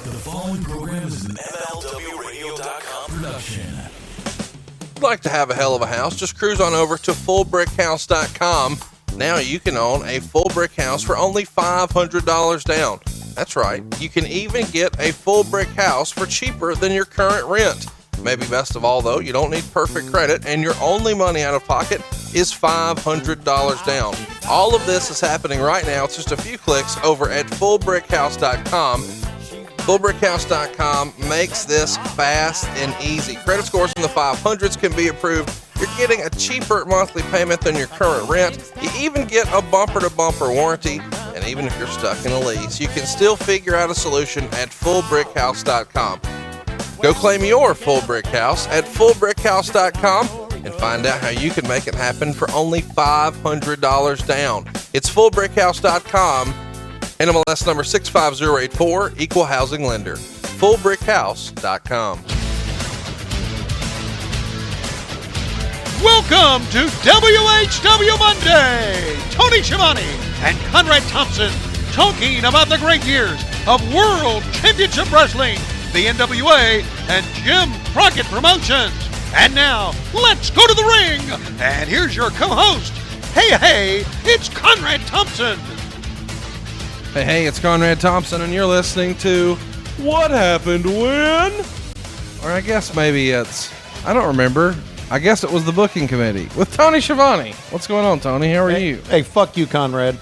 The following program is an MLWRadio.com production. If you'd like to have a hell of a house, just cruise on over to fullbrickhouse.com. Now you can own a full brick house for only $500 down. That's right. You can even get a full brick house for cheaper than your current rent. Maybe best of all, though, you don't need perfect credit, and your only money out of pocket is $500 down. All of this is happening right now. It's just a few clicks over at fullbrickhouse.com. Fullbrickhouse.com makes this fast and easy. Credit scores in the 500s can be approved. You're getting a cheaper monthly payment than your current rent. You even get a bumper-to-bumper warranty. And even if you're stuck in a lease, you can still figure out a solution at fullbrickhouse.com. Go claim your full brick house at fullbrickhouse.com and find out how you can make it happen for only $500 down. It's fullbrickhouse.com, NMLS number 65084, equal housing lender. fullbrickhouse.com. Welcome to WHW Monday. Tony Schiavone and Conrad Thompson talking about the great years of World Championship Wrestling, the NWA, and Jim Crockett Promotions. And now, let's go to the ring. And here's your co-host. Hey, it's Conrad Thompson. Hey, it's Conrad Thompson, and you're listening to What Happened When? Or I guess maybe it's, I don't remember. I guess it was the booking committee with Tony Schiavone. What's going on, Tony? How are you? Hey, fuck you, Conrad.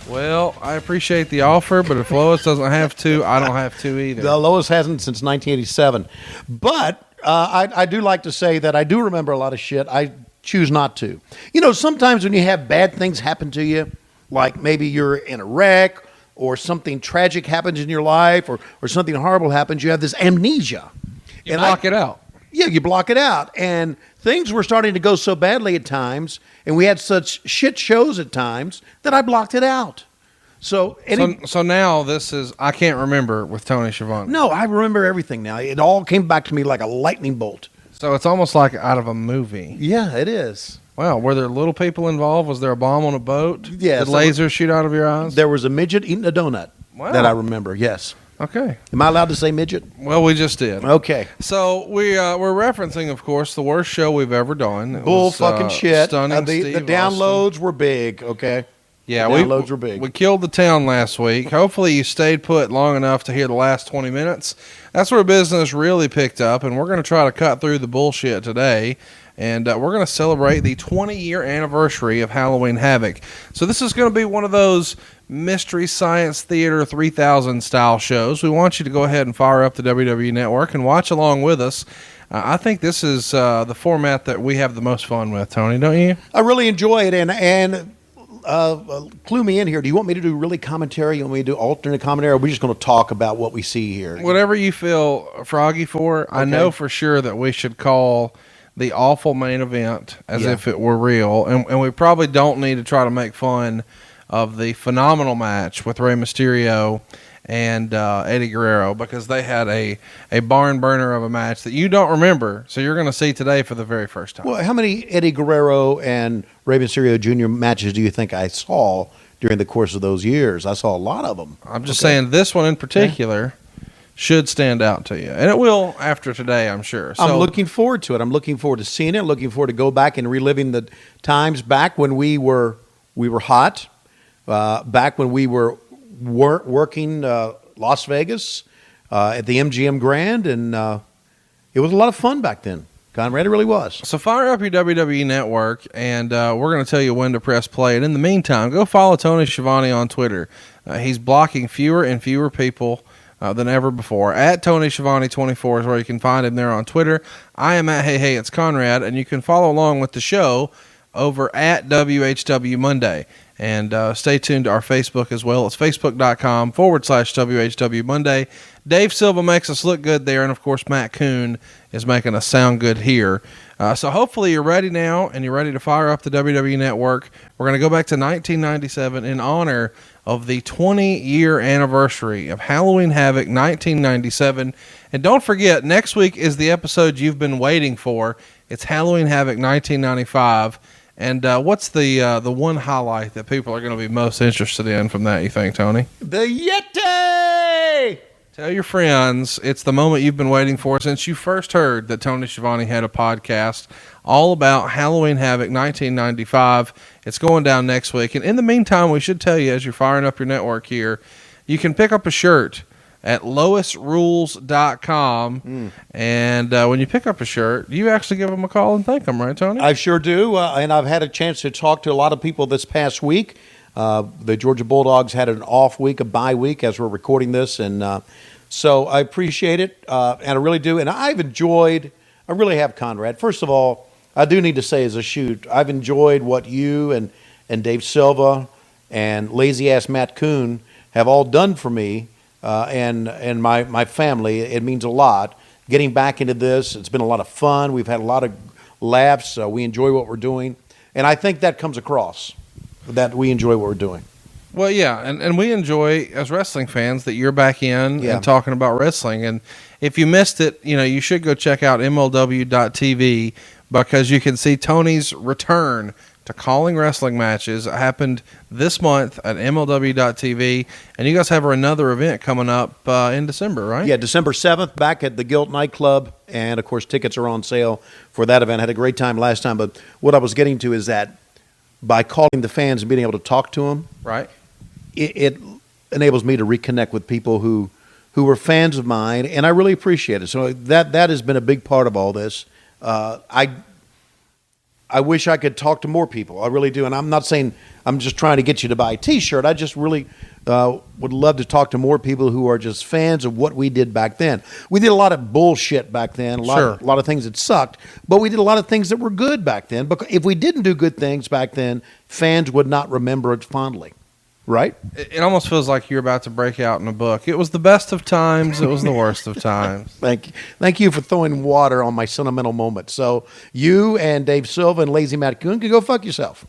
Well, I appreciate the offer, but if Lois doesn't have to, I don't have to either. The Lois hasn't since 1987. But I do like to say that I do remember a lot of shit. I choose not to. You know, sometimes when you have bad things happen to you, like maybe you're in a wreck or something tragic happens in your life or something horrible happens, you have this amnesia. You block it out. Yeah, you block it out. And things were starting to go so badly at times, and we had such shit shows at times, that I blocked it out. So now this is, I can't remember with Tony Schiavone. No, I remember everything now. It all came back to me like a lightning bolt. So it's almost like out of a movie. Yeah, it is. Wow, were there little people involved? Was there a bomb on a boat? Yes. Did lasers shoot out of your eyes? There was a midget eating a donut. Wow. That I remember, yes. Okay. Am I allowed to say midget? Well, we just did. Okay. So we're referencing, of course, the worst show we've ever done. It Bull was, fucking shit. Stunning The Steve downloads Austin. were big, okay? Yeah, the downloads were big. We killed the town last week. Hopefully you stayed put long enough to hear the last 20 minutes. That's where business really picked up, and we're going to try to cut through the bullshit today. And we're going to celebrate the 20-year anniversary of Halloween Havoc. So this is going to be one of those Mystery Science Theater 3000 style shows. We want you to go ahead and fire up the WWE Network and watch along with us. I think this is the format that we have the most fun with, Tony, don't you? I really enjoy it, and clue me in here. Do you want me to do really commentary? You want me to do alternate commentary? Or are we just going to talk about what we see here? Whatever you feel froggy for. Okay. I know for sure that we should call the awful main event as if it were real. And we probably don't need to try to make fun of the phenomenal match with Rey Mysterio and Eddie Guerrero, because they had a barn burner of a match that you don't remember. So you're going to see today for the very first time. Well, how many Eddie Guerrero and Rey Mysterio Jr. matches do you think I saw during the course of those years? I saw a lot of them. I'm just saying this one in particular should stand out to you. And it will after today, I'm sure. So, I'm looking forward to it. I'm looking forward to seeing it. Looking forward to go back and reliving the times back when we were hot, back when we were working Las Vegas at the MGM Grand, and it was a lot of fun back then. Conrad, it really was. So fire up your WWE Network, and we're going to tell you when to press play. And in the meantime, go follow Tony Schiavone on Twitter. He's blocking fewer and fewer people than ever before. At Tony Schiavone 24 is where you can find him there on Twitter. I am at Hey, it's Conrad, and you can follow along with the show over at WHW Monday. And stay tuned to our Facebook as well. It's facebook.com/WHW Monday. Dave Silva makes us look good there. And, of course, Matt Kuhn is making us sound good here. So hopefully you're ready now and you're ready to fire up the WWE Network. We're going to go back to 1997 in honor of the 20-year anniversary of Halloween Havoc 1997. And don't forget, next week is the episode you've been waiting for. It's Halloween Havoc 1995. And what's the one highlight that people are going to be most interested in from that, you think, Tony? The Yeti! Tell your friends it's the moment you've been waiting for since you first heard that Tony Schiavone had a podcast all about Halloween Havoc 1995. It's going down next week. And in the meantime, we should tell you, as you're firing up your network here, you can pick up a shirt at lowestrules.com. And when you pick up a shirt, you actually give them a call and thank them, right, Tony? I sure do. And I've had a chance to talk to a lot of people this past week. The Georgia Bulldogs had an off week, a bye week, as we're recording this. And so I appreciate it, and I really do. And I really have, Conrad. First of all, I do need to say as a shoot, I've enjoyed what you and Dave Silva and lazy-ass Matt Kuhn have all done for me and my family. It means a lot. Getting back into this, it's been a lot of fun. We've had a lot of laughs. We enjoy what we're doing. And I think that comes across, that we enjoy what we're doing. Well, yeah, and we enjoy, as wrestling fans, that you're back in and talking about wrestling. And if you missed it, you should go check out MLW.TV because you can see Tony's return to calling wrestling matches. It happened this month at MLW.TV, and you guys have another event coming up in December, right? Yeah, December 7th, back at the Guilt nightclub, and, of course, tickets are on sale for that event. I had a great time last time, but what I was getting to is that by calling the fans and being able to talk to them, right, it enables me to reconnect with people who were fans of mine, and I really appreciate it. So that has been a big part of all this. I wish I could talk to more people. I really do. And I'm not saying I'm just trying to get you to buy a T-shirt. I just really would love to talk to more people who are just fans of what we did back then. We did a lot of bullshit back then, a lot of things that sucked, but we did a lot of things that were good back then. Because if we didn't do good things back then, fans would not remember it fondly. Right? It almost feels like you're about to break out in a book. It was the best of times. It was the worst of times. Thank you for throwing water on my sentimental moment. So you and Dave Silva and Lazy Matt Kuhn can go fuck yourself.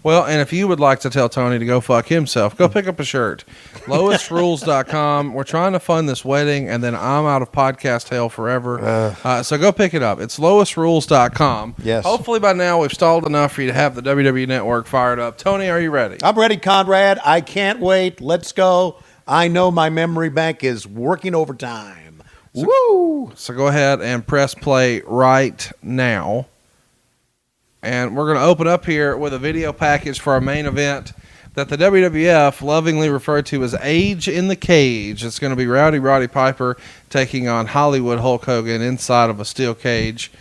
Well, and if you would like to tell Tony to go fuck himself, go pick up a shirt. LowestRules.com. We're trying to fund this wedding, and then I'm out of podcast hell forever. So go pick it up. It's LowestRules.com. Yes. Hopefully by now we've stalled enough for you to have the WWE Network fired up. Tony, are you ready? I'm ready, Conrad. I can't wait. Let's go. I know my memory bank is working overtime. Woo! So go ahead and press play right now. And we're going to open up here with a video package for our main event that the WWF lovingly referred to as Age in the Cage. It's going to be Roddy Piper taking on Hollywood Hulk Hogan inside of a steel cage.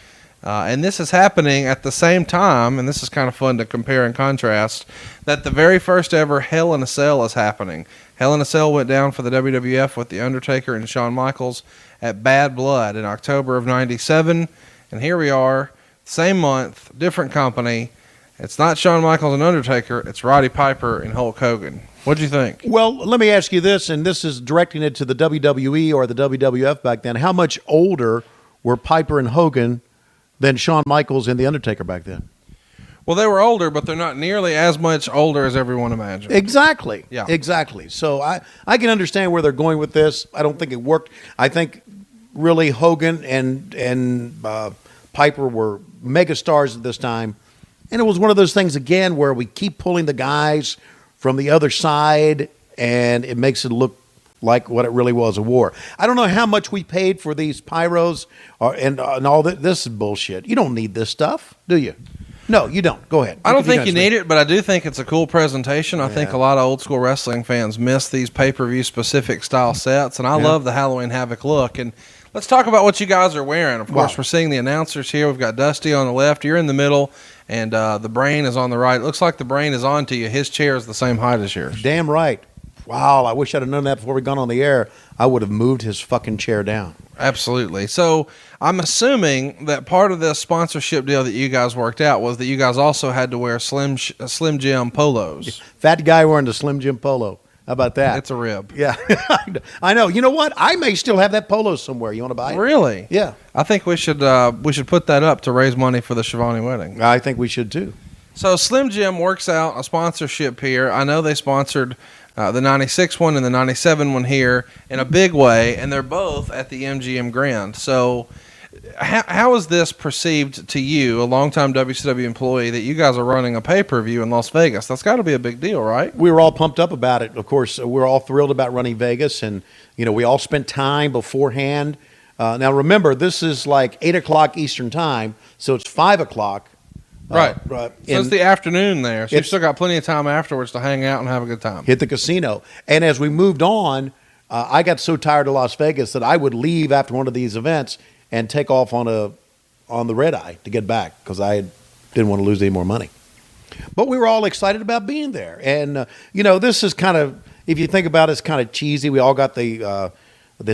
And this is happening at the same time, and this is kind of fun to compare and contrast, that the very first ever Hell in a Cell is happening. Hell in a Cell went down for the WWF with The Undertaker and Shawn Michaels at Bad Blood in October of 97. And here we are. Same month, different company. It's not Shawn Michaels and Undertaker. It's Roddy Piper and Hulk Hogan. What'd you think? Well, let me ask you this, and this is directing it to the WWE or the WWF back then. How much older were Piper and Hogan than Shawn Michaels and The Undertaker back then? Well, they were older, but they're not nearly as much older as everyone imagined. Exactly. Yeah. Exactly. So I can understand where they're going with this. I don't think it worked. I think really Hogan and Piper were megastars at this time. And it was one of those things, again, where we keep pulling the guys from the other side, and it makes it look like what it really was, a war. I don't know how much we paid for these pyros and all that. This is bullshit. You don't need this stuff, do you? No, you don't. Go ahead. I don't think you need it, but I do think it's a cool presentation. I think a lot of old school wrestling fans miss these pay-per-view specific style sets, and I love the Halloween Havoc look. And let's talk about what you guys are wearing. Of course, we're seeing the announcers here. We've got Dusty on the left. You're in the middle, and the Brain is on the right. It looks like the Brain is on to you. His chair is the same height as yours. Damn right. Wow, I wish I'd have known that before we gone on the air. I would have moved his fucking chair down. Absolutely. So I'm assuming that part of this sponsorship deal that you guys worked out was that you guys also had to wear Slim Jim polos. Fat guy wearing the Slim Jim polo. How about that? It's a rib. Yeah, I know. You know what? I may still have that polo somewhere. You want to buy it? Really? Yeah. I think we should put that up to raise money for the Schiavone wedding. I think we should too. So Slim Jim works out a sponsorship here. I know they sponsored the 96 one and the 97 one here in a big way, and they're both at the MGM Grand. So how is this perceived to you, a longtime WCW employee, that you guys are running a pay-per-view in Las Vegas? That's got to be a big deal, right? We were all pumped up about it. Of course, we're all thrilled about running Vegas, and we all spent time beforehand. Now, remember, this is like 8 o'clock Eastern time, so it's 5 o'clock. Right. So it's the afternoon there, so you've still got plenty of time afterwards to hang out and have a good time. Hit the casino. And as we moved on, I got so tired of Las Vegas that I would leave after one of these events and take off on the red eye to get back because I didn't want to lose any more money. But we were all excited about being there. And, this is kind of, if you think about it, it's kind of cheesy. We all got the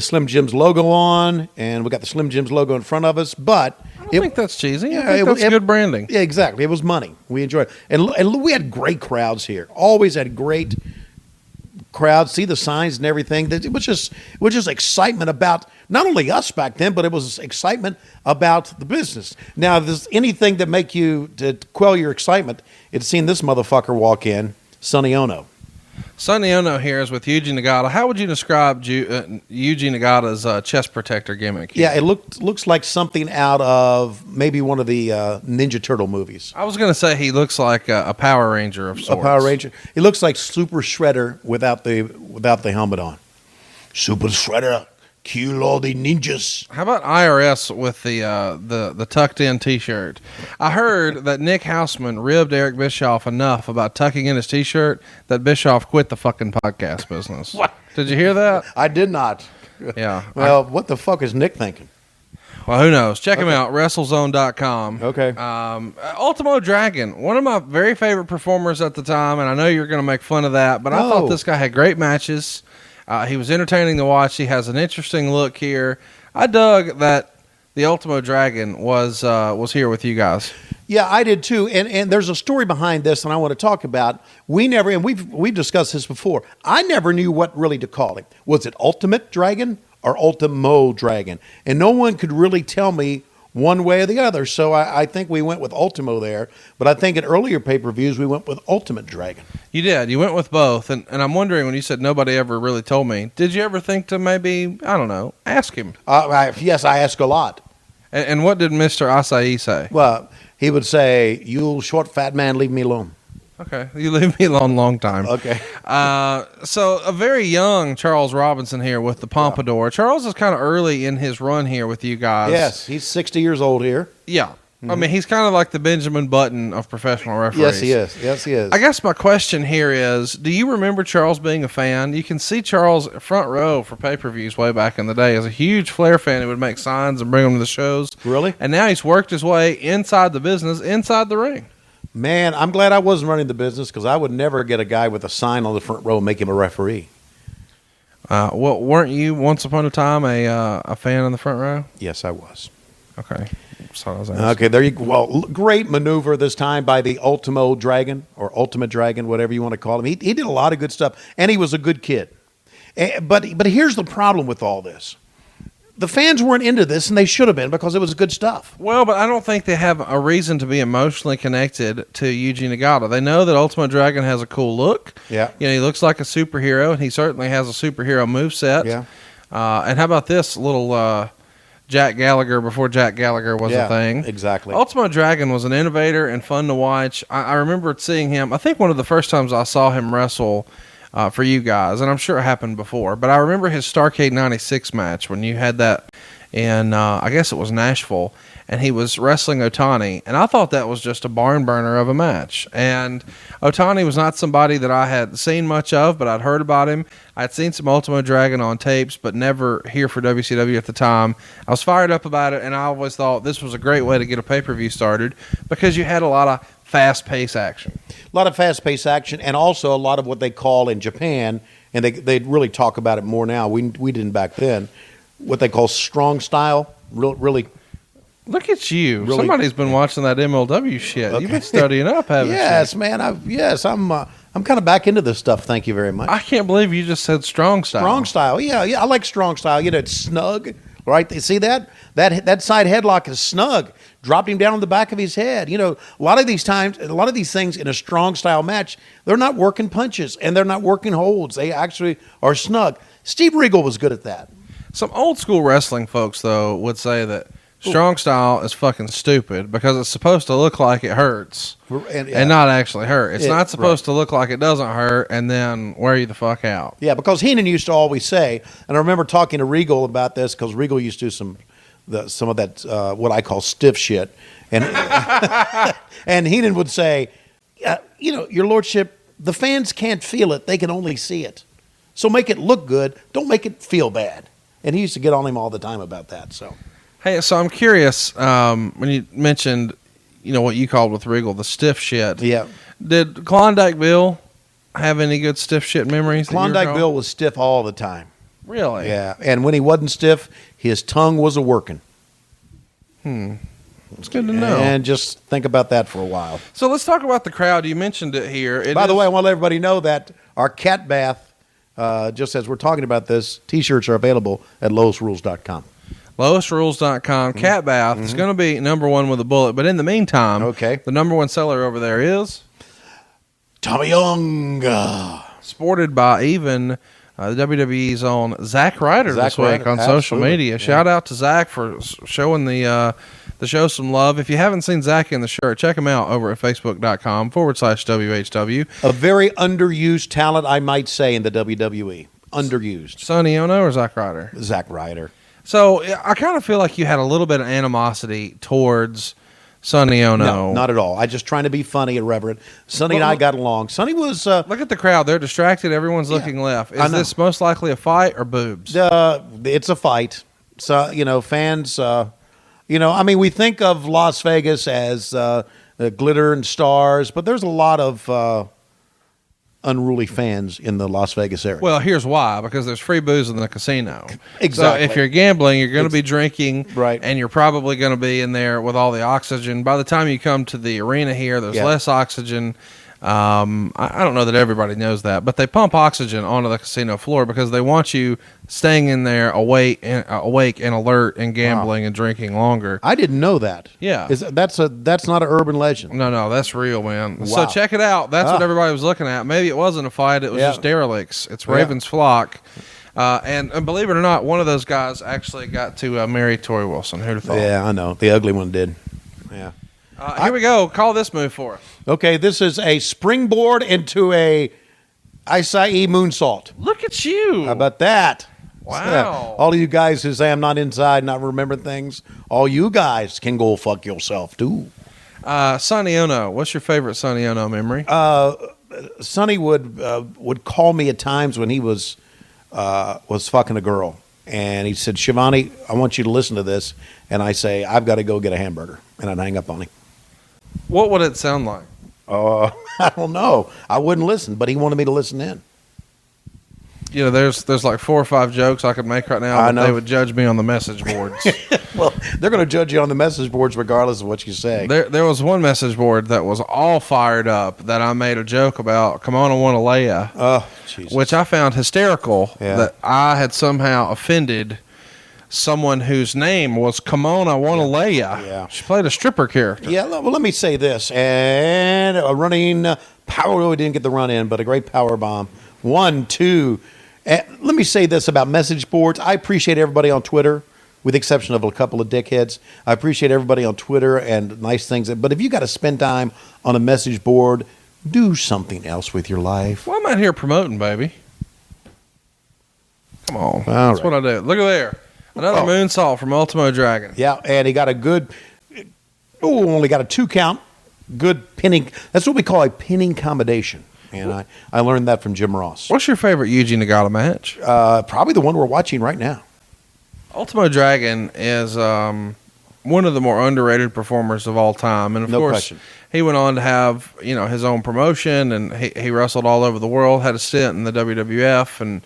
Slim Jim's logo on, and we got the Slim Jim's logo in front of us, but I don't think that's cheesy. I think that's good branding. Yeah, exactly. It was money. We enjoyed it. And we had great crowds here. Always had great crowds. See the signs and everything. It was just excitement about not only us back then, but it was excitement about the business. Now, if there's anything that make you to quell your excitement, it's seeing this motherfucker walk in, Sonny Ono. Sonny Ono here is with Yuji Nagata. How would you describe Yuji Nagata's chest protector gimmick here? Yeah, it looks like something out of maybe one of the Ninja Turtle movies. I was going to say he looks like a Power Ranger of sorts. A Power Ranger. He looks like Super Shredder without the helmet on. Super Shredder, kill all the ninjas. How about IRS with the tucked in T-shirt? I heard that Nick Houseman ribbed Eric Bischoff enough about tucking in his T-shirt that Bischoff quit the fucking podcast business. What? Did you hear that? I did not. Yeah. Well, what the fuck is Nick thinking? Well, who knows? Check him out, WrestleZone.com. Okay. Ultimo Dragon, one of my very favorite performers at the time, and I know you're going to make fun of that, but I thought this guy had great matches. He was entertaining to watch. He has an interesting look here. I dug that the Ultimo Dragon was here with you guys. Yeah, I did too. And there's a story behind this, and I want to talk about. We've discussed this before. I never knew what really to call him. Was it Ultimate Dragon or Ultimo Dragon? And no one could really tell me one way or the other. So I think we went with Ultimo there. But I think in earlier pay-per-views, we went with Ultimate Dragon. You did. You went with both. And I'm wondering, when you said nobody ever really told me, did you ever think to maybe, I don't know, ask him? Yes, I ask a lot. And what did Mr. Acai say? Well, he would say, "You short fat man, leave me alone." Okay, you leave me alone long time. Okay. So a very young Charles Robinson here with the Pompadour. Yeah. Charles is kind of early in his run here with you guys. Yes, he's 60 years old here. Yeah. Mm-hmm. I mean, he's kind of like the Benjamin Button of professional referees. Yes, he is. Yes, he is. I guess my question here is, do you remember Charles being a fan? You can see Charles front row for pay-per-views way back in the day as a huge Flair fan who would make signs and bring them to the shows. Really? And now he's worked his way inside the business, inside the ring. Man, I'm glad I wasn't running the business because I would never get a guy with a sign on the front row and make him a referee. Well, weren't you once upon a time a fan in the front row? Yes, I was. Okay. So I was asking. Okay, there you go. Well, great maneuver this time by the Ultimo Dragon or Ultimate Dragon, whatever you want to call him. He did a lot of good stuff, and he was a good kid. But here's the problem with all this. The fans weren't into this, and they should have been because it was good stuff. Well, but I don't think they have a reason to be emotionally connected to Yuji Nagata. They know that Ultimate Dragon has a cool look. Yeah. He looks like a superhero, and he certainly has a superhero moveset. Yeah. And how about this little Jack Gallagher before Jack Gallagher was a thing? Exactly. Ultimate Dragon was an innovator and fun to watch. I remember seeing him. I think one of the first times I saw him wrestle for you guys, and I'm sure it happened before, but I remember his Starrcade 96 match when you had that in, I guess it was Nashville, and he was wrestling Otani, and I thought that was just a barn burner of a match. And Otani was not somebody that I had seen much of, but I'd heard about him. I'd seen some Ultimo Dragon on tapes, but never here for WCW at the time. I was fired up about it, and I always thought this was a great way to get a pay-per-view started because you had a lot of fast-paced action. A lot of fast-paced action, and also a lot of what they call in Japan, and they really talk about it more now. We didn't back then. What they call strong style, really. Look at you! Really, somebody's been watching that MLW shit. Okay. You've been studying up, haven't you? Yes, man. I'm kind of back into this stuff. Thank you very much. I can't believe you just said strong style. Strong style, yeah. I like strong style. It's snug, right? You see that? That side headlock is snug. Dropped him down on the back of his head. A lot of these things in a strong style match, they're not working punches and they're not working holds. They actually are snug. Steve Regal was good at that. Some old school wrestling folks, though, would say that Strong style is fucking stupid because it's supposed to look like it hurts and not actually hurt. It's not supposed to look like it doesn't hurt and then wear you the fuck out. Yeah, because Heenan used to always say, and I remember talking to Regal about this because Regal used to do some of that what I call stiff shit, and and Heenan would say, your lordship, the fans can't feel it; they can only see it. So make it look good. Don't make it feel bad. And he used to get on him all the time about that. So, hey, so I'm curious when you mentioned, what you called with Regal the stiff shit. Yeah. Did Klondike Bill have any good stiff shit memories? Klondike Bill was stiff all the time. Really? Yeah. And when he wasn't stiff, his tongue was a working. It's good to know. And just think about that for a while. So let's talk about the crowd. You mentioned it here. By the way, I want to let everybody know that our cat bath, just as we're talking about this, T-shirts are available at lowestrules.com. Lowestrules.com. Cat bath is going to be number one with a bullet. But in the meantime, the number one seller over there is Tommy Young. Sported by even the WWE's own Zack Ryder this week on social media. Shout out to Zack for showing the show some love. If you haven't seen Zack in the shirt, check him out over at facebook.com/WHW. A very underused talent, I might say, in the WWE. Underused. Sonny Ono or Zack Ryder? Zack Ryder. So I kind of feel like you had a little bit of animosity towards Sonny Ono. No, not at all. I just trying to be funny and reverent. Sonny and I got along. Sonny was... look at the crowd. They're distracted. Everyone's looking left. Is this most likely a fight or boobs? It's a fight. So, fans... we think of Las Vegas as glitter and stars, but there's a lot of unruly fans in the Las Vegas area. Well, here's why. Because there's free booze in the casino. Exactly. So if you're gambling, you're going to be drinking, right? And you're probably going to be in there with all the oxygen. By the time you come to the arena here, there's less oxygen. I don't know that everybody knows that, but they pump oxygen onto the casino floor because they want you staying in there awake and alert and gambling and drinking longer. I didn't know that. Yeah. That's not an urban legend. No, that's real, man. Wow. So check it out. That's what everybody was looking at. Maybe it wasn't a fight. It was just derelicts. It's Raven's flock. And believe it or not, one of those guys actually got to marry Tori Wilson. Who'd have thought? Yeah, I know. The ugly one did. Yeah. Here we go. Call this move for us. Okay, this is a springboard into a acai moonsault. Look at you. How about that? Wow. All of you guys who say I'm not inside, not remembering things, all you guys can go fuck yourself, too. Sonny Ono. What's your favorite Sonny Ono memory? Sonny would call me at times when he was fucking a girl. And he said, Schiavone, I want you to listen to this. And I say, I've got to go get a hamburger. And I'd hang up on him. What would it sound like? I don't know. I wouldn't listen, but he wanted me to listen in. There's like 4 or 5 jokes I could make right now, but they would judge me on the message boards. Well, they're going to judge you on the message boards regardless of what you say. There was one message board that was all fired up that I made a joke about, come on, I want to Leia. Oh, Jesus. Which I found hysterical that I had somehow offended someone whose name was Kimona Wanalea. Yeah. She played a stripper character. Yeah, well, let me say this. And a running power, we didn't get the run in, but a great power bomb. 1, 2. Let me say this about message boards. I appreciate everybody on Twitter, with the exception of a couple of dickheads. I appreciate everybody on Twitter and nice things. But if you got to spend time on a message board, do something else with your life. Well, I'm out here promoting, baby. Come on. That's what I do. Look at there. Another moonsault from Ultimo Dragon. Yeah, and he got a good, only got a 2 count. Good pinning. That's what we call a pinning combination. And I learned that from Jim Ross. What's your favorite Yuji Nagata match? Probably the one we're watching right now. Ultimo Dragon is one of the more underrated performers of all time. And, of course, question. He went on to have his own promotion, and he wrestled all over the world, had a stint in the WWF, and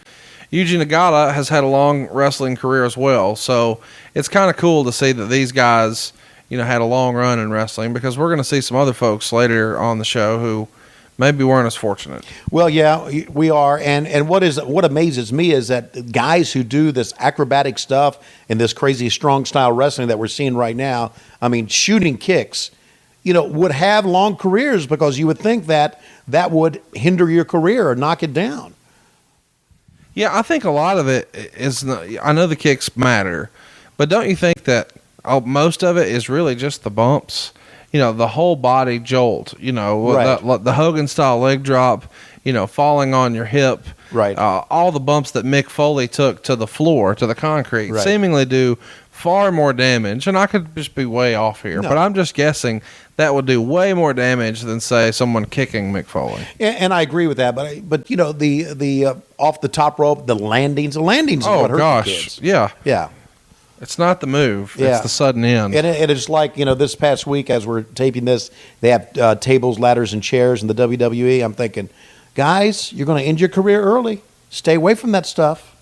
Yuji Nagata has had a long wrestling career as well. So it's kind of cool to see that these guys, had a long run in wrestling, because we're going to see some other folks later on the show who maybe weren't as fortunate. Well, yeah, we are. And what amazes me is that guys who do this acrobatic stuff and this crazy strong style wrestling that we're seeing right now, I mean, shooting kicks, would have long careers, because you would think that would hinder your career or knock it down. Yeah, I think a lot of it is, I know the kicks matter, but don't you think that most of it is really just the bumps. The whole body jolt. Right. The Hogan style leg drop. Falling on your hip. Right. All the bumps that Mick Foley took to the floor, to the concrete, Right. seemingly do far more damage. And I could just be way off here, but I'm just guessing that would do way more damage than, say, someone kicking Mick Foley. And I agree with that, but the off the top rope, the landings is what hurt the kids. Yeah. It's not the move. Yeah. It's the sudden end. And it's like, this past week as we're taping this, they have tables, ladders, and chairs in the WWE. I'm thinking, guys, you're going to end your career early. Stay away from that stuff.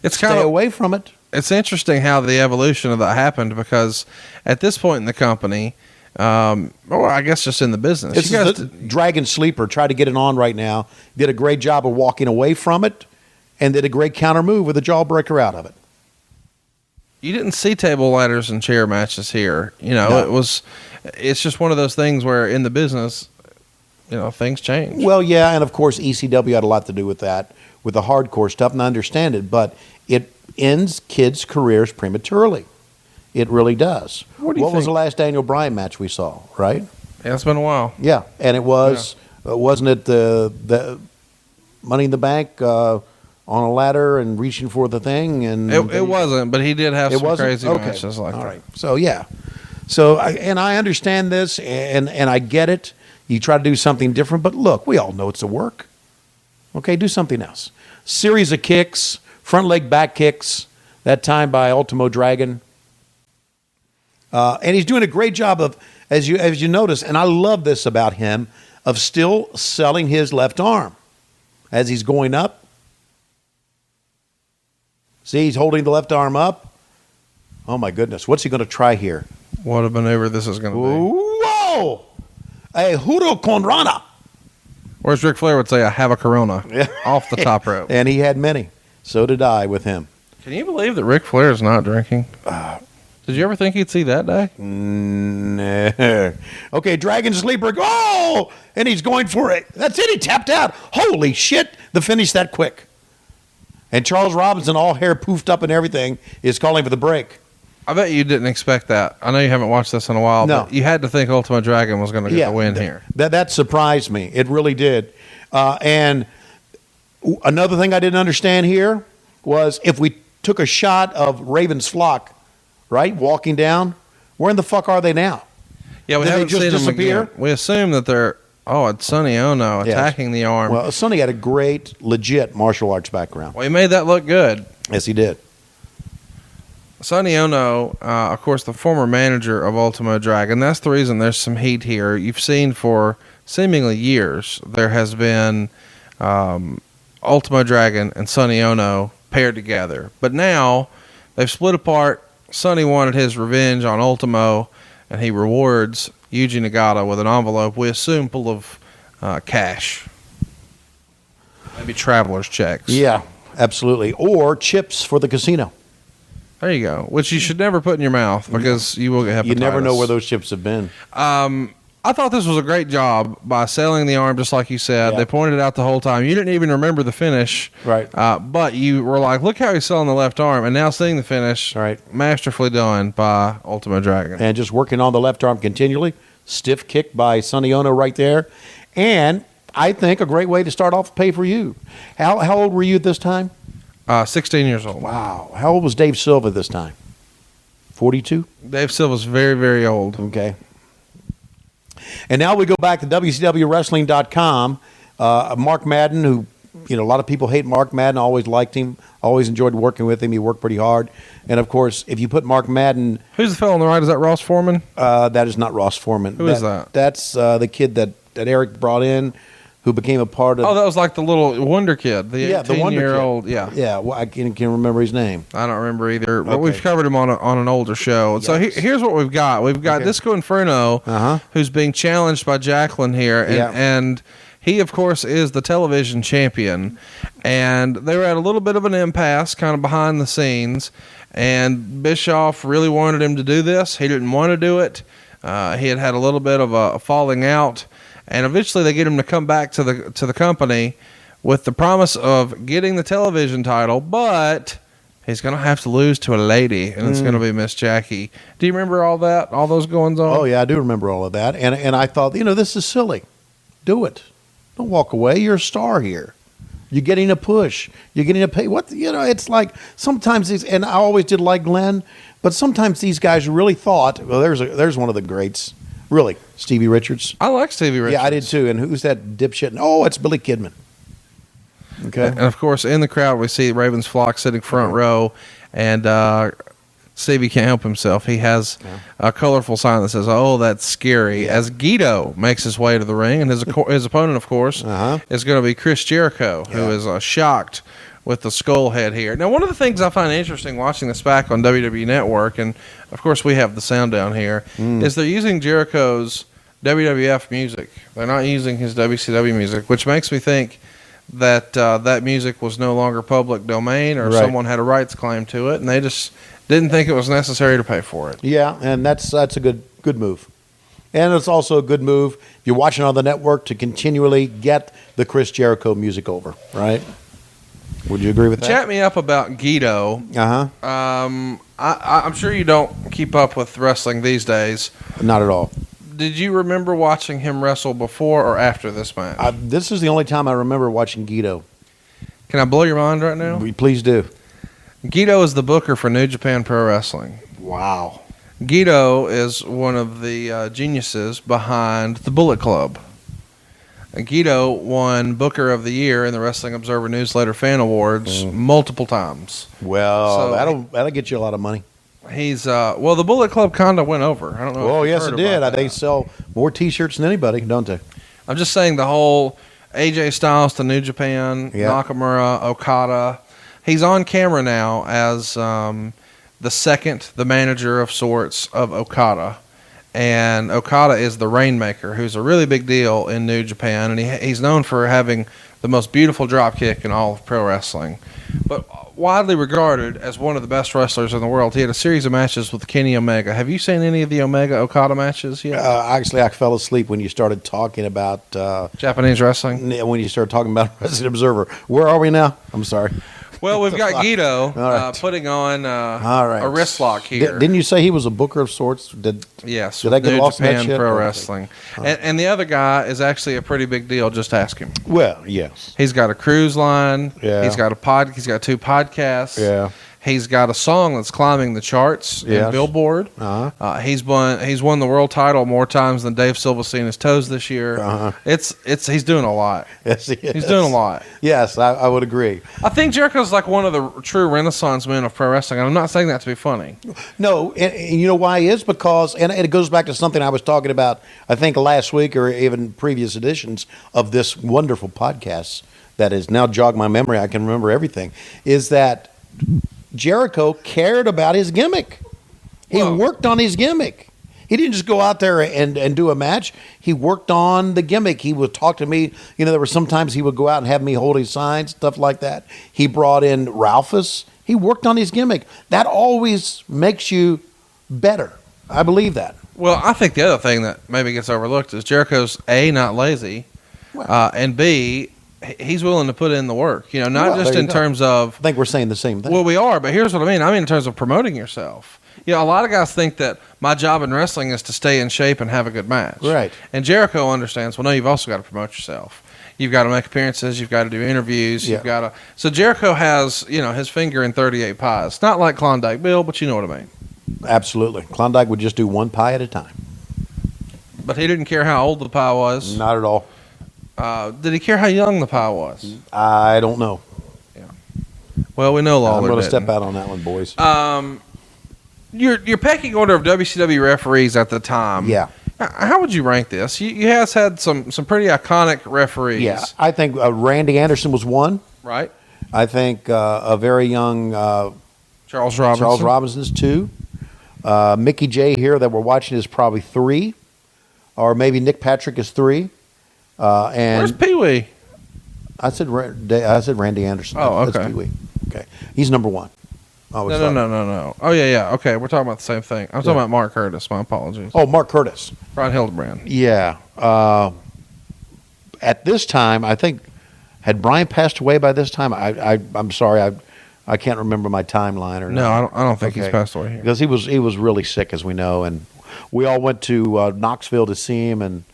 Stay away from it. It's interesting how the evolution of that happened, because at this point in the company, or I guess just in the business, This is the Dragon Sleeper. Try to get it on right now. Did a great job of walking away from it, and did a great counter move with a jawbreaker out of it. You didn't see table, ladders, and chair matches here. No. It's just one of those things where in the business, things change. Well, yeah, and of course ECW had a lot to do with that, with the hardcore stuff, and I understand it, but it ends kids' careers prematurely. It really does. What was the last Daniel Bryan match we saw, right? Yeah, it's been a while. Yeah, and it was, wasn't it the Money in the Bank on a ladder and reaching for the thing? And it wasn't, but he did have some crazy okay. matches like All that. right. So, yeah. So, I understand this, and I get it. You try to do something different, but look, we all know it's a work. Okay, do something else. Series of kicks, front leg back kicks, that time by Ultimo Dragon. And he's doing a great job of, as you notice, and I love this about him, of still selling his left arm as he's going up. See, he's holding the left arm up. Oh, my goodness. What's he going to try here? What a maneuver this is going to be. Whoa! A Huro Conrana. Whereas Ric Flair would say, I have a Corona off the top rope. And he had many. So did I with him. Can you believe that Ric Flair is not drinking? Did you ever think he'd see that day? No. Okay, Dragon Sleeper. Oh! And he's going for it. That's it. He tapped out. Holy shit. The finish that quick. And Charles Robinson, all hair poofed up and everything, is calling for the break. I bet you didn't expect that. I know you haven't watched this in a while, but you had to think Ultimo Dragon was going to get the win here. That surprised me. It really did. And another thing I didn't understand here was if we took a shot of Raven's flock, right, walking down, where in the fuck are they now? Yeah, we Did haven't they just seen them disappear? again. We assume that they're, it's Sonny Ono attacking the arm. Well, Sonny had a great, legit martial arts background. Well, he made that look good. Yes, he did. Sonny Ono, of course, the former manager of Ultimo Dragon. That's the reason there's some heat here. You've seen for seemingly years there has been Ultimo Dragon and Sonny Ono paired together. But now they've split apart. Sonny wanted his revenge on Ultimo, and he rewards Yuji Nagata with an envelope, we assume, full of cash. Maybe traveler's checks. Yeah, absolutely. Or chips for the casino. There you go. Which you should never put in your mouth because you will get hepatitis. You never know where those chips have been. I thought this was a great job by selling the arm, just like you said. Yeah. They pointed it out the whole time. You didn't even remember the finish. Right. But you were like, look how he's selling the left arm. And now seeing the finish, right, masterfully done by Ultimo Dragon. And just working on the left arm continually. Stiff kick by Sonny Ono right there. And I think a great way to start off pay-per-view. How old were you at this time? 16 years old. Wow. How old was Dave Silva this time? 42? Dave Silva's very, very old. Okay. And now we go back to WCWWrestling.com. Mark Madden, who, a lot of people hate Mark Madden, always liked him, always enjoyed working with him. He worked pretty hard. And, of course, if you put Mark Madden... Who's the fellow on the right? Is that Ross Foreman? That is not Ross Foreman. Who is that? That's the kid that Eric brought in, who became a part of... Oh, that was like the little Wonder Kid, the 18-year-old. Yeah, yeah. Well, I can't remember his name. I don't remember either. But we've covered him on an older show. Yes. So here's what we've got. We've got Disco Inferno, who's being challenged by Jacqueline here, and he, of course, is the television champion. And they were at a little bit of an impasse, kind of behind the scenes. And Bischoff really wanted him to do this. He didn't want to do it. He had a little bit of a falling out. And eventually they get him to come back to the company with the promise of getting the television title, but he's going to have to lose to a lady, and it's going to be Miss Jackie. Do you remember all that, all those goings on? Oh, yeah, I do remember all of that. And I thought, this is silly. Do it. Don't walk away. You're a star here. You're getting a push. You're getting a pay. It's like sometimes these, and I always did like Glenn, but sometimes these guys really thought, well, there's one of the greats. Really, Stevie Richards. I like Stevie Richards. Yeah, I did too. And who's that dipshit? Oh, it's Billy Kidman. Okay. And of course, in the crowd, we see Ravens Flock sitting front row, and Stevie can't help himself. He has a colorful sign that says, "Oh, that's scary." As Gedo makes his way to the ring, and his opponent, of course, is going to be Chris Jericho, who is shocked with the skull head here. Now, one of the things I find interesting watching this back on WWE Network, and of course we have the sound down here, is they're using Jericho's WWF music. They're not using his WCW music, which makes me think that that music was no longer public domain, or someone had a rights claim to it, and they just didn't think it was necessary to pay for it. Yeah, and that's a good move. And it's also a good move, if you're watching on the network, to continually get the Chris Jericho music over, right? Would you agree with that? Chat me up about Gedo. I'm sure you don't keep up with wrestling these days. Not at all. Did you remember watching him wrestle before or after this match? This is the only time I remember watching Gedo. Can I blow your mind right now? Please do. Gedo is the booker for New Japan Pro Wrestling. Wow. Gedo is one of the geniuses behind the Bullet Club. Gedo won Booker of the Year in the Wrestling Observer Newsletter Fan Awards multiple times. Well, that'll get you a lot of money. He's the Bullet Club kind of went over. I don't know. Oh, yes, it did. They sell more T-shirts than anybody, don't they? I'm just saying the whole AJ Styles to New Japan, Nakamura, Okada. He's on camera now as the manager of sorts of Okada. And Okada is the Rainmaker, who's a really big deal in New Japan, and he's known for having the most beautiful drop kick in all of pro wrestling. But widely regarded as one of the best wrestlers in the world. He had a series of matches with Kenny Omega. Have you seen any of the Omega-Okada matches yet? Actually, I fell asleep when you started talking about Japanese wrestling? When you started talking about Wrestling Observer. Where are we now? I'm sorry. Well, we've got Gedo putting on a wrist lock here. Didn't you say he was a booker of sorts? Yes. Did I get New lost in that Japan shit? Pro Wrestling. And the other guy is actually a pretty big deal. Just ask him. Well, yes. He's got a cruise line. Yeah. He's got He's got 2 podcasts. Yeah. He's got a song that's climbing the charts in Billboard. He's won the world title more times than Dave Silva seen his toes this year. He's doing a lot. Yes, he is. He's doing a lot. Yes, I would agree. I think Jericho's like one of the true renaissance men of pro wrestling. And I'm not saying that to be funny. No, and you know why he is? Because, and it goes back to something I was talking about, I think last week or even previous editions of this wonderful podcast that has now jogged my memory. I can remember everything. Is that Jericho cared about his gimmick. He worked on his gimmick. He didn't just go out there and do a match. He worked on the gimmick. He would talk to me. There were sometimes he would go out and have me hold his signs, stuff like that. He brought in Ralphus. He worked on his gimmick. That always makes you better. I believe that. Well, I think the other thing that maybe gets overlooked is Jericho's A, not lazy, and B, he's willing to put in the work, not just in terms of... I think we're saying the same thing. Well, we are, but here's what I mean. I mean in terms of promoting yourself. A lot of guys think that my job in wrestling is to stay in shape and have a good match. Right. And Jericho understands, well, no, you've also got to promote yourself. You've got to make appearances. You've got to do interviews. You've got to... So Jericho has, his finger in 38 pies. Not like Klondike Bill, but you know what I mean. Absolutely. Klondike would just do one pie at a time. But he didn't care how old the pie was. Not at all. Did he care how young the pie was? I don't know. Yeah. Well, we know Lawler I'm going to didn't. step out on that one, boys. Your pecking order of WCW referees at the time. Yeah. How would you rank this? You has had some pretty iconic referees. Yeah. I think Randy Anderson was one. Right. I think a very young Charles Robinson's 2. Mickey J here that we're watching is probably 3. Or maybe Nick Patrick is 3. And where's Pee Wee? I said Randy Anderson. Oh, okay. That's Pee Wee. Okay, he's number 1. No. Oh, yeah. Okay, we're talking about the same thing. I'm talking about Mark Curtis. My apologies. Oh, Mark Curtis. Ron Hildebrand. Yeah. At this time, I think, had Brian passed away by this time? I'm sorry. I can't remember my timeline or No, not. I don't think he's passed away here. Because he was really sick, as we know, and we all went to Knoxville to see him and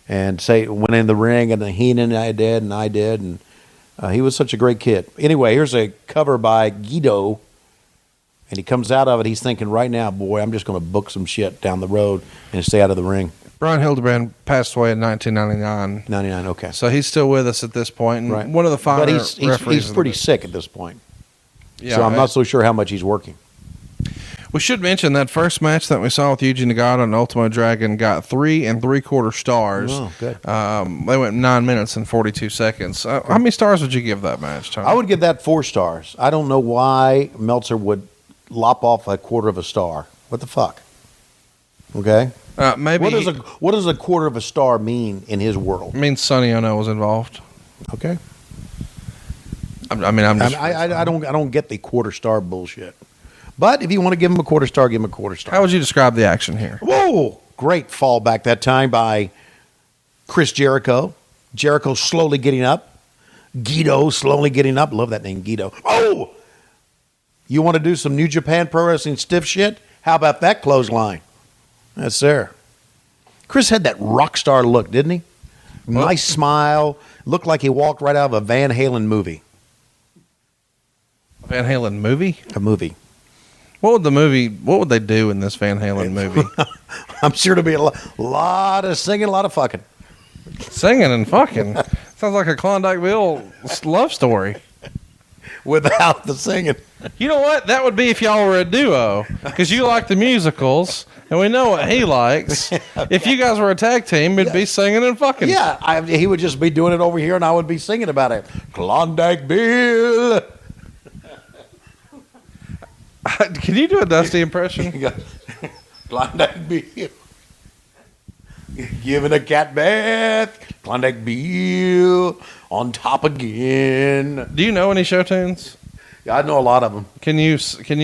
went in the ring, and Heenan and I did, and he was such a great kid. Anyway, here's a cover by Gedo, and he comes out of it. He's thinking right now, boy, I'm just going to book some shit down the road and stay out of the ring. Brian Hildebrand passed away in 1999. 99, okay. So he's still with us at this point, and Right. one of the finer But referees. he's pretty sick at this point. Yeah, So I'm not so sure how much he's working. We should mention that first match that we saw with Yuji Nagata and Ultimo Dragon got 3 3/4 stars. Oh, good. They went 9 minutes and 42 seconds. How many stars would you give that match, Tony? I would give that 4 stars. I don't know why Meltzer would lop off a quarter of a star. What the fuck? Okay. Maybe What does a quarter of a star mean in his world? I mean Sonny Ono was involved. Okay. I'm just. I don't get the quarter star bullshit. But if you want to give him a quarter star, give him a quarter star. How would you describe the action here? Whoa! Great fallback that time by Chris Jericho. Jericho slowly getting up. Gedo slowly getting up. Love that name, Gedo. Oh! You want to do some New Japan Pro Wrestling stiff shit? How about that clothesline? That's there. Chris had that rock star look, didn't he? Nice smile. Looked like he walked right out of a Van Halen movie. Van Halen movie? A movie. What would they do in this Van Halen movie? I'm sure to be a lot of singing, a lot of fucking. Singing and fucking. Sounds like a Klondike Bill love story. Without the singing. You know what? That would be if y'all were a duo. Because you like the musicals, and we know what he likes. If you guys were a tag team, it'd be singing and fucking. Yeah, he would just be doing it over here, and I would be singing about it. Klondike Bill. Can you do a Dusty impression? Klondike Bill. Giving a cat bath. Klondike Bill. On top again. Do you know any show tunes? Yeah, I know a lot of them. Can you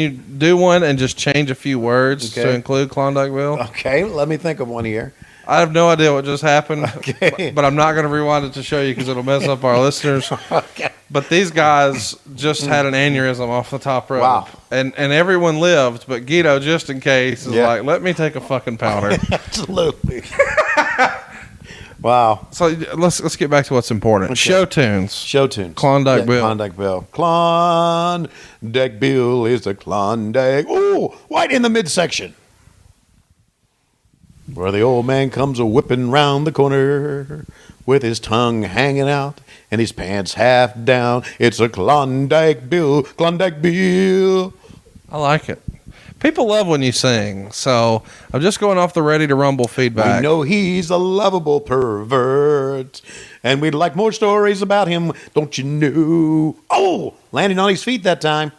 do one and just change a few words to include Klondike Bill? Okay, let me think of one here. I have no idea what just happened, Okay. but I'm not going to rewind it to show you because it'll mess up our listeners. Okay. But these guys just had an aneurysm off the top rope. Wow. And everyone lived, but Gedo, just in case, is Yeah. like, let me take a fucking powder. Absolutely. Wow. So let's get back to what's important. Okay. Show tunes. Show tunes. Klondike Bill. Klondike Bill. Klondike Bill is the Klondike. Oh, right in the midsection. Where the old man comes a whipping round the corner with his tongue hanging out and his pants half down. It's a Klondike Bill. Klondike Bill. I like it. People love when you sing, so I'm just going off the Ready to Rumble feedback. We know he's a lovable pervert, and we'd like more stories about him, don't you know? Oh, landing on his feet that time.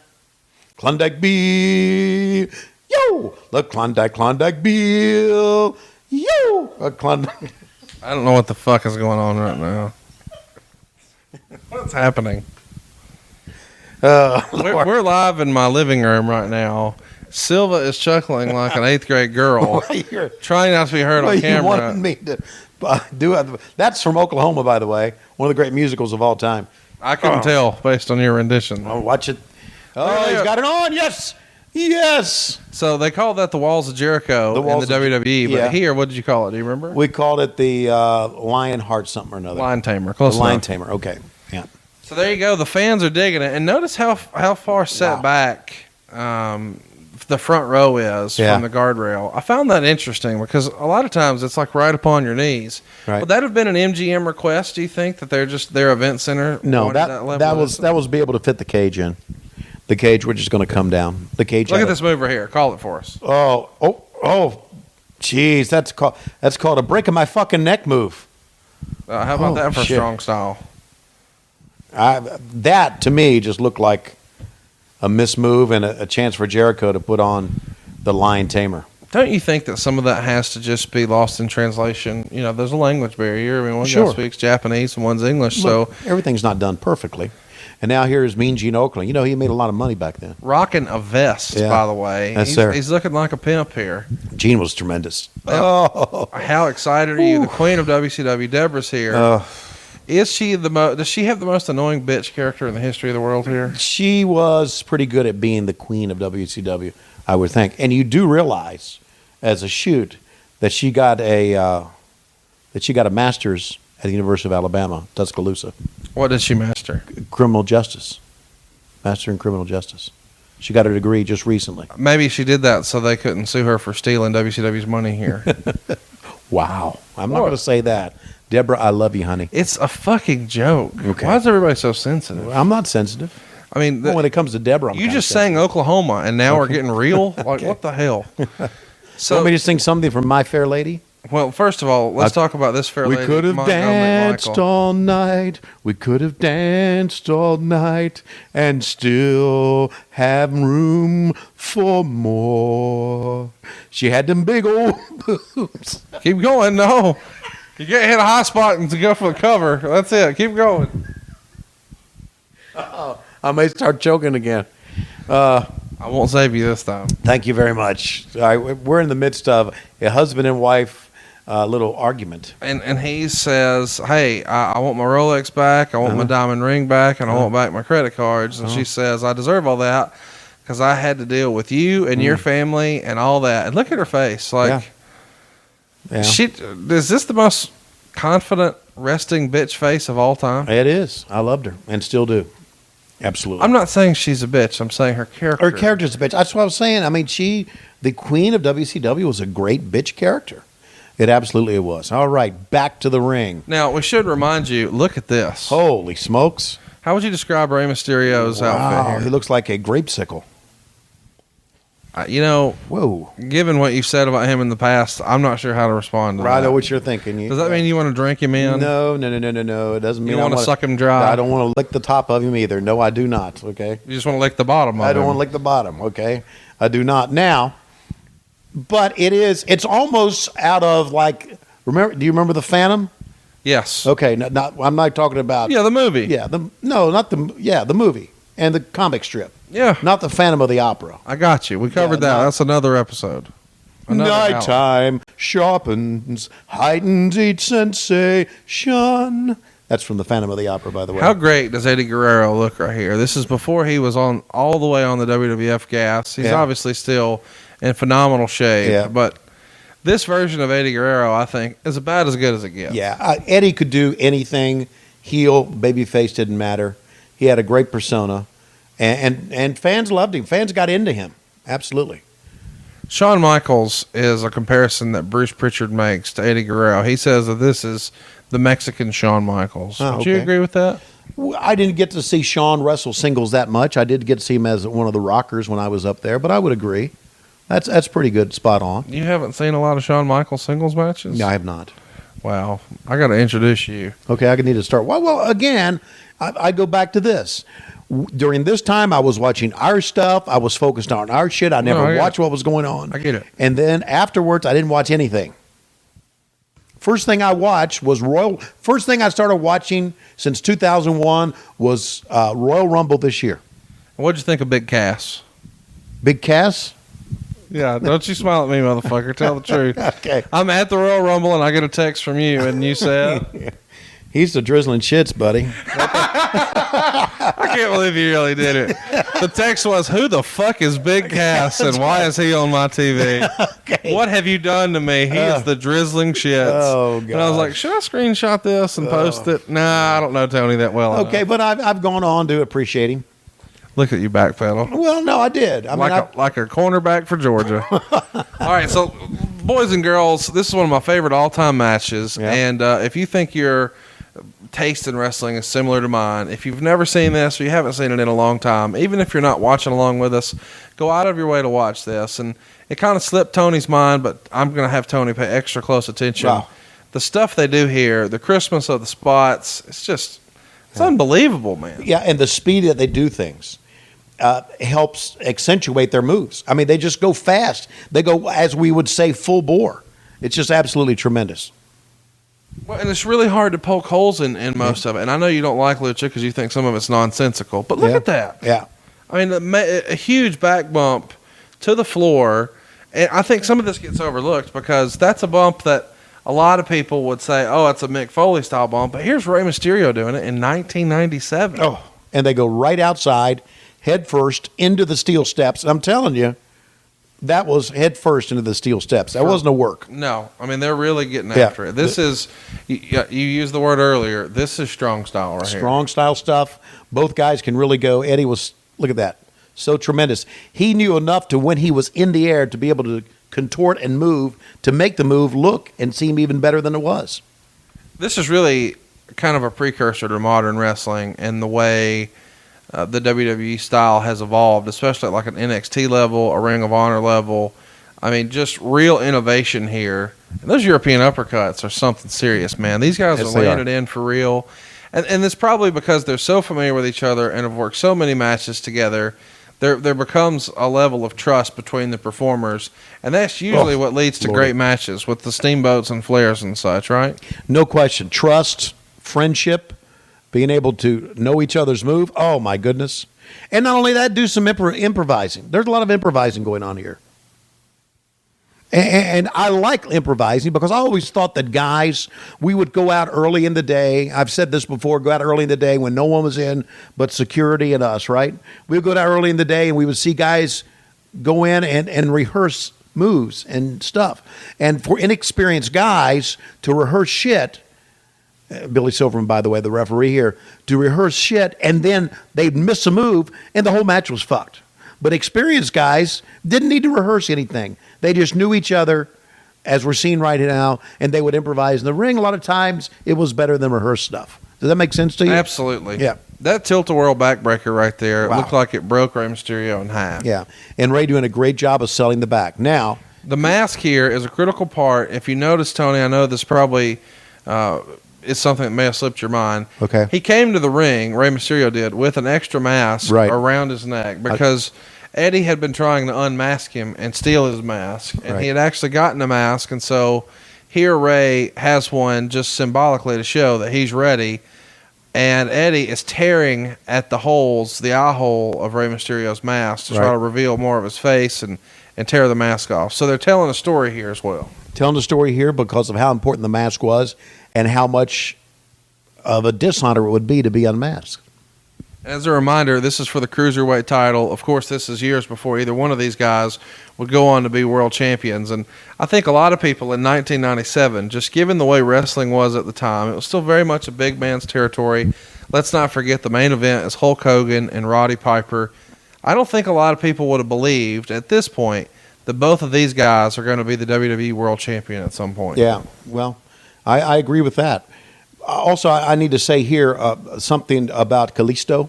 Klondike Bill. Yo, the Klondike Bill. Yo, a Klondike. I don't know what the fuck is going on right now. What's happening? We're live in my living room right now. Silva is chuckling like an 8th grade girl, trying not to be heard on You camera. wanted me to do it. That's from Oklahoma, by the way. One of the great musicals of all time. I couldn't tell based on your rendition. Oh, watch it. Oh, he's got it on. Yes. Yes. So they called that the Walls of Jericho in the WWE, but here, what did you call it? Do you remember? We called it the Lion Heart something or another. Lion Tamer. Close Lion enough. Tamer. Okay. Yeah. So there you go. The fans are digging it. And notice how far set Wow. back the front row is from the guardrail. I found that interesting because a lot of times it's like right upon your knees. Right. Would that have been an MGM request, do you think, that their event center No, wanted that was be able to fit the cage in. The cage, we're just going to come down. The cage. Look at this move right here. Call it for us. Oh, jeez, that's called a break of my fucking neck move. How about that for shit. strong style? That to me just looked like a mismove and a chance for Jericho to put on the Lion Tamer. Don't you think that some of that has to just be lost in translation? You know, there's a language barrier. I mean, one guy speaks Japanese and one's English, Look, so everything's not done perfectly. And now here is Mean Gene Okerlund. You know, he made a lot of money back then. rocking a vest, by the way. He's looking like a pimp here. Gene was tremendous. How excited are you? The queen of WCW, Deborah's here. Is she does she have the most annoying bitch character in the history of the world here? She was pretty good at being the queen of WCW, I would think. And you do realize, as a shoot, that she got a master's at the University of Alabama, Tuscaloosa. What did she master? Criminal justice. Master in criminal justice. She got her degree just recently. Maybe she did that so they couldn't sue her for stealing WCW's money here. Wow. I'm not going to say that. Deborah, I love you, honey. It's a fucking joke. Okay. Why is everybody so sensitive? I'm not sensitive. I mean, Well, when it comes to Deborah, I'm you kinda just sang Oklahoma, and now we're getting real? Like, what the hell? So, want me to sing something from My Fair Lady? well, first of all, let's talk about this fair lady. We could have Montgomery danced McMichael. all night. We could have danced all night and still have room for more. She had them big old boobs. Keep going. No. You can't hit a high spot and to go for the cover. That's it. Keep going. I may start choking again. I won't save you this time. Thank you very much. All right, we're in the midst of a husband and wife little argument. And he says, hey, I want my Rolex back. I want my diamond ring back. And I want back my credit cards. And she says, I deserve all that because I had to deal with you and your family and all that. And look at her face. Like, Yeah. is this the most confident, resting bitch face of all time? It is. I loved her and still do. Absolutely. I'm not saying she's a bitch. I'm saying her character. Her character's a bitch. That's what I was saying. I mean, the queen of WCW, was a great bitch character. It absolutely was. All right, back to the ring. Now, we should remind you, look at this. Holy smokes. How would you describe Rey Mysterio's outfit here? He looks like a grapesicle. Whoa. Given what you've said about him in the past, I'm not sure how to respond to I that. know what you're thinking. Does that mean you want to drink him in? No. It doesn't mean You want to suck him dry? I don't want to lick the top of him either. No, I do not. Okay. You just want to lick the bottom of him? I don't want to lick the bottom. Okay. I do not. Now, but it's almost out of like, do you remember the Phantom? Yes. Okay. I'm not talking about. Yeah, the movie. Yeah. The movie and the comic strip. Yeah. Not the Phantom of the Opera. I got you. We covered that. That's another episode. Nighttime sharpens, heightens each sensation. That's from the Phantom of the Opera, by the way. How great does Eddie Guerrero look right here? This is before he was all the way on the WWF gas. He's obviously still in phenomenal shape. Yeah. But this version of Eddie Guerrero, I think, is about as good as it gets. Yeah. Eddie could do anything. Heel, babyface, didn't matter. He had a great persona. And fans loved him. Fans got into him. Absolutely. Shawn Michaels is a comparison that Bruce Pritchard makes to Eddie Guerrero. He says that this is the Mexican Shawn Michaels. Would you agree with that? I didn't get to see Shawn wrestle singles that much. I did get to see him as one of the rockers when I was up there, but I would agree. That's pretty good, spot on. You haven't seen a lot of Shawn Michaels singles matches? No, I have not. Wow. I got to introduce you. Okay, I need to start. Well, again, I go back to this. During this time, I was watching our stuff. I was focused on our shit. I never watched what was going on. I get it. And then afterwards, I didn't watch anything. First thing I watched was First thing I started watching since 2001 was Royal Rumble this year. What'd you think of Big Cass? Big Cass? Yeah, don't you smile at me, motherfucker. Tell the truth. Okay. I'm at the Royal Rumble, and I get a text from you, and you said... He's the drizzling shits, buddy. I can't believe you really did it. The text was, who the fuck is Big Cass, and why is he on my TV? Okay. What have you done to me? He is the drizzling shits. Oh, and I was like, should I screenshot this and post it? Nah, I don't know Tony that well enough. Okay, but I've gone on to appreciate him. Look at you backpedal. Well, no, I did. Like a cornerback for Georgia. All right, so boys and girls, this is one of my favorite all-time matches. Yeah. And if you think your taste in wrestling is similar to mine, if you've never seen this or you haven't seen it in a long time, even if you're not watching along with us, go out of your way to watch this. And it kind of slipped Tony's mind, but I'm going to have Tony pay extra close attention. Wow. The stuff they do here, the Christmas of the spots, it's unbelievable, man. Yeah, and the speed that they do things helps accentuate their moves. I mean, they just go fast. They go, as we would say, full bore. It's just absolutely tremendous. Well, and it's really hard to poke holes in most of it. And I know you don't like Lucha because you think some of it's nonsensical. But look at that. Yeah. I mean, a huge back bump to the floor. And I think some of this gets overlooked because that's a bump that a lot of people would say, oh, it's a Mick Foley style bump. But here's Rey Mysterio doing it in 1997. Oh, and they go right outside, head first, into the steel steps. I'm telling you, that was head first into the steel steps. That wasn't a work. No. I mean, they're really getting after it. This is, you used the word earlier, this is strong style right here. Strong style stuff. Both guys can really go. Eddie was, look at that, so tremendous. He knew enough to, when he was in the air, to be able to contort and move, to make the move look and seem even better than it was. This is really kind of a precursor to modern wrestling and the way the WWE style has evolved, especially at like an NXT level, a Ring of Honor level. I mean, just real innovation here. And those European uppercuts are something serious, man. These guys are laying it in for real. And it's probably because they're so familiar with each other and have worked so many matches together. There becomes a level of trust between the performers, and that's usually what leads to great matches with the Steamboats and Flairs and such, right? No question. Trust, friendship, being able to know each other's move. Oh, my goodness. And not only that, do some improvising. There's a lot of improvising going on here. And I like improvising because I always thought that guys, we would go out early in the day. I've said this before, go out early in the day when no one was in but security and us, right? We would go out early in the day and we would see guys go in and rehearse moves and stuff. And for inexperienced guys to rehearse shit, Billy Silverman, by the way, the referee here, to rehearse shit, and then they'd miss a move and the whole match was fucked. But experienced guys didn't need to rehearse anything. They just knew each other, as we're seeing right now, and they would improvise in the ring. A lot of times, it was better than rehearsed stuff. Does that make sense to you? Absolutely. Yeah. That tilt-a-whirl backbreaker right there, it looked like it broke Rey Mysterio in half. Yeah, and Ray doing a great job of selling the back. Now, the mask here is a critical part. If you notice, Tony, I know this probably is something that may have slipped your mind. Okay. He came to the ring, Rey Mysterio did, with an extra mask around his neck because Eddie had been trying to unmask him and steal his mask, and he had actually gotten a mask, and so here Ray has one just symbolically to show that he's ready, and Eddie is tearing at the holes, the eye hole of Rey Mysterio's mask to try to reveal more of his face and tear the mask off. So they're telling a story here as well. Telling the story here because of how important the mask was and how much of a dishonor it would be to be unmasked. As a reminder, this is for the Cruiserweight title. Of course, this is years before either one of these guys would go on to be world champions. And I think a lot of people in 1997, just given the way wrestling was at the time, it was still very much a big man's territory. Let's not forget the main event is Hulk Hogan and Roddy Piper. I don't think a lot of people would have believed at this point that both of these guys are going to be the WWE world champion at some point. Yeah, well, I agree with that. Also, I need to say here something about Kalisto.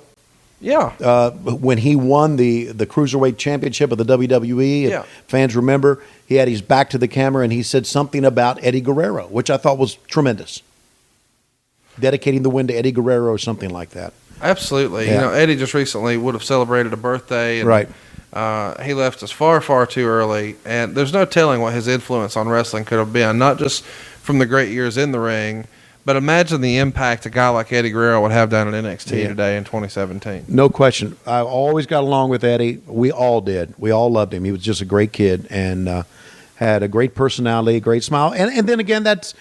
Yeah. When he won the Cruiserweight Championship of the WWE, and fans remember, he had his back to the camera and he said something about Eddie Guerrero, which I thought was tremendous. Dedicating the win to Eddie Guerrero or something like that. Absolutely. You know, Eddie just recently would have celebrated a birthday. And, he left us far, far too early. And there's no telling what his influence on wrestling could have been, not just from the great years in the ring, but imagine the impact a guy like Eddie Guerrero would have down at NXT today in 2017. No question. I always got along with Eddie. We all did. We all loved him. He was just a great kid and had a great personality, a great smile. And then again, that's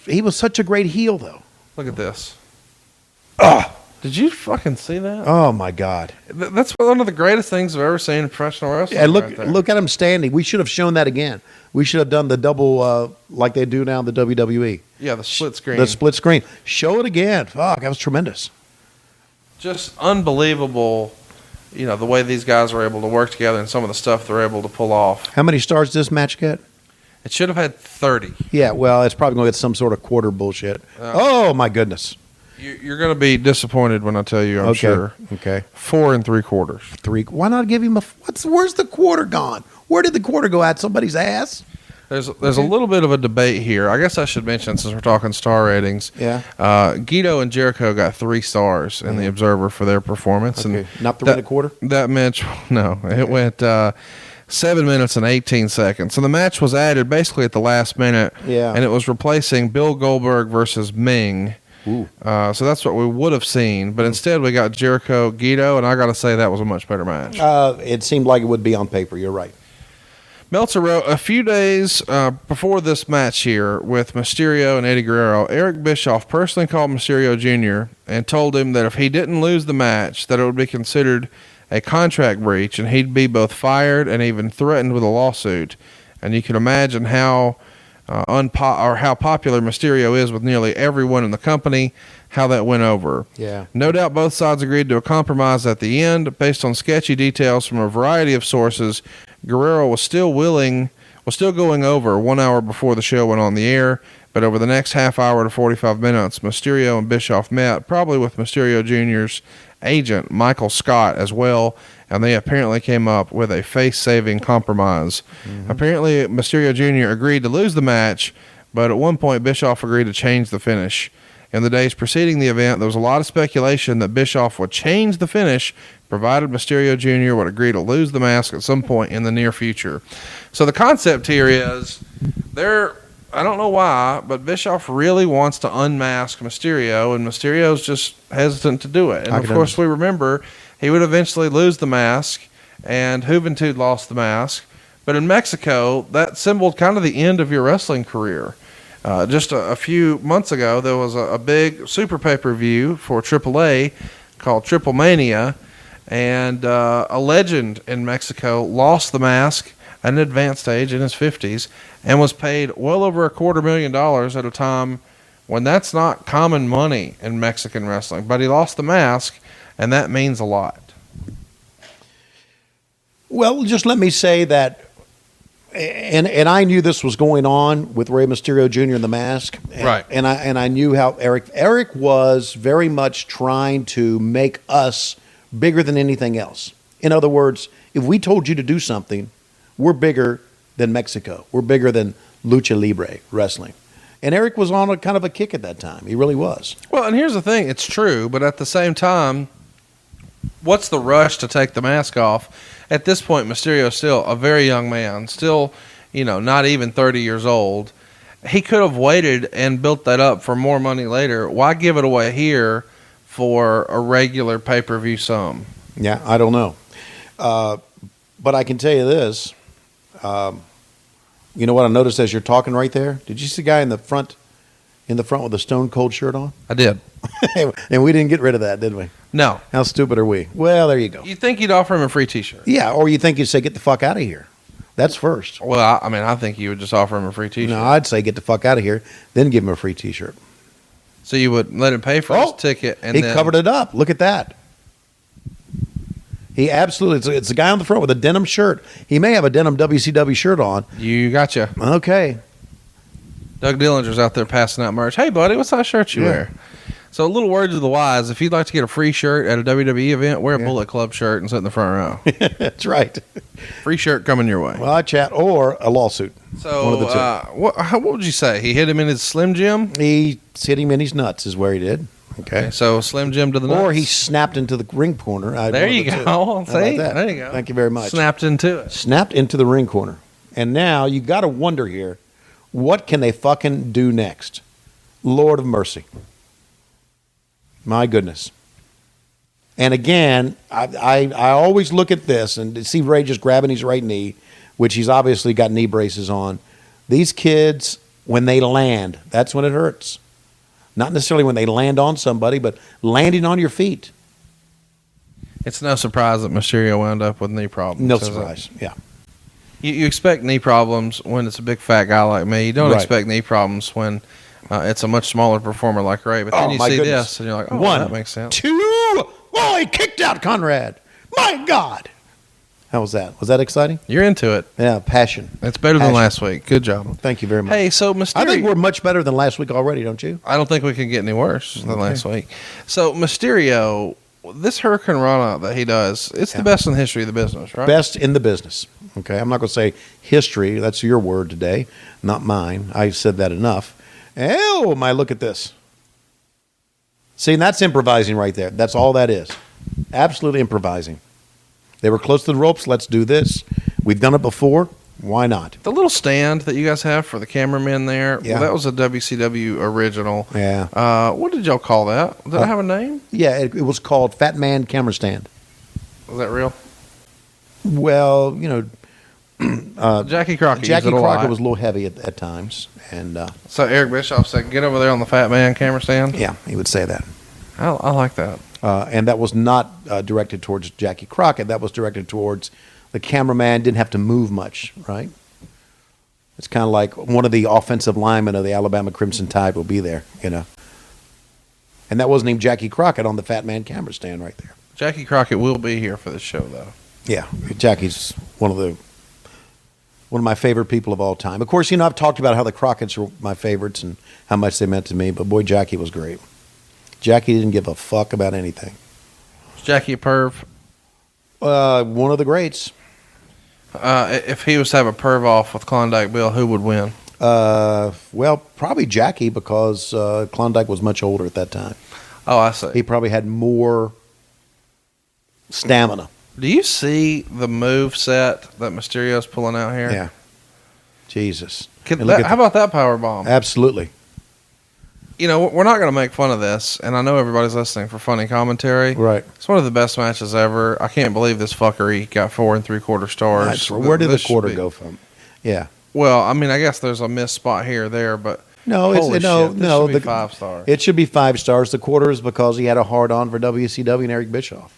he was such a great heel, though. Look at this. Oh, did you fucking see that? Oh, my God. That's one of the greatest things I've ever seen in professional wrestling. And look at him standing. We should have shown that again. We should have done the double like they do now in the WWE. Yeah, the split screen. The split screen. Show it again. Fuck, that was tremendous. Just unbelievable, the way these guys are able to work together and some of the stuff they're able to pull off. How many stars does this match get? It should have had 30. Yeah, well, it's probably going to get some sort of quarter bullshit. Oh, my goodness. You're going to be disappointed when I tell you, I'm sure. Okay. 4 3/4. Why not give him where's the quarter gone? Where did the quarter go at? Somebody's ass? There's a little bit of a debate here. I guess I should mention, since we're talking star ratings, Gedo and Jericho got 3 stars in the Observer for their performance. Okay. And not 3 1/4? That match, no. It went 7 minutes and 18 seconds. So the match was added basically at the last minute, and it was replacing Bill Goldberg versus Ming. So that's what we would have seen, but instead we got Jericho, Gedo, and I got to say that was a much better match. It seemed like it would be on paper. You're right. Meltzer wrote, a few days before this match here with Mysterio and Eddie Guerrero, Eric Bischoff personally called Mysterio Jr. and told him that if he didn't lose the match, that it would be considered a contract breach and he'd be both fired and even threatened with a lawsuit. And you can imagine how how popular Mysterio is with nearly everyone in the company, how that went over. Yeah. No doubt both sides agreed to a compromise at the end. Based on sketchy details from a variety of sources, Guerrero was still going over 1 hour before the show went on the air, but over the next half hour to 45 minutes, Mysterio and Bischoff met, probably with Mysterio Jr.'s agent, Michael Scott, as well, and they apparently came up with a face-saving compromise. Apparently, Mysterio Jr. agreed to lose the match, but at one point, Bischoff agreed to change the finish. In the days preceding the event, there was a lot of speculation that Bischoff would change the finish, provided Mysterio Jr. would agree to lose the mask at some point in the near future. So the concept here is, I don't know why, but Bischoff really wants to unmask Mysterio, and Mysterio's just hesitant to do it. And of course, we remember he would eventually lose the mask, and Juventud lost the mask. But in Mexico, that symbolized kind of the end of your wrestling career. Just a few months ago, there was a big super pay-per-view for AAA called Triple Mania, and a legend in Mexico lost the mask at an advanced age in his 50s and was paid well over $250,000 at a time when that's not common money in Mexican wrestling. But he lost the mask, and that means a lot. Well, just let me say that, and I knew this was going on with Rey Mysterio Jr. and the mask. Right. And I knew how Eric was very much trying to make us bigger than anything else. In other words, if we told you to do something, we're bigger than Mexico. We're bigger than Lucha Libre wrestling. And Eric was on a kind of a kick at that time. He really was. Well, and here's the thing. It's true, but at the same time, what's the rush to take the mask off? At this point, Mysterio is still a very young man, still, not even 30 years old. He could have waited and built that up for more money later. Why give it away here for a regular pay-per-view sum? Yeah, I don't know. But I can tell you this. You know what I noticed as you're talking right there? Did you see the guy in the front with the Stone Cold shirt on? I did. And we didn't get rid of that, did we? No. How stupid are we? Well, there you go. You think you'd offer him a free T-shirt? Yeah, or you think you'd say, get the fuck out of here. That's first. Well, I think you would just offer him a free T-shirt. No, I'd say, get the fuck out of here, then give him a free T-shirt. So you would let him pay for his ticket, and he covered it up. Look at that. He absolutely, it's the guy on the front with a denim shirt. He may have a denim WCW shirt on. You gotcha. Okay. Doug Dillinger's out there passing out merch. Hey, buddy, what size shirt you wear? So a little word to the wise, if you'd like to get a free shirt at a WWE event, wear a Bullet Club shirt and sit in the front row. That's right. Free shirt coming your way. Well, I chat, or a lawsuit. So one of the two. What would you say? He hit him in his Slim Jim? He hit him in his nuts is where he did. Okay, so Slim Jim to the nuts. Or he snapped into the ring corner. There you go. See? There you go. Thank you very much. Snapped into it. Snapped into the ring corner. And now you got to wonder here, what can they fucking do next? Lord of mercy. My goodness. And again, I always look at this and see Ray just grabbing his right knee, which he's obviously got knee braces on. These kids, when they land, that's when it hurts. Not necessarily when they land on somebody, but landing on your feet. It's no surprise that Mysterio wound up with knee problems. No surprise, yeah. You expect knee problems when it's a big fat guy like me. You don't expect knee problems when it's a much smaller performer like Ray. But then you see this, and you're like, one, that makes sense. Two, oh, he kicked out Conrad. My God. How was that? Was that exciting? You're into it. Yeah, passion. It's better than last week. Good job. Thank you very much. Hey, so Mysterio... I think we're much better than last week already, don't you? I don't think we can get any worse than last week. So Mysterio, this Hurricane Rana that he does, it's the best in the history of the business, right? Best in the business. Okay, I'm not going to say history. That's your word today, not mine. I said that enough. Oh, my, look at this. See, and that's improvising right there. That's all that is. Absolutely improvising. They were close to the ropes. Let's do this. We've done it before. Why not? The little stand that you guys have for the cameraman there, well, that was a WCW original. Yeah. What did y'all call that? Did it have a name? Yeah, it was called Fat Man Camera Stand. Was that real? Well, Jackie Crockett. Jackie used it a Crockett lot. was a little heavy at times, and So Eric Bischoff said, "Get over there on the fat man camera stand." yeah, he would say that. I like that. And that was not directed towards Jackie Crockett. That was directed towards the cameraman. Didn't have to move much, right? It's kind of like one of the offensive linemen of the Alabama Crimson Tide will be there, you know. And that wasn't even Jackie Crockett on the fat man camera stand right there. Jackie Crockett will be here for this show, though. Yeah, Jackie's one of my favorite people of all time. Of course, you know, I've talked about how the Crockett's are my favorites and how much they meant to me, but boy, Jackie was great. Jackie didn't give a fuck about anything. Is Jackie a perv? One of the greats. If he was to have a perv off with Klondike Bill, who would win? Well, probably Jackie because Klondike was much older at that time. Oh, I see. He probably had more stamina. Do you see the move set that Mysterio's pulling out here? Yeah. Jesus. How And look at about that power bomb? Absolutely. You know, we're not going to make fun of this, and I know everybody's listening for funny commentary. Right. It's one of the best matches ever. I can't believe this fuckery got 4 3/4 stars. That's right. Where did the This should quarter be- go from? Yeah. Well, I mean, I guess there's a missed spot here or there, but No, holy no, shit, this no. should be 5 stars. It should be 5 stars. The quarter is because he had a hard on for WCW and Eric Bischoff.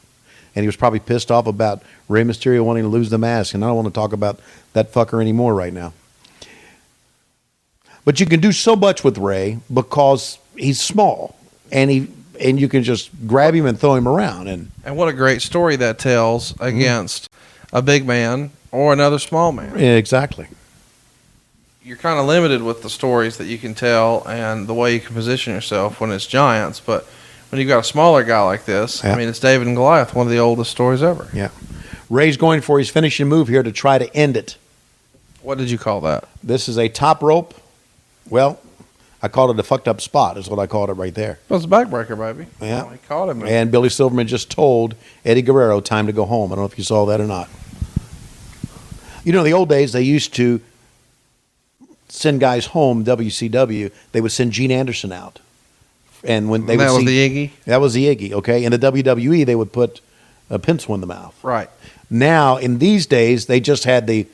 And he was probably pissed off about Rey Mysterio wanting to lose the mask. And I don't want to talk about that fucker anymore right now. But you can do so much with Rey because he's small. And you can just grab him and throw him around. And And what a great story that tells against a big man or another small man. yeah, exactly. You're kind of limited with the stories that you can tell and the way you can position yourself when it's giants, but when you've got a smaller guy like this, Yeah. I mean, it's David and Goliath, one of the oldest stories ever. Yeah. Rey's going for his finishing move here to try to end it. What did you call that? This is a top rope. Well, I called it a fucked up spot is what I called it right there. It was a backbreaker, baby. Yeah. Oh, he caught him. And Billy Silverman just told Eddie Guerrero time to go home. I don't know if you saw that or not. You know, in the old days, they used to send guys home, WCW. They would send Gene Anderson out. And when they that would was see, the Iggy? That was the Iggy, okay? In the WWE, they would put a pencil in the mouth. Right. Now, in these days, they just had a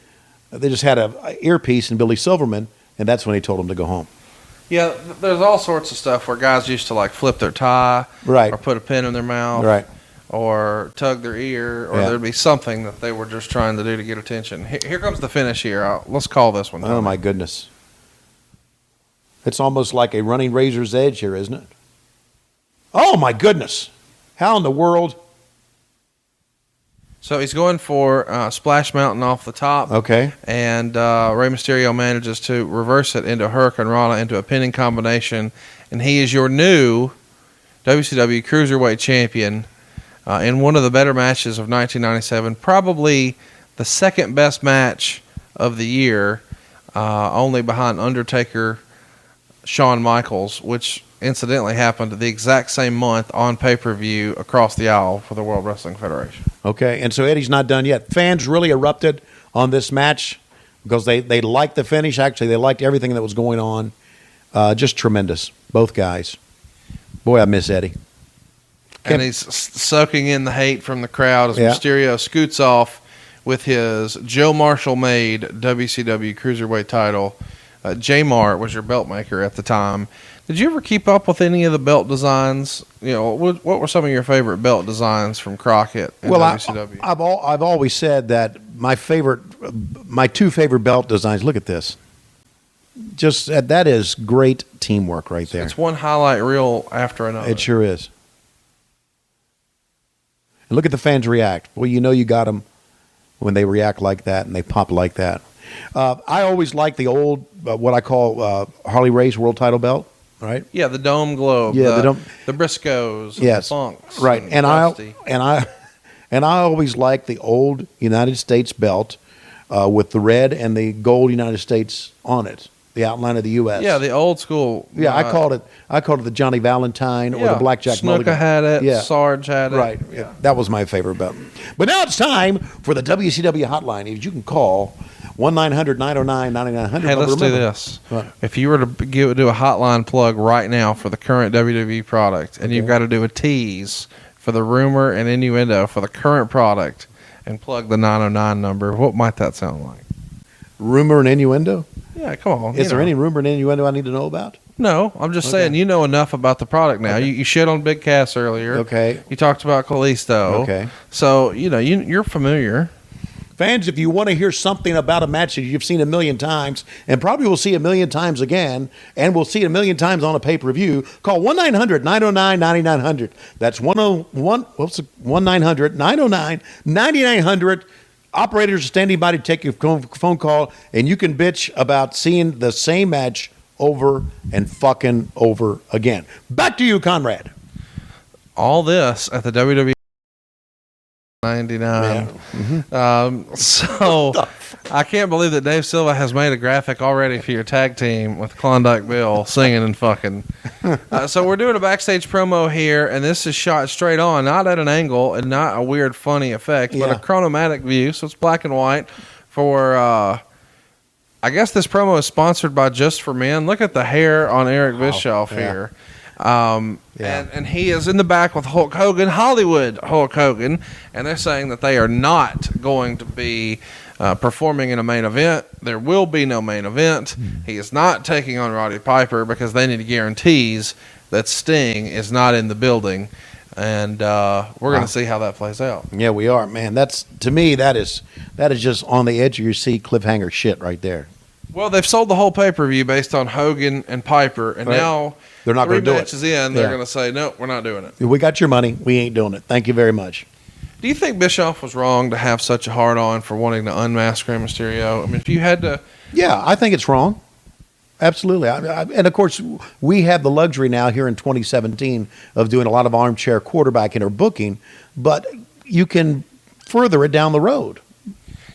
earpiece in Billy Silverman, and that's when he told him to go home. Yeah, there's all sorts of stuff where guys used to like flip their tie, Right. or put a pin in their mouth, Right. or tug their ear, or Yeah. there'd be something that they were just trying to do to get attention. Here comes the finish here. Let's call this one. Oh, my goodness. It's almost like a running razor's edge here, isn't it? Oh, my goodness. How in the world? So he's going for Splash Mountain off the top. Okay. And Rey Mysterio manages to reverse it into Hurricane Rana into a pinning combination. And he is your new WCW Cruiserweight Champion in one of the better matches of 1997. Probably the second best match of the year, only behind Undertaker, Shawn Michaels, which incidentally happened the exact same month on pay-per-view across the aisle for the World Wrestling Federation. Okay, and so Eddie's not done yet. Fans really erupted on this match because they liked the finish. Actually, they liked everything that was going on. Just tremendous, both guys. Boy, I miss Eddie. And he's soaking in the hate from the crowd as Yeah. Mysterio scoots off with his Joe Marshall-made WCW Cruiserweight title. J-Mart was your belt maker at the time. Did you ever keep up with any of the belt designs? You know, what were some of your favorite belt designs from Crockett and WCW? I've always said that my two favorite belt designs. Look at this. Just that is great teamwork right there. It's one highlight reel after another. It sure is. And look at the fans react. Well, you know you got them when they react like that and they pop like that. I always like the old, what I call Harley Race World Title belt, right? Yeah, the Dome Globe. Yeah, the Briscoes. Yes, the Funks. right. And Dusty. I always like the old United States belt with the red and the gold United States on it, the outline of the U.S. Yeah, the old school. Yeah, I called it the Johnny Valentine or the Blackjack Snooka Mulligan. had it. Yeah. Sarge had it. Right. Yeah. That was my favorite belt. But now it's time for the WCW hotline. You can call 1-900-909-9900. Hey, let's do this. What? If you were to do a hotline plug right now for the current WWE product, and you've got to do a tease for the rumor and innuendo for the current product, and plug the 909 number, what might that sound like? Rumor and innuendo? Yeah, come on. Is there any rumor and innuendo I need to know about? No, I'm just saying you know enough about the product now. Okay. You shit on Big Cass earlier. Okay. You talked about Kalisto. Okay. So, you're familiar. Fans, if you want to hear something about a match that you've seen a million times and probably will see a million times again and we'll see it a million times on a pay-per-view, call 1-900-909-9900. That's 1-900-909-9900. Operators are standing by to take your phone call, and you can bitch about seeing the same match over and fucking over again. Back to you, Conrad. All this at the WWE 99. So I can't believe that Dave Silva has made a graphic already for your tag team with Klondike Bill singing and fucking. So we're doing a backstage promo here, and this is shot straight on, not at an angle and not a weird funny effect, but a chromatic view, so it's black and white. For I guess this promo is sponsored by Just for Men. Look at the hair on Eric Bischoff here. And he is in the back with Hulk Hogan, Hollywood Hulk Hogan, and they're saying that they are not going to be performing in a main event. There will be no main event. He is not taking on Roddy Piper because they need guarantees that Sting is not in the building, and we're going to see how that plays out. Yeah, we are, man. That's, to me, that is just on the edge of your seat cliffhanger shit right there. Well, they've sold the whole pay-per-view based on Hogan and Piper, and now they're not going to do it. 3 matches in, they're going to say, no, we're not doing it. We got your money. We ain't doing it. Thank you very much. Do you think Bischoff was wrong to have such a hard-on for wanting to unmask Rey Mysterio? I mean, if you had to... Yeah, I think it's wrong. Absolutely. And, of course, we have the luxury now here in 2017 of doing a lot of armchair quarterbacking or booking, but you can further it down the road.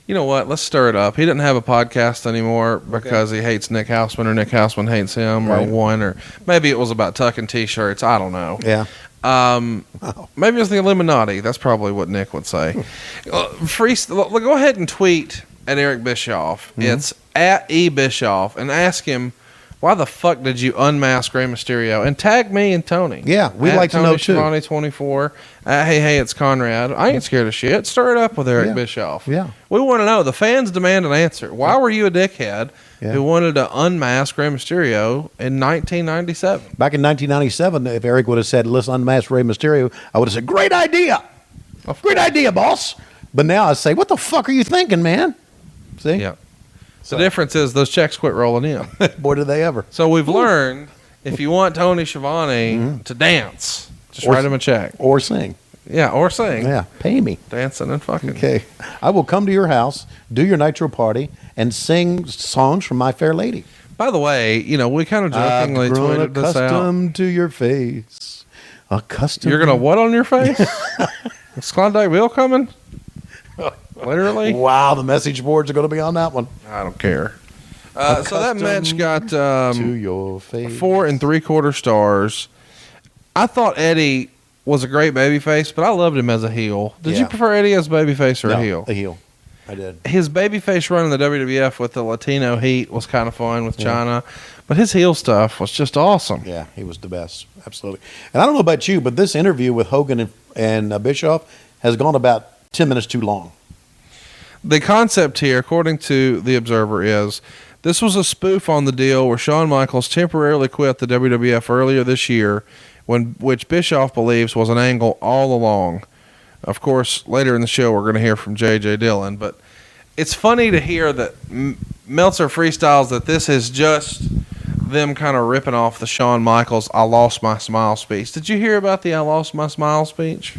You know what? Let's stir it up. He didn't have a podcast anymore because he hates Nick Houseman or Nick Houseman hates him or maybe it was about tucking T-shirts. I don't know. Yeah. Maybe it was the Illuminati. That's probably what Nick would say. Go ahead and tweet at Eric Bischoff. It's at eBischoff and ask him, why the fuck did you unmask Rey Mysterio? And tag me and Tony. Yeah, we'd like to know too. Tony Schiavone 24. Hey, it's Conrad. I ain't scared of shit. Stir it up with Eric Bischoff. Yeah. We want to know. The fans demand an answer. Why were you a dickhead who wanted to unmask Rey Mysterio in 1997? Back in 1997, if Eric would have said, let's unmask Rey Mysterio, I would have said, great idea. Great idea, boss. But now I say, what the fuck are you thinking, man? See? Yeah. The difference is those checks quit rolling in. Boy, did they ever. So we've learned if you want Tony Schiavone to dance, just write him a check. Or sing. Yeah, or sing. Yeah, pay me. Dancing and fucking. Okay. I will come to your house, do your nitro party, and sing songs from My Fair Lady. By the way, we kind of jokingly tweeted this out. Accustomed to your face. Accustomed. You're going to what on your face? Is Klondike Bill coming? Literally? Wow, the message boards are going to be on that one. I don't care. So that match got to your face. 4 3/4 stars. I thought Eddie was a great babyface, but I loved him as a heel. Did you prefer Eddie as a babyface or a heel? A heel. I did. His babyface run in the WWF with the Latino heat was kind of fun with China, but his heel stuff was just awesome. Yeah, he was the best. Absolutely. And I don't know about you, but this interview with Hogan and Bischoff has gone about 10 minutes too long. The concept here, according to The Observer, is this was a spoof on the deal where Shawn Michaels temporarily quit the WWF earlier this year, which Bischoff believes was an angle all along. Of course, later in the show, we're going to hear from J.J. Dillon, but it's funny to hear that Meltzer freestyles that this is just them kind of ripping off the Shawn Michaels I lost my smile speech. Did you hear about the I lost my smile speech?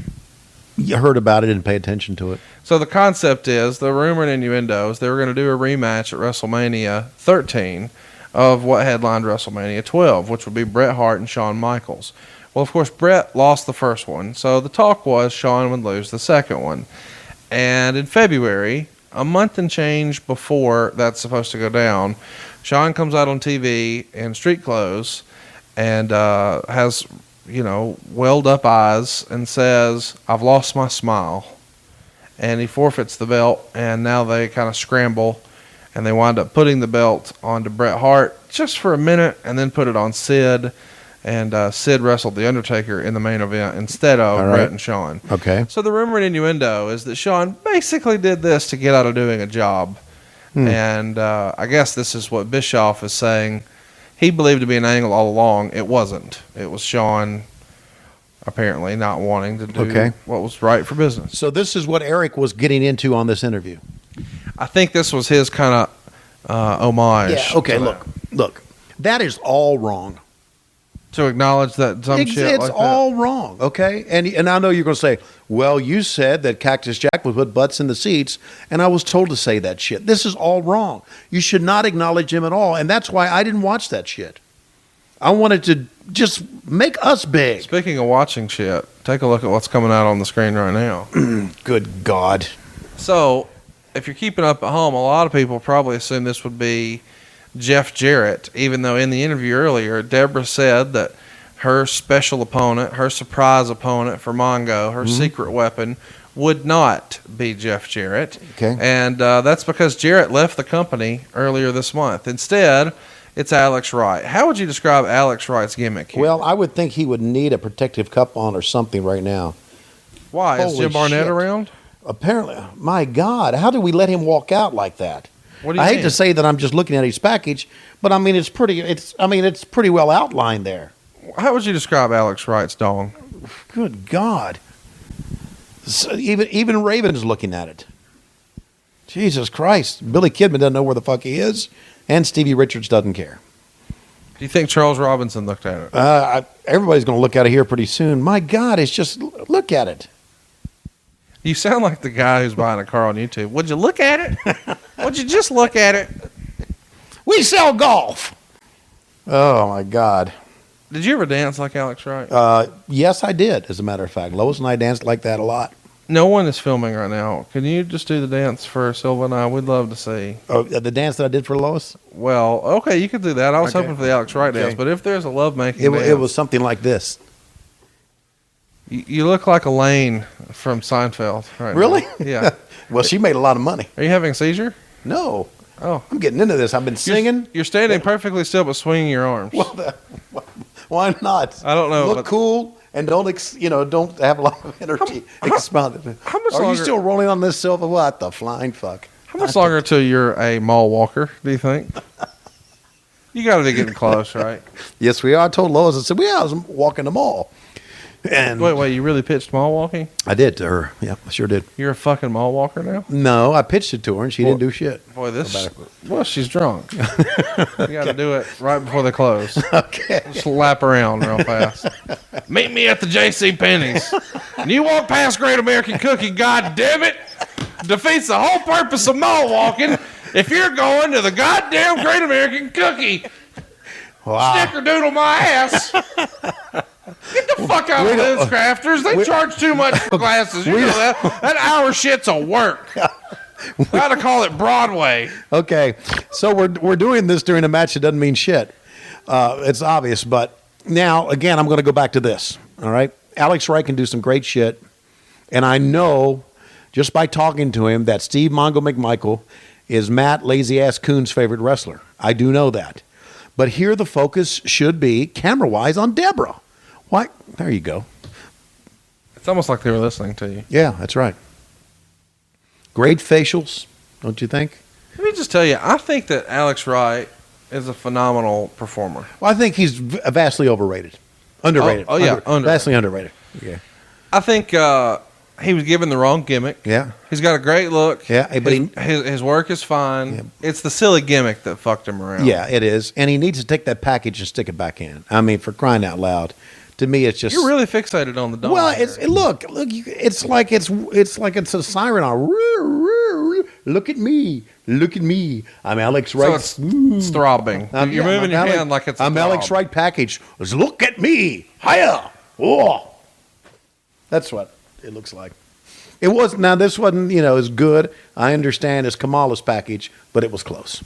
You heard about it, didn't pay attention to it. So the concept is, the rumor and innuendos, they were going to do a rematch at WrestleMania 13 of what headlined WrestleMania 12, which would be Bret Hart and Shawn Michaels. Well, of course, Bret lost the first one, so the talk was Shawn would lose the second one. And in February, a month and change before that's supposed to go down, Shawn comes out on TV in street clothes and has, welled up eyes and says, I've lost my smile. And he forfeits the belt, and now they kind of scramble, and they wind up putting the belt onto Bret Hart just for a minute, and then put it on Sid, and Sid wrestled The Undertaker in the main event instead of Bret and Shawn. Okay. So the rumor and innuendo is that Shawn basically did this to get out of doing a job. And I guess this is what Bischoff is saying. He believed to be an angle all along. It wasn't. It was Shawn apparently not wanting to do what was right for business. So this is what Eric was getting into on this interview. I think this was his kind of homage. Yeah. Okay. Look. That is all wrong. To acknowledge that some shit like that. It's all wrong. Okay. And I know you're going to say, well, you said that Cactus Jack would put butts in the seats, and I was told to say that shit. This is all wrong. You should not acknowledge him at all, and that's why I didn't watch that shit. I wanted to just make us big. Speaking of watching shit, take a look at what's coming out on the screen right now. Good God. So, if you're keeping up at home, a lot of people probably assume this would be Jeff Jarrett, even though in the interview earlier, Deborah said that her special opponent, her surprise opponent for Mongo, her secret weapon, would not be Jeff Jarrett. Okay. And that's because Jarrett left the company earlier this month. Instead, it's Alex Wright. How would you describe Alex Wright's gimmick here? Well, I would think he would need a protective cup on or something right now. Why? Is Holy Jim Barnett shit. around? Apparently. My God. How did we let him walk out like that? What do you I hate mean? to say that I'm just looking at his package, but I mean it's pretty well outlined there. How would you describe Alex Wright's dong? Good God. So even Raven's looking at it. Jesus Christ. Billy Kidman doesn't know where the fuck he is, and Stevie Richards doesn't care. Do you think Charles Robinson looked at it? Everybody's going to look at it here pretty soon. My God, it's just, look at it. You sound like the guy who's buying a car on YouTube. Would you look at it? Would you just look at it? We sell golf. Oh, my God. Did you ever dance like Alex Wright? Yes, I did, as a matter of fact. Lois and I danced like that a lot. No one is filming right now. Can you just do the dance for Silva and I? We'd love to see. Oh, the dance that I did for Lois? Well, okay, you could do that. I was Okay. hoping for the Alex Wright dance, Okay. but if there's a lovemaking dance, It was something like this. You look like Elaine from Seinfeld right Really? now. Yeah. Well, she made a lot of money. Are you having a seizure? No. Oh. I'm getting into this. I've been singing. You're standing perfectly still but swinging your arms. Why not? I don't know, Look but- cool and don't have a lot of energy. How much Are you longer- still rolling on this Silva? What the flying fuck? How much longer until you're a mall walker, do you think? You got to be getting close, right? Yes, we are. I told Lois, I said, I was walking the mall. And Wait, you really pitched mall walking? I did to her. Yeah, I sure did. You're a fucking mall walker now? No, I pitched it to her and she didn't do shit. Boy, well, she's drunk. You got to do it right before they close. Okay. Just lap around real fast. Meet me at the J.C. Penney's. And you walk past Great American Cookie, God damn it, defeats the whole purpose of mall walking if you're going to the goddamn Great American Cookie. Wow. Snickerdoodle my ass. Get the fuck out of those crafters. They charge too much for glasses. You know that. That hour shit's a work. Gotta call it Broadway. Okay, so we're doing this during a match that doesn't mean shit. It's obvious, but now, again, I'm going to go back to this, all right? Alex Wright can do some great shit, and I know just by talking to him that Steve Mongo McMichael is Matt Lazy Ass Coon's favorite wrestler. I do know that. But here the focus should be, camera-wise, on Deborah. Why? There you go. It's almost like they were listening to you. Yeah, that's right. Great facials, don't you think? Let me just tell you, I think that Alex Wright is a phenomenal performer. Well, I think he's vastly overrated. Underrated. Oh, yeah, underrated. Vastly underrated. Yeah. I think he was given the wrong gimmick. Yeah. He's got a great look. Yeah, but his work is fine. Yeah. It's the silly gimmick that fucked him around. Yeah, it is. And he needs to take that package and stick it back in. I mean, for crying out loud. To me, it's just. You're really fixated on the dog. Well, look. It's like it's a siren. Look at me. I'm Alex Wright. So it's throbbing. You're Yeah, moving I'm your hand like it's a I'm throb. Alex Wright package. Look at me. Hiya. Oh. That's what it looks like. It was now. This wasn't as good. I understand as Kamala's package, but it was close.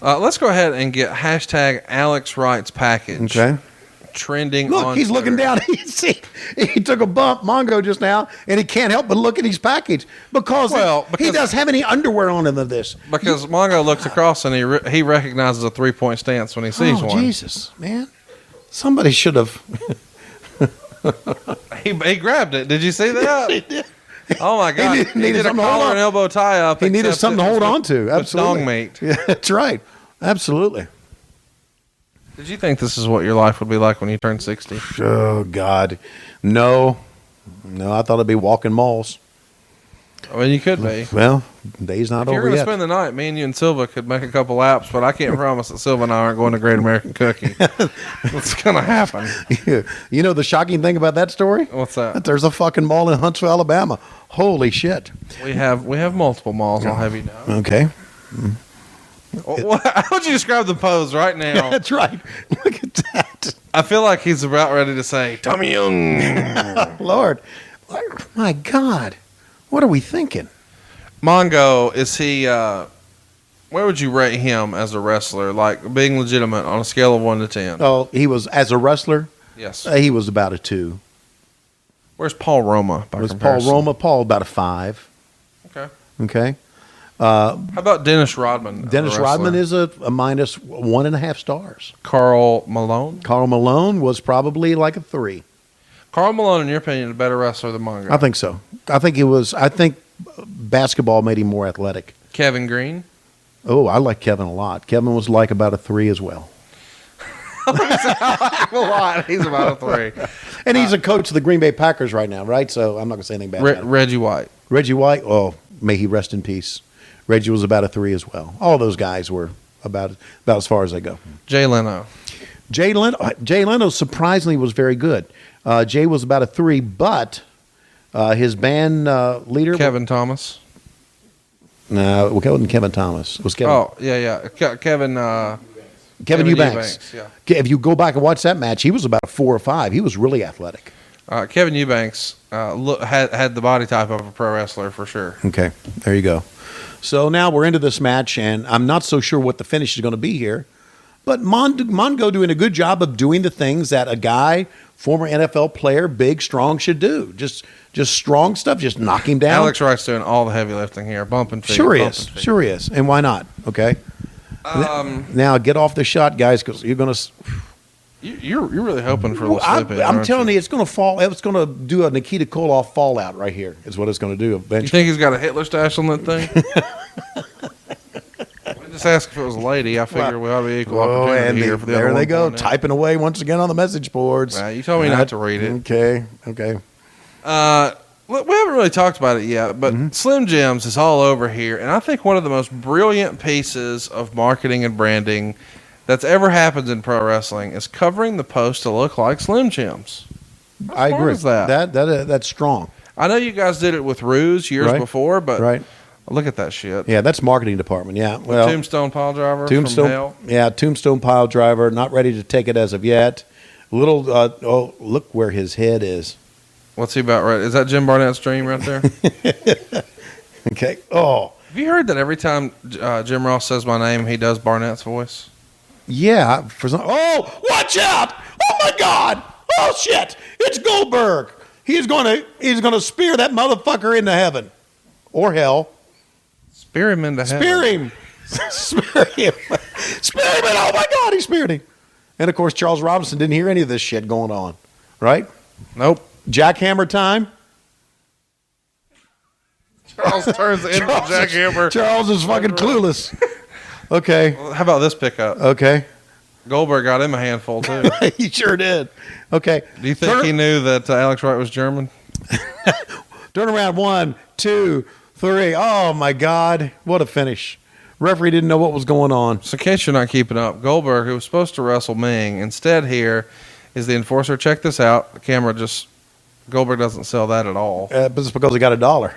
Let's go ahead and get hashtag Alex Wright's package. Okay. Trending Look, on he's looking Twitter. down. He took a bump, Mongo, just now, and he can't help but look at his package because he doesn't have any underwear on him of this. Because Mongo looks across and he recognizes a 3-point stance when he sees one. Jesus, man. Somebody should have. He grabbed it. Did you see that? Oh my God! He He needed did a something to hold collar on. and elbow tie up. He needed except something to it was hold on to. with Absolutely. dong meat. Yeah, that's right. Absolutely. Did you think this is what your life would be like when you turn 60? Oh God, no. I thought it'd be walking malls. I mean, you could be. Well, day's not If you're over going to yet. spend the night, me and you and Silva could make a couple laps, but I can't promise that Silva and I aren't going to Great American Cookie. What's going to happen? You know the shocking thing about that story? What's that? There's a fucking mall in Huntsville, Alabama. Holy shit. We have multiple malls, I'll have you know. Okay. How would you describe the pose right now? That's right. Look at that. I feel like he's about ready to say, Tommy Young. Lord. My God. What are we thinking? Mongo, is he, where would you rate him as a wrestler? Like, being legitimate on a scale of 1 to 10? Oh, he was, as a wrestler, Yes. he was about a 2. Where's Paul Roma by Was comparison? Paul Roma? Paul about a 5. Okay. Okay. How about Dennis Rodman? Dennis Rodman is a minus 1.5 stars. Carl Malone? Carl Malone was probably like a 3. Carl Malone, in your opinion, is a better wrestler than Mongo? I think so. I think basketball made him more athletic. Kevin Green? Oh, I like Kevin a lot. Kevin was like about a 3 as well. A lot. He's about a 3. And he's a coach of the Green Bay Packers right now, right? So I'm not going to say anything bad about him. Reggie White. Reggie White, oh, may he rest in peace. Reggie was about a 3 as well. All those guys were about as far as they go. Jay Leno. Jay Leno surprisingly was very good. Jay was about a 3, but his band leader... Kevin Thomas. No, it wasn't Kevin Thomas. It was Kevin. Oh, yeah. Kevin Eubanks. yeah. If you go back and watch that match, he was about a 4 or 5. He was really athletic. Kevin Eubanks had the body type of a pro wrestler for sure. Okay, there you go. So now we're into this match, and I'm not so sure what the finish is going to be here. But Mongo doing a good job of doing the things that a guy, former NFL player, big, strong, should do. Just strong stuff. Just knock him down. Alex Wright's doing all the heavy lifting here, bumping feet. Sure he bumping is. feet. Sure he is. And why not? Okay. Now get off the shot, guys, because you're going to. You're really hoping for a little slip in, I'm aren't telling you, it's going to fall. It's going to do a Nikita Koloff fallout right here. Is what it's going to do You eventually. think he's got a Hitler stash on that thing? Just ask if it was a lady. I figure we ought to be equal opportunity and here for the other there they one go, going in. typing away once again on the message boards. You told me not to read it. Okay. We haven't really talked about it yet, but Slim Jims is all over here, and I think one of the most brilliant pieces of marketing and branding that's ever happened in pro wrestling is covering the post to look like Slim Jims. I agree. Is that? That's strong. I know you guys did it with Ruse years before, but Right. look at that shit. Yeah, that's marketing department. Yeah. Well, Tombstone pile driver from hell. Yeah, Tombstone pile driver. Not ready to take it as of yet. Little. Look where his head is. What's he about? Right? Is that Jim Barnett's dream right there? Okay. Oh. Have you heard that every time Jim Ross says my name, he does Barnett's voice? Yeah. Oh, watch out! Oh my God! Oh shit! It's Goldberg. He's gonna spear that motherfucker into heaven or hell. Spear him into heaven. Spear him. Spear him. Spear him. And oh my God, he speared him. And of course, Charles Robinson didn't hear any of this shit going on, right? Nope. Jackhammer time. Charles turns into Jackhammer. Charles is fucking clueless. Okay. How about this pickup? Okay. Goldberg got him a handful too. He sure did. Okay. Do you think he knew that Alex Wright was German? Turn around. 1, 2, 3. Oh my God. What a finish. Referee didn't know what was going on. So in case you're not keeping up, Goldberg, who was supposed to wrestle Ming, instead here is the enforcer. Check this out. The camera Goldberg doesn't sell that at all. But it's because he got $1.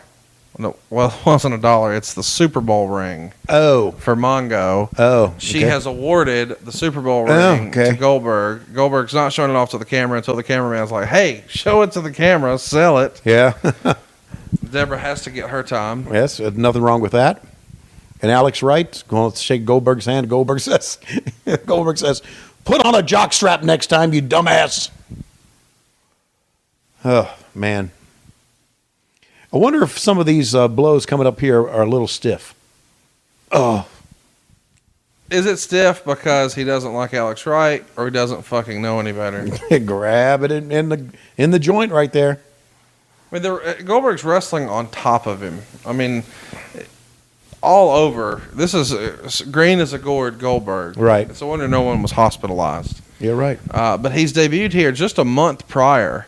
No, well, it wasn't $1. It's the Super Bowl ring. Oh. For Mongo. Oh. She okay. has awarded the Super Bowl ring okay. to Goldberg. Goldberg's not showing it off to the camera until the cameraman's like, hey, show it to the camera, sell it. Yeah. Deborah has to get her time. Yes, nothing wrong with that. And Alex Wright going to shake Goldberg's hand. Goldberg says, put on a jock strap next time, you dumbass. Oh, man. I wonder if some of these blows coming up here are a little stiff. Oh. Is it stiff because he doesn't like Alex Wright or he doesn't fucking know any better? Grab it in the joint right there. I mean, Goldberg's wrestling on top of him. I mean, all over. This is green as a gourd Goldberg. Right. It's a wonder no one was hospitalized. You're right. But he's debuted here just a month prior,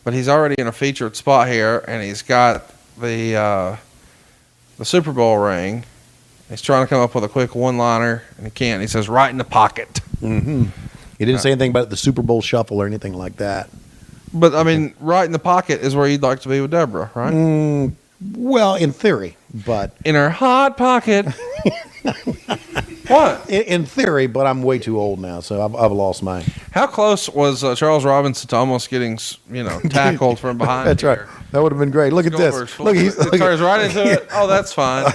but he's already in a featured spot here, and he's got the Super Bowl ring. He's trying to come up with a quick one-liner, and he can't. He says, right in the pocket. Mm-hmm. He didn't say anything about the Super Bowl shuffle or anything like that. But, I mean, right in the pocket is where you'd like to be with Deborah, right? Well, in theory, but... In her hot pocket. What? In theory, but I'm way too old now, so I've lost mine. How close was Charles Robinson to almost getting, tackled from behind? That's right. That would have been great. Look at this. Look, he turns right into it. Oh, that's fine.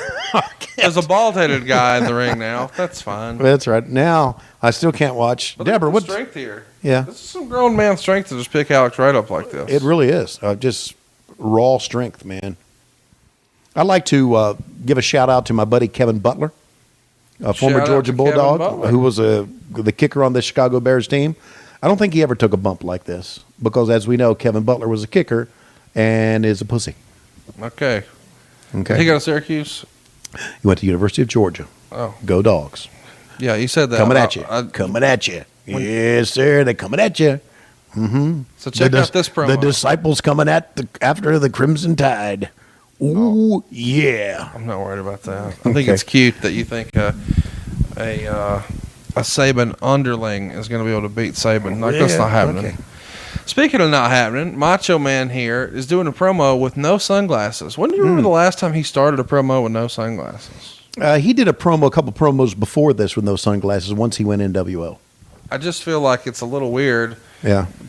There's a bald-headed guy in the ring now. That's fine. That's right. Now, I still can't watch. But Deborah, what's what's... strength here? Yeah. This is some grown man strength to just pick Alex right up like this. It really is. Just raw strength, man. I'd like to give a shout-out to my buddy Kevin Butler, a former Georgia Bulldog, who was the kicker on the Chicago Bears team. I don't think he ever took a bump like this because, as we know, Kevin Butler was a kicker and is a pussy. Okay. Okay. Did he go to Syracuse? He went to University of Georgia. Oh. Go Dogs. Yeah, you said that. Coming at you. Coming at you. Yes, sir. They're coming at you. Mm-hmm. So check out this promo. The disciples coming after the Crimson Tide. Ooh, yeah. I'm not worried about that. I think it's cute that you think a Saban underling is going to be able to beat Saban. Like, that's not happening. Okay. Speaking of not happening, Macho Man here is doing a promo with no sunglasses. When do you remember the last time he started a promo with no sunglasses? He did a couple promos before this with no sunglasses once he went NWO. I just feel like it's a little weird,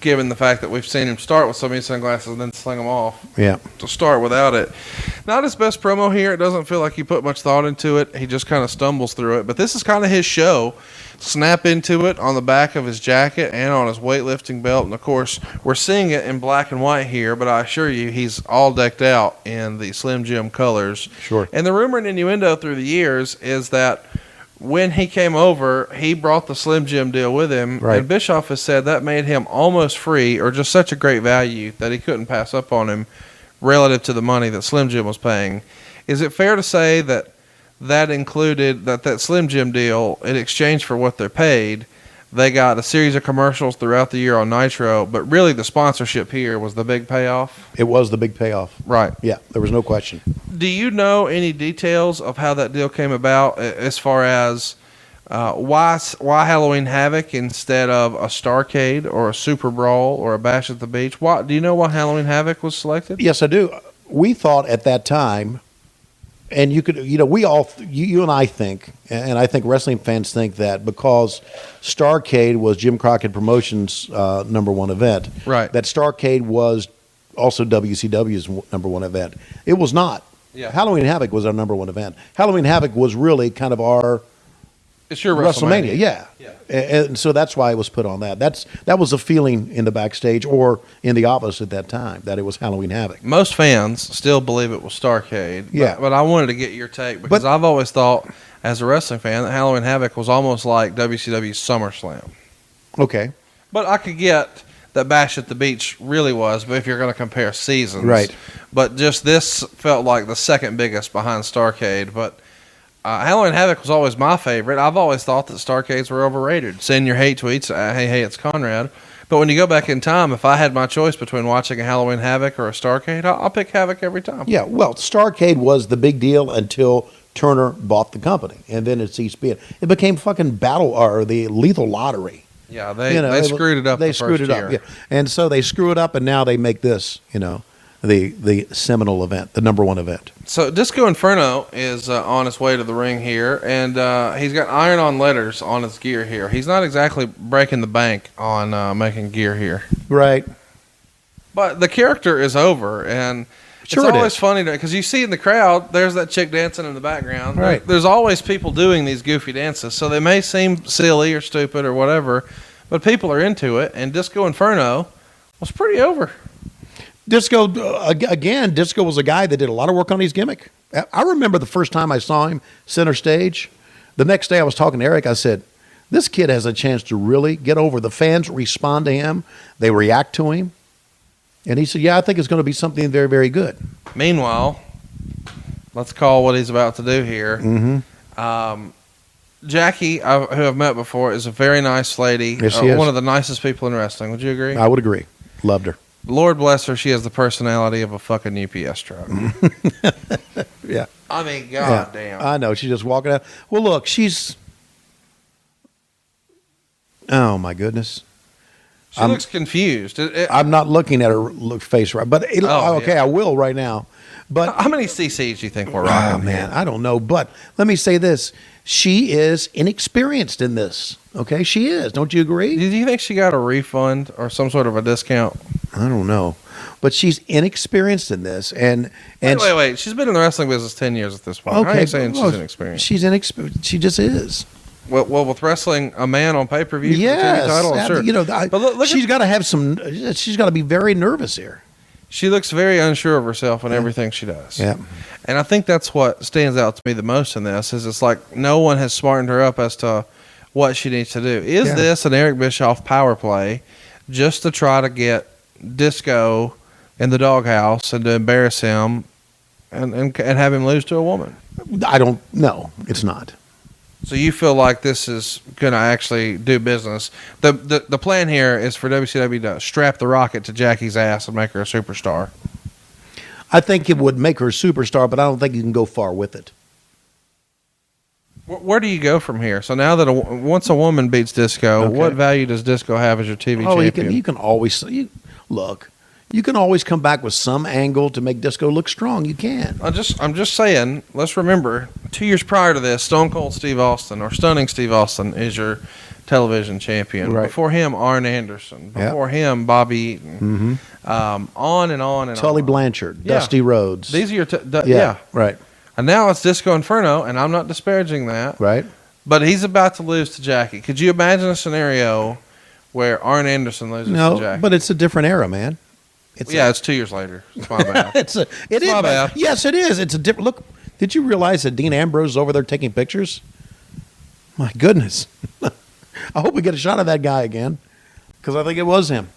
given the fact that we've seen him start with so many sunglasses and then sling them off. Yeah. To start without it. Not his best promo here. It doesn't feel like he put much thought into it. He just kind of stumbles through it. But this is kind of his show. Snap into it on the back of his jacket and on his weightlifting belt. And, of course, we're seeing it in black and white here, but I assure you he's all decked out in the Slim Jim colors. Sure. And the rumor and innuendo through the years is that when he came over, he brought the Slim Jim deal with him. Right. And Bischoff has said that made him almost free or just such a great value that he couldn't pass up on him relative to the money that Slim Jim was paying. Is it fair to say that included that Slim Jim deal, in exchange for what they're paid, they got a series of commercials throughout the year on Nitro, but really the sponsorship here was the big payoff? It was the big payoff. Right. Yeah, there was no question. Do you know any details of how that deal came about as far as why Halloween Havoc instead of a Starrcade or a Super Brawl or a Bash at the Beach? Do you know why Halloween Havoc was selected? Yes, I do. We thought at that time, and you and I think, and I think wrestling fans think that because Starrcade was Jim Crockett Promotions' number one event, right? That Starrcade was also WCW's number one event. It was not. Yeah. Halloween Havoc was our number one event. Halloween Havoc was really kind of our It's your WrestleMania. Yeah. And so that's why it was put on that. That was a feeling in the backstage or in the office at that time that it was Halloween Havoc. Most fans still believe it was Starrcade. Yeah. But I wanted to get your take because I've always thought, as a wrestling fan, that Halloween Havoc was almost like WCW's SummerSlam. Okay. But I could get that Bash at the Beach really was, but if you're going to compare seasons. Right. But just this felt like the second biggest behind Starrcade. But Halloween Havoc was always my favorite. I've always thought that Starrcades were overrated. Send your hate tweets. Hey, it's Conrad. But when you go back in time, if I had my choice between watching a Halloween Havoc or a Starrcade, I'll pick Havoc every time. Yeah, well, Starrcade was the big deal until Turner bought the company, and then it ceased being. It became fucking the Lethal Lottery. Yeah, they screwed it up. They screwed it up, yeah. And so they screw it up, and now they make this, the seminal event, the number one event. So Disco Inferno is on his way to the ring here, and he's got iron-on letters on his gear here. He's not exactly breaking the bank on making gear here. Right. But the character is over, and it's always funny because you see in the crowd, there's that chick dancing in the background. Right. There's always people doing these goofy dances, so they may seem silly or stupid or whatever, but people are into it, and Disco Inferno was pretty over. Disco was a guy that did a lot of work on his gimmick. I remember the first time I saw him center stage. The next day I was talking to Eric. I said, this kid has a chance to really get over. The fans respond to him. They react to him. And he said, yeah, I think it's going to be something very, very good. Meanwhile, let's call what he's about to do here. Mm-hmm. Jackie, who I've met before, is a very nice lady. Yes, she is. One of the nicest people in wrestling. Would you agree? I would agree. Loved her. Lord bless her. She has the personality of a fucking UPS truck. Yeah. I mean, god damn. I know. She's just walking out. Well, look, she's... Oh, my goodness. She looks confused. I'm not looking at her face right. But, okay, yeah. I will right now. But how many CCs do you think we're rocking? Oh, man, I don't know. But let me say this. She is inexperienced in this. Okay, she is. Don't you agree? Do you think she got a refund or some sort of a discount? I don't know. But she's inexperienced in this. And wait. She's been in the wrestling business 10 years at this point. Okay, How are you saying she's inexperienced? She's inexperienced. She just is. Well, with wrestling a man on pay-per-view for the TV title, I'm sure. You know, but look she's got to have some. She's got to be very nervous here. She looks very unsure of herself in everything she does. Yeah. And I think that's what stands out to me the most in this is it's like no one has smartened her up as to what she needs to do. Is this an Eric Bischoff power play just to try to get Disco in the doghouse and to embarrass him and have him lose to a woman? I don't know. It's not. So you feel like this is going to actually do business. The plan here is for WCW to strap the rocket to Jackie's ass and make her a superstar. I think it would make her a superstar, but I don't think you can go far with it. Where do you go from here? So now that once a woman beats Disco, what value does Disco have as your TV champion? You can always look. You can always come back with some angle to make Disco look strong. You can. I'm just saying. Let's remember, 2 years prior to this, Stone Cold Steve Austin or Stunning Steve Austin is your television champion. Right. Before him, Arn Anderson. Before him, Bobby Eaton. Mm-hmm. On and on and Tully on. Blanchard, Dusty Rhodes. These are your right. And now it's Disco Inferno, and I'm not disparaging that. Right. But he's about to lose to Jackie. Could you imagine a scenario where Arn Anderson loses to Jackie? But it's a different era, man. It's 2 years later. It's my bad. It is my bad. Yes, it is. It's a different look. Did you realize that Dean Ambrose is over there taking pictures? My goodness. I hope we get a shot of that guy again because I think it was him.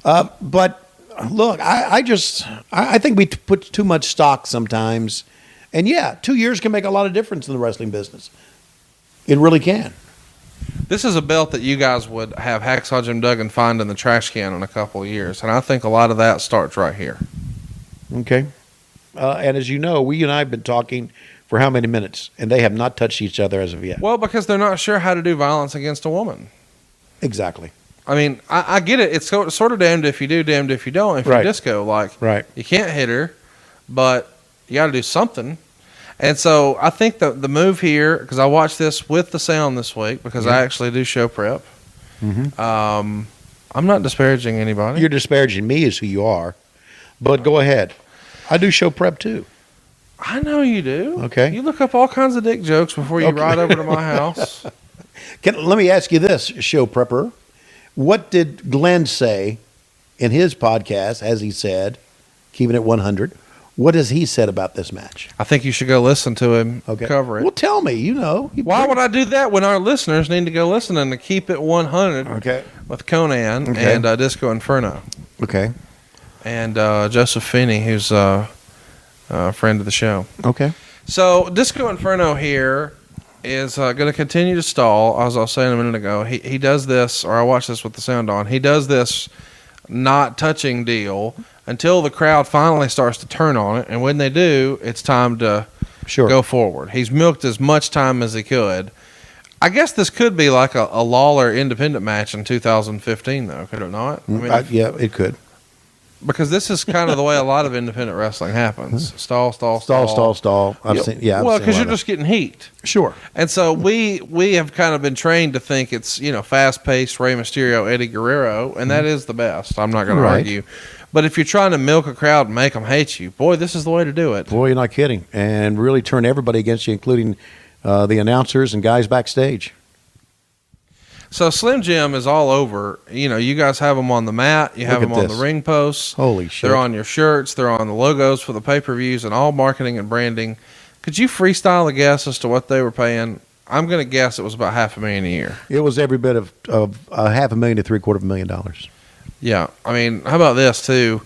But look, I think we put too much stock sometimes. And 2 years can make a lot of difference in the wrestling business. It really can. This is a belt that you guys would have Hacksaw Jim Duggan find in the trash can in a couple of years. And I think a lot of that starts right here. Okay. And as you know, we and I have been talking for how many minutes? And they have not touched each other as of yet. Well, because they're not sure how to do violence against a woman. Exactly. I mean, I get it. It's sort of damned if you do, damned if you don't. If you're Disco, you can't hit her, but you got to do something. And so I think the move here, because I watched this with the sound this week, because I actually do show prep. Mm-hmm. I'm not disparaging anybody. You're disparaging me is who you are. But go ahead. I do show prep too. I know you do. Okay. You look up all kinds of dick jokes before you ride over to my house. Let me ask you this, show prepper. What did Glenn say in his podcast, as he said, keeping it 100? What has he said about this match? I think you should go listen to him cover it. Well, tell me, Why would I do that when our listeners need to go listen and to keep it 100 with Conan and Disco Inferno? Okay. And Joseph Finney, who's a friend of the show. Okay. So Disco Inferno here is going to continue to stall, as I was saying a minute ago. He does this, or I watched this with the sound on. He does this not touching deal until the crowd finally starts to turn on it. And when they do, it's time to go forward. He's milked as much time as he could. I guess this could be like a Lawler independent match in 2015, though, could it not? I mean, it could. Because this is kind of the way a lot of independent wrestling happens. Stall. I've seen well, because you're just getting heat. Sure. And so we have kind of been trained to think it's, fast-paced Rey Mysterio, Eddie Guerrero, and that is the best. I'm not going to argue. But if you're trying to milk a crowd and make them hate you, boy, this is the way to do it. Boy, you're not kidding. And really turn everybody against you, including the announcers and guys backstage. So Slim Jim is all over. You guys have them on the mat. You have them on the ring posts. Holy shit. They're on your shirts. They're on the logos for the pay-per-views and all marketing and branding. Could you freestyle a guess as to what they were paying? I'm going to guess it was about $500,000 a year. It was every bit of $500,000 to $750,000. Yeah, I mean, how about this too?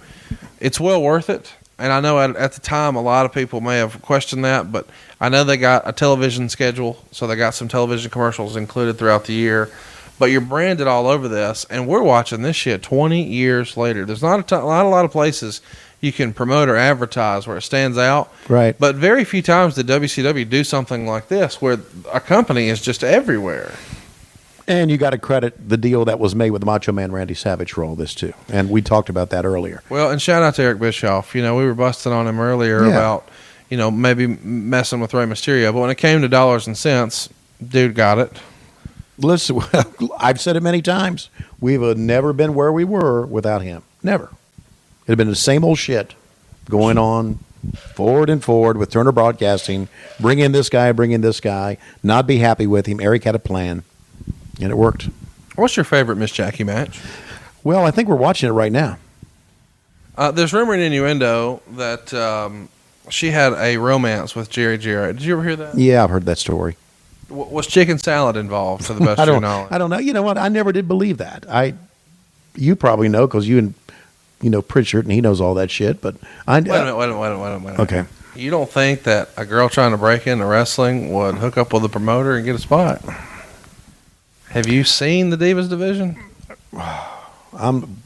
It's well worth it. And I know at the time a lot of people may have questioned that, but I know they got a television schedule, so they got some television commercials included throughout the year. But you're branded all over this, and we're watching this shit 20 years later. There's not a lot of places you can promote or advertise where it stands out. Right. But very few times did WCW do something like this, where a company is just everywhere. And you got to credit the deal that was made with the Macho Man Randy Savage for all this, too. And we talked about that earlier. Well, and shout out to Eric Bischoff. You know, we were busting on him earlier about, you know, maybe messing with Rey Mysterio. But when it came to dollars and cents, dude got it. Listen, I've said it many times. We've never been where we were without him. Never. It had been the same old shit going on forward and forward with Turner Broadcasting. Bring in this guy, not be happy with him. Eric had a plan, and it worked. What's your favorite Miss Jackie match? Well, I think we're watching it right now. There's rumor and innuendo that she had a romance with Jerry Jarrett. Did you ever hear that? Yeah, I've heard that story. Was chicken salad involved, to the best of your knowledge? I don't know. You know what? I never did believe that. You probably know because you know Pritchard, and he knows all that shit. But wait a minute. Okay. You don't think that a girl trying to break into wrestling would hook up with a promoter and get a spot? Have you seen the Divas division?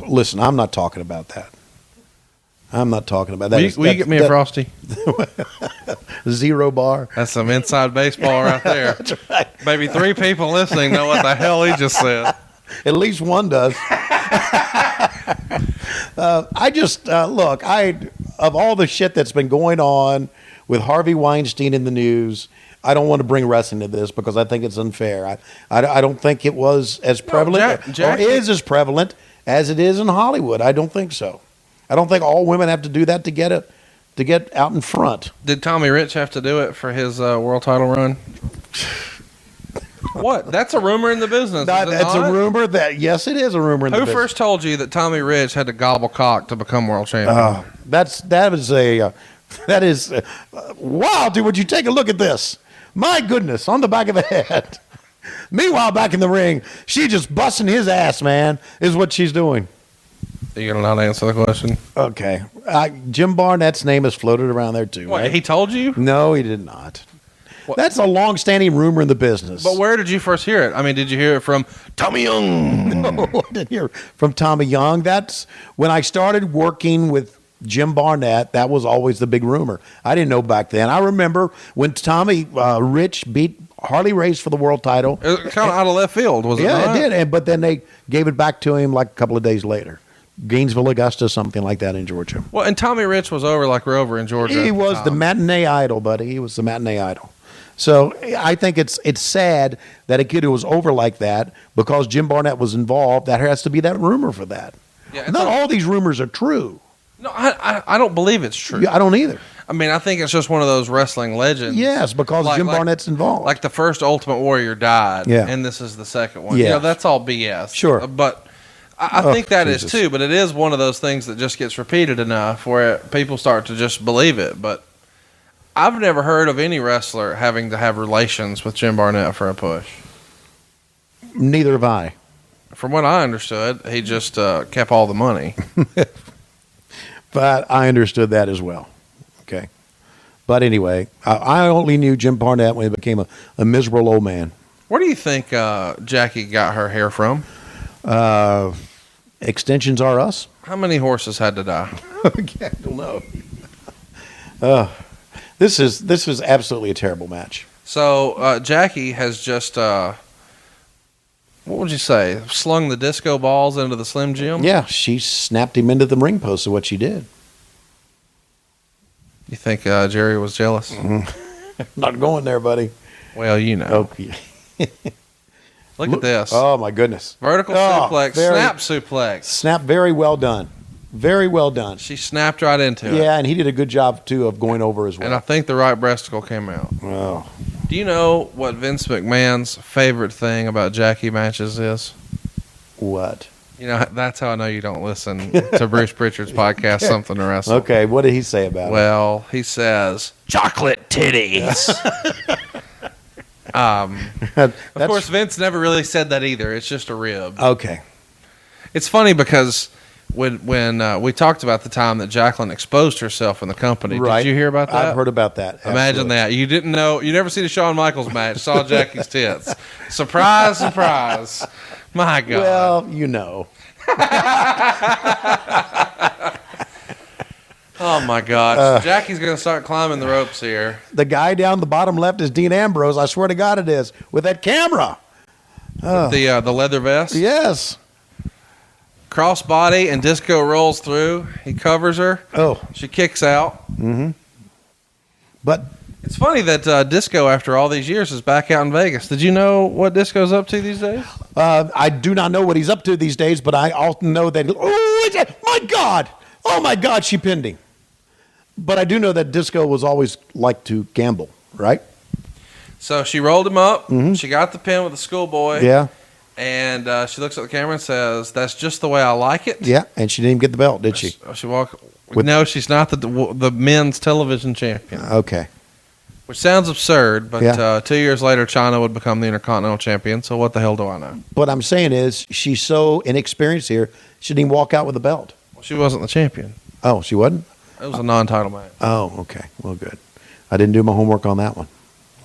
Listen, I'm not talking about that. I'm not talking about that. Will you get me a Frosty? Zero bar. That's some inside baseball right there. That's right. Maybe 3 people listening know what the hell he just said. At least one does. I just look. Of all the shit that's been going on with Harvey Weinstein in the news, I don't want to bring wrestling to this because I think it's unfair. I don't think it was as prevalent or is as prevalent as it is in Hollywood. I don't think so. I don't think all women have to do that to get out in front. Did Tommy Rich have to do it for his world title run? What? That's a rumor in the business. That's a rumor. Yes, it is a rumor in the business. Who first told you that Tommy Rich had to gobble cock to become world champion? That is wow, dude. Would you take a look at this? My goodness, on the back of the head. Meanwhile, back in the ring, she just busting his ass, man, is what she's doing. Are you going to not answer the question? Okay. Jim Barnett's name has floated around there, too. What, right? He told you? No, he did not. What? That's a long-standing rumor in the business. But where did you first hear it? I mean, did you hear it from Tommy Young? No, I didn't hear from Tommy Young. That's when I started working with Jim Barnett. That was always the big rumor. I didn't know back then. I remember when Tommy Rich beat Harley Race for the world title. It was kind of out of left field, was it not? Yeah, it did. But then they gave it back to him like a couple of days later. Gainesville, Augusta, something like that in Georgia. Well, and Tommy Rich was over like we're over in Georgia. He was the matinee idol, buddy. He was the matinee idol. So I think it's sad that a kid who was over like that, because Jim Barnett was involved, that has to be that rumor for that. Yeah, not all these rumors are true. No, I don't believe it's true. Yeah, I don't either. I mean, I think it's just one of those wrestling legends. Yes, because Jim Barnett's involved. Like the first Ultimate Warrior died, and this is the second one. Yeah. You know, that's all BS. Sure. But I think that is too, but it is one of those things that just gets repeated enough where people start to just believe it. But I've never heard of any wrestler having to have relations with Jim Barnett for a push. Neither have I. From what I understood, he just kept all the money. But I understood that as well. Okay. But anyway, I only knew Jim Barnett when he became a miserable old man. Where do you think Jackie got her hair from? Extensions are us. How many horses had to die? Okay, I don't know. This is absolutely a terrible match. So Jackie has just, what would you say, slung the disco balls into the Slim Jim? Yeah, she snapped him into the ring post of what she did. You think Jerry was jealous? Not going there, buddy. Well, you know. Okay. Look at this. Oh, my goodness. Vertical suplex, snap suplex. Snap, very well done. Very well done. She snapped right into it. Yeah, and he did a good job, too, of going over as well. And I think the right breasticle came out. Oh. Do you know what Vince McMahon's favorite thing about Jackie matches is? What? You know, that's how I know you don't listen to Bruce Pritchard's podcast, Something to Wrestle. Okay, what did he say about it? Well, he says, chocolate titties. Of course, Vince never really said that either. It's just a rib. Okay. It's funny because when we talked about the time that Jacqueline exposed herself in the company, Right. did you hear about that? I've heard about that. Imagine Absolutely. that. You didn't know. You never seen a Shawn Michaels match. Saw Jackie's tits. Surprise, surprise. My God. Well, you know. Oh, my gosh. Jackie's going to start climbing the ropes here. The guy down the bottom left is Dean Ambrose. I swear to God it is. With that camera. With the leather vest. Yes. Crossbody and Disco rolls through. He covers her. Oh. She kicks out. But It's funny that Disco, after all these years, is back out in Vegas. Did you know what Disco's up to these days? I do not know what he's up to these days, but I often know that, my God. Oh, my God, she pinned him. But I do know that Disco was always like to gamble, right? So she rolled him up. She got the pin with the schoolboy. Yeah. And she looks at the camera and says, "That's just the way I like it." Yeah, and she didn't even get the belt, did she? She walked. No, she's not the men's television champion. Okay. Which sounds absurd, but Yeah. 2 years later, China would become the Intercontinental Champion. So what the hell do I know? What I'm saying is she's so inexperienced here, she didn't even walk out with the belt. Well, she wasn't the champion. Oh, she wasn't? It was a non-title match. Oh, okay. Well, good. I didn't do my homework on that one.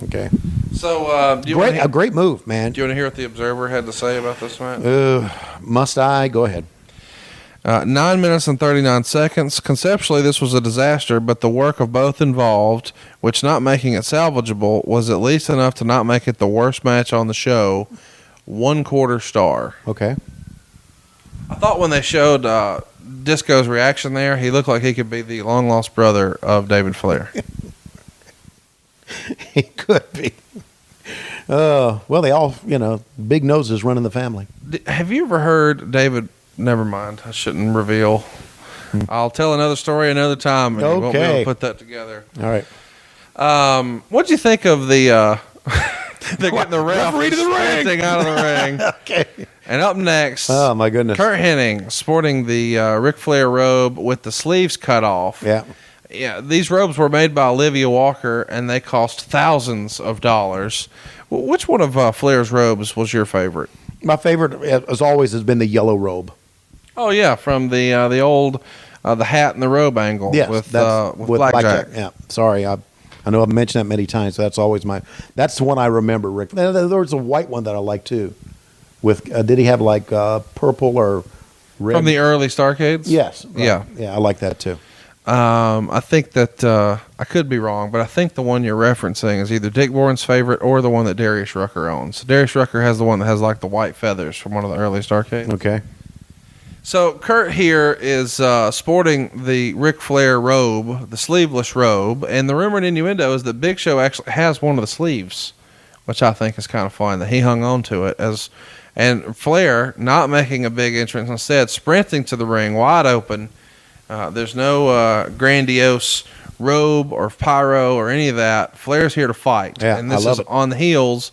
Okay. So do you want A great move, man. to hear what the Observer had to say about this match? Must I? Go ahead. 9 minutes and 39 seconds. Conceptually, this was a disaster, but the work of both involved, which not making it salvageable, was at least enough to not make it the worst match on the show. 1/4 star. Okay. I thought when they showed Disco's reaction there, he looked like he could be the long-lost brother of David Flair. He could be. Well, they all, big noses run in the family. Have you ever heard David? Never mind. I shouldn't reveal. I'll tell another story another time, and you won't be able to put that together. All right. What'd you think of the they're getting the referee to the ring. out of the ring? Okay. And up next, Oh, my goodness. Curt Hennig sporting the Ric Flair robe with the sleeves cut off. Yeah. Yeah, these robes were made by Olivia Walker, and they cost thousands of dollars. Which one of Flair's robes was your favorite? My favorite, as always, has been the yellow robe. Oh yeah, from the old the hat and the robe angle. Yes, with Blackjack. Yeah. Sorry, I know I've mentioned that many times. So that's always that's the one I remember. Rick. There was a white one that I like too. With did he have like purple or red? From the early Starcades? Yes. Right. Yeah. Yeah, I like that too. I think that I could be wrong, but I think the one you're referencing is either Dick Bourne's favorite or the one that Darius Rucker owns. Darius Rucker has the one that has like the white feathers from one of the early Starcades. Okay. So Curt here is sporting the Ric Flair robe, the sleeveless robe, and the rumored innuendo is that Big Show actually has one of the sleeves, which I think is kind of fun that he hung on to it and Flair not making a big entrance, instead sprinting to the ring wide open. There's no grandiose robe or pyro or any of that. Flair's here to fight. Yeah, and this I love is it. on the heels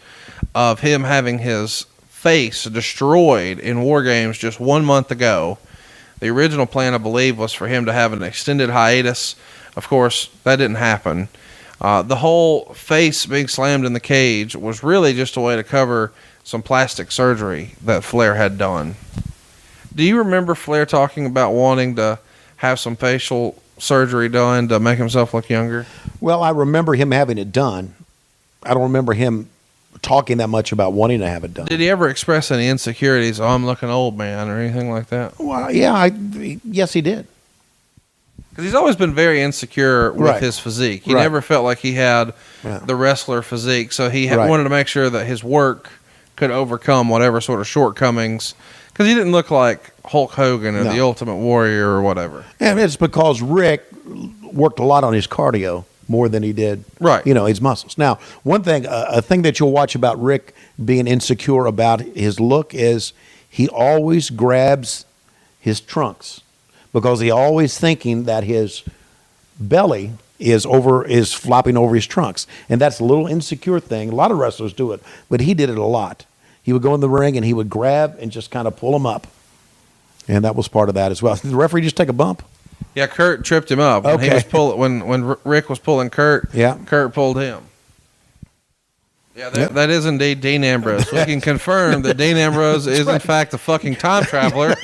of him having his face destroyed in War Games just 1 month ago. The original plan, I believe, was for him to have an extended hiatus. Of course, that didn't happen. The whole face being slammed in the cage was really just a way to cover some plastic surgery that Flair had done. Do you remember Flair talking about wanting to have some facial surgery done to make himself look younger? Well, I remember him having it done. I don't remember him talking that much about wanting to have it done. Did he ever express any insecurities? Oh, I'm looking old, man, or anything like that? Well, yeah, yes, he did. Because he's always been very insecure with Right. his physique. He Right. never felt like he had Yeah. the wrestler physique, so he Right. wanted to make sure that his work could overcome whatever sort of shortcomings. Because he didn't look like Hulk Hogan or No. the Ultimate Warrior or whatever. And it's because Rick worked a lot on his cardio more than he did, Right. his muscles. Now, one thing, a thing that you'll watch about Rick being insecure about his look is he always grabs his trunks because he always thinking that his belly is flopping over his trunks. And that's a little insecure thing. A lot of wrestlers do it, but he did it a lot. He would go in the ring and he would grab and just kind of pull him up. And that was part of that as well. Did the referee just take a bump? Yeah, Curt tripped him up. When he Okay. was when Rick was pulling Curt, Yeah. Curt pulled him. Yeah, that is indeed Dean Ambrose. We can confirm that Dean Ambrose is, in fact, a fucking time traveler.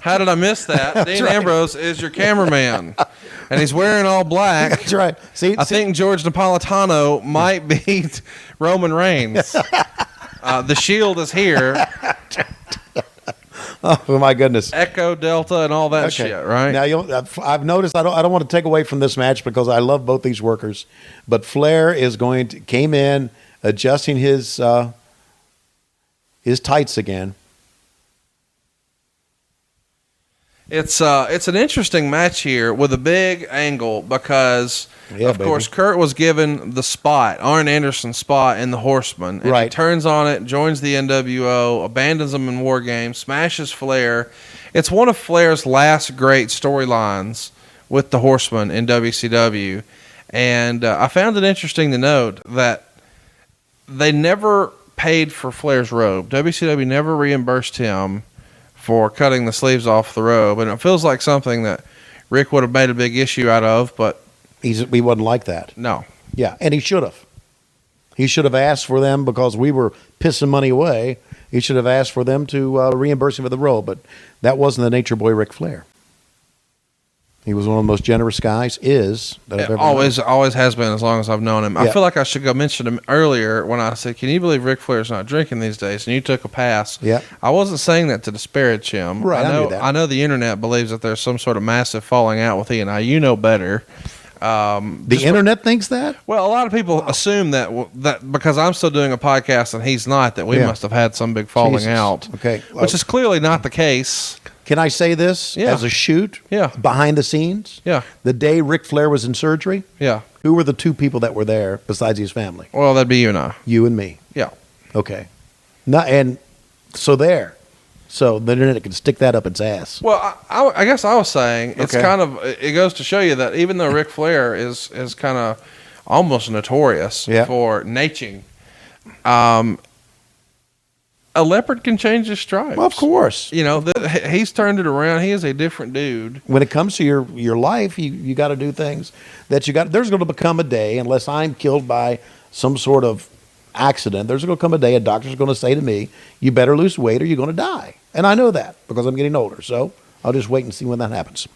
How did I miss that? Dean Ambrose is your cameraman, and he's wearing all black. That's right. I think George Napolitano might beat Roman Reigns. The Shield is here. Oh my goodness! Echo, Delta, and all that shit, right? Now I've noticed. I don't want to take away from this match because I love both these workers, but Flair came in adjusting his tights again. It's an interesting match here with a big angle because, of course, Curt was given the spot, Arn Anderson's spot in the Horseman. And he turns on it, joins the NWO, abandons them in War Games, smashes Flair. It's one of Flair's last great storylines with the Horseman in WCW. And I found it interesting to note that they never paid for Flair's robe. WCW never reimbursed him for cutting the sleeves off the robe, and it feels like something that Rick would have made a big issue out of, but he wasn't like that. No. Yeah, and he should have. He should have asked for them because we were pissing money away. He should have asked for them to reimburse him for the robe, but that wasn't the nature boy Ric Flair. He was one of the most generous guys. That I've ever known. Always has been as long as I've known him. Yeah. I feel like I should go mention him earlier when I said, "Can you believe Ric Flair's not drinking these days?" And you took a pass. Yeah, I wasn't saying that to disparage him. Right, I knew that. I know the internet believes that there's some sort of massive falling out with he and I. You know better. The internet thinks that? Well, a lot of people assume that because I'm still doing a podcast and he's not, that we must have had some big falling out. Okay, which is clearly not the case. Can I say this as a shoot? Yeah. Behind the scenes? Yeah. The day Ric Flair was in surgery? Yeah. Who were the two people that were there besides his family? Well, that'd be you and I. You and me. Yeah. Okay. So the internet can stick that up its ass. Well, I guess I was saying it's kind of, it goes to show you that even though Ric Flair is kind of almost notorious for naching, a leopard can change his stripes. Well, of course. You know, he's turned it around. He is a different dude. When it comes to your life, you got to do things that you got. There's going to become a day, unless I'm killed by some sort of accident, there's going to come a day a doctor's going to say to me, you better lose weight or you're going to die. And I know that because I'm getting older. So I'll just wait and see when that happens.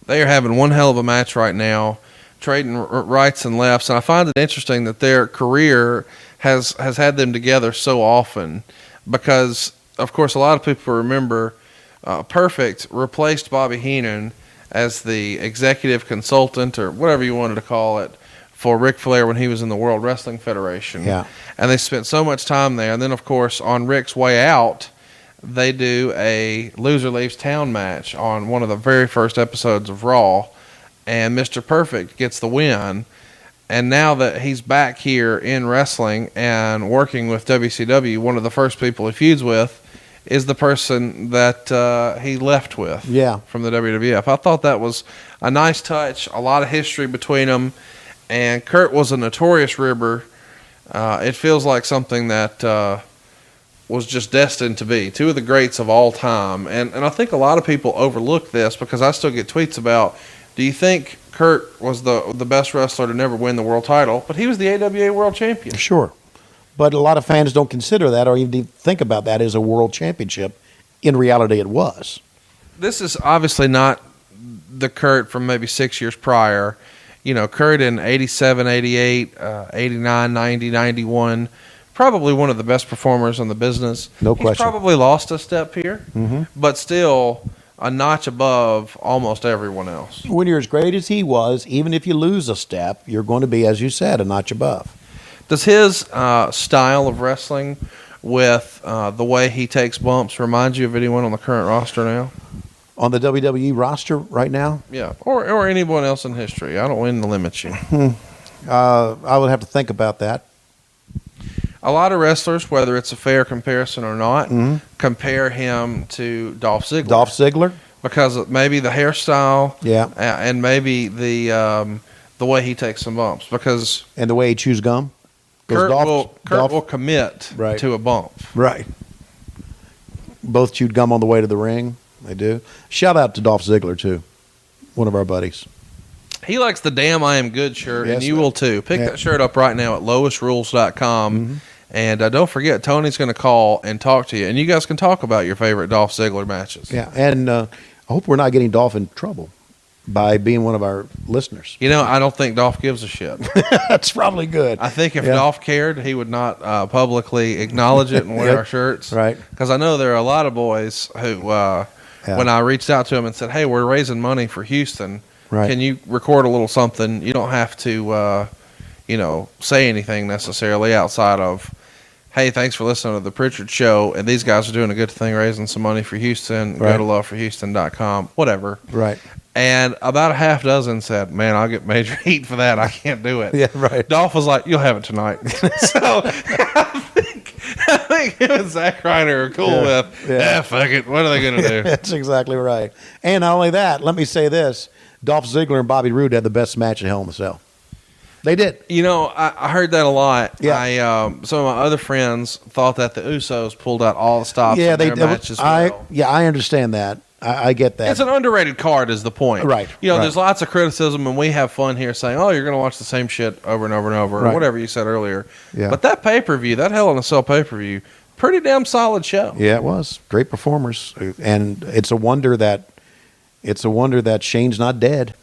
They are having one hell of a match right now, trading rights and lefts. And I find it interesting that their career has had them together so often because, of course, a lot of people remember Perfect replaced Bobby Heenan as the executive consultant or whatever you wanted to call it for Ric Flair when he was in the World Wrestling Federation. Yeah. And they spent so much time there. And then, of course, on Ric's way out, they do a Loser Leaves Town match on one of the very first episodes of Raw. And Mr. Perfect gets the win. And now that he's back here in wrestling and working with WCW, one of the first people he feuds with is the person that he left with from the WWF. I thought that was a nice touch, a lot of history between them. And Curt was a notorious ribber. It feels like something that was just destined to be. Two of the greats of all time. And I think a lot of people overlook this because I still get tweets about, do you think Curt was the best wrestler to never win the world title? But he was the AWA world champion. Sure. But a lot of fans don't consider that or even think about that as a world championship. In reality, it was. This is obviously not the Curt from maybe 6 years prior. You know, Curt in 87, 88, 89, 90, 91, probably one of the best performers in the business. No question. He's probably lost a step here, but still a notch above almost everyone else. When you're as great as he was, even if you lose a step, you're going to be, as you said, a notch above. Does his style of wrestling with the way he takes bumps remind you of anyone on the current roster now? On the WWE roster right now? Yeah, or anyone else in history. I don't mean to limit you. I would have to think about that. A lot of wrestlers, whether it's a fair comparison or not, compare him to Dolph Ziggler. Dolph Ziggler? Because of maybe the hairstyle, yeah, and maybe the way he takes some bumps. Because and the way he chews gum. Curt will commit to a bump. Right. Both chewed gum on the way to the ring. They do. Shout out to Dolph Ziggler too, one of our buddies. He likes the Damn I Am Good shirt, Yes, and you sir. will too. Pick that shirt up right now at lowestrules.com. Mm-hmm. And don't forget, Tony's going to call and talk to you. And you guys can talk about your favorite Dolph Ziggler matches. Yeah, and I hope we're not getting Dolph in trouble by being one of our listeners. You know, I don't think Dolph gives a shit. That's probably good. I think if Dolph cared, he would not publicly acknowledge it and wear our shirts. Right. Because I know there are a lot of boys who, when I reached out to him and said, hey, we're raising money for Houston. Right. Can you record a little something? You don't have to, say anything necessarily outside of, hey, thanks for listening to the Pritchard Show, and these guys are doing a good thing raising some money for Houston. Right. Go to loveforhouston.com, whatever. Right. And about a half dozen said, man, I'll get major heat for that. I can't do it. Yeah, right. Dolph was like, you'll have it tonight. So I think him and Zack Ryder are cool with, fuck it. What are they going to do? That's exactly right. And not only that, let me say this. Dolph Ziggler and Bobby Roode had the best match in Hell in a Cell. They did. You know, I heard that a lot. Yeah. Some of my other friends thought that the Usos pulled out all the stops Yeah, in their matches well. I understand that. I get that. It's an underrated card is the point. Right. You know, right. there's lots of criticism, and we have fun here saying, oh, you're going to watch the same shit over and over and over, Right. or whatever you said earlier. Yeah. But that pay-per-view, that Hell in a Cell pay-per-view, pretty damn solid show. Yeah, it was. Great performers. And it's a wonder that Shane's not dead.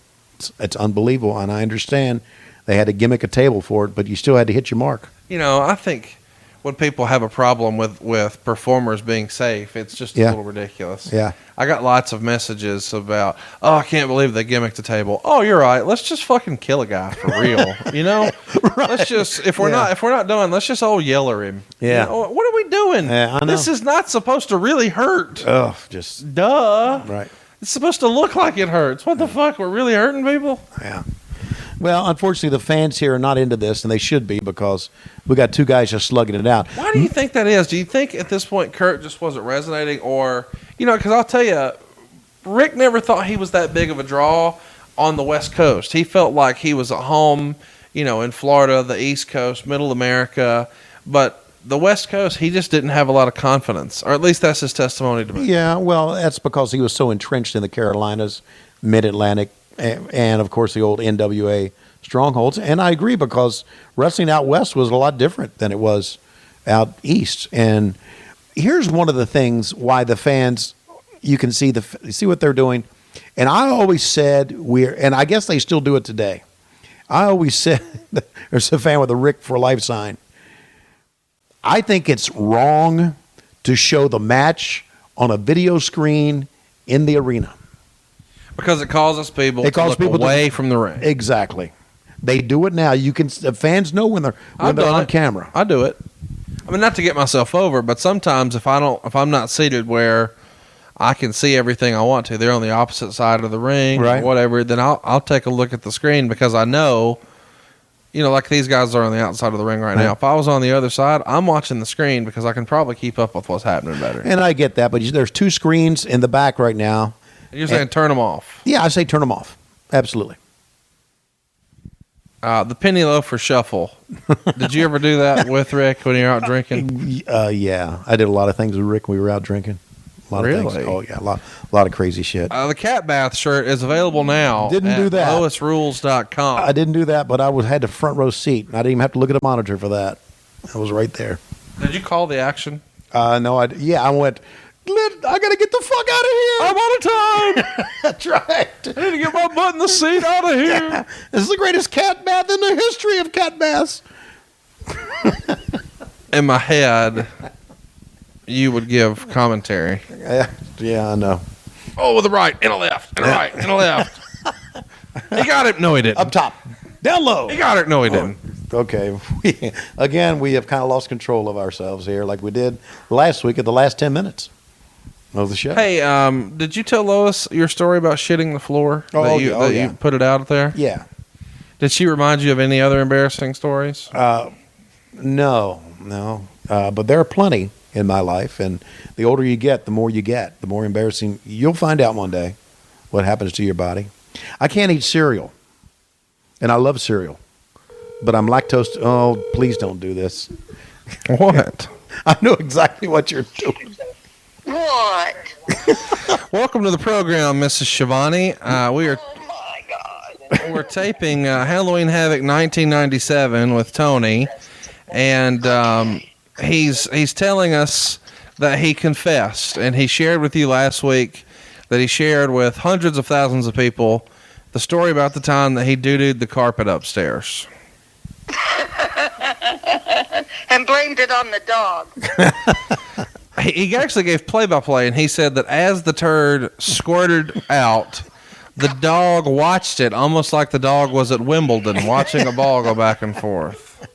It's unbelievable, and I understand they had to gimmick a table for it, but you still had to hit your mark. You know, I think when people have a problem with performers being safe, it's just a little ridiculous. Yeah. I got lots of messages about, oh, I can't believe they gimmicked the table. Oh, you're right. Let's just fucking kill a guy for real. You know? Right. Let's just if we're not done, let's just all yeller him. Yeah. You know, what are we doing? Yeah, I know. This is not supposed to really hurt. Oh, just Duh. right. It's supposed to look like it hurts. What the fuck? We're really hurting people? Yeah. Well, unfortunately, the fans here are not into this, and they should be because we got two guys just slugging it out. Why do you think that is? Do you think at this point Curt just wasn't resonating, or because I'll tell you, Rick never thought he was that big of a draw on the West Coast. He felt like he was at home, in Florida, the East Coast, Middle America, but the West Coast, he just didn't have a lot of confidence, or at least that's his testimony to me. Yeah, well, that's because he was so entrenched in the Carolinas, Mid-Atlantic, and of course the old NWA strongholds. And I agree because wrestling out west was a lot different than it was out east. And here's one of the things why the fans, you can see what they're doing. And I always said and I guess they still do it today. I always said there's a fan with a Rick for Life sign. I think it's wrong to show the match on a video screen in the arena. Because it causes people to look away from the ring. Exactly. They do it now. The fans know when they're on camera. I do it. I mean, not to get myself over, but sometimes if I'm not seated where I can see everything I want to, they're on the opposite side of the ring, right, or whatever, then I'll take a look at the screen because I know, like these guys are on the outside of the ring right now. If I was on the other side, I'm watching the screen because I can probably keep up with what's happening better. And I get that, but there's two screens in the back right now. You're saying turn them off. Yeah, I say turn them off. Absolutely. The penny loafer shuffle. Did you ever do that with Rick when you were out drinking? Yeah, I did a lot of things with Rick when we were out drinking. A lot of things. Oh yeah, a lot of crazy shit. The cat bath shirt is available now. Didn't do that. lowestrules.com. I didn't do that, but I had the front row seat. I didn't even have to look at a monitor for that. I was right there. Did you call the action? No, I went. I gotta get the fuck out of here. I'm out of time. That's right. I need to get my butt in the seat out of here. Yeah. This is the greatest cat bath in the history of cat baths. In my head, you would give commentary. Yeah, I know. Oh, with a right and a left and a right and a left. He got it. No, he didn't. Up top. Down low. He got it. No, he didn't. Okay. We have kind of lost control of ourselves here like we did last week at the last 10 minutes of the show. Hey, did you tell Lois your story about shitting the floor? Oh, that you put it out there? Yeah. Did she remind you of any other embarrassing stories? No. But there are plenty in my life, and the older you get, the more you get, the more embarrassing. You'll find out one day what happens to your body. I can't eat cereal, and I love cereal, but I'm lactose. Oh, please don't do this. What? I know exactly what you're doing. What? Welcome to the program, Mrs. Schiavone. Oh my God. we're taping Halloween Havoc 1997 with Tony, and he's telling us that he confessed, and he shared with you last week that he shared with hundreds of thousands of people the story about the time that he doo-dooed the carpet upstairs. And blamed it on the dog. He actually gave play-by-play, and he said that as the turd squirted out, the dog watched it almost like the dog was at Wimbledon watching a ball go back and forth.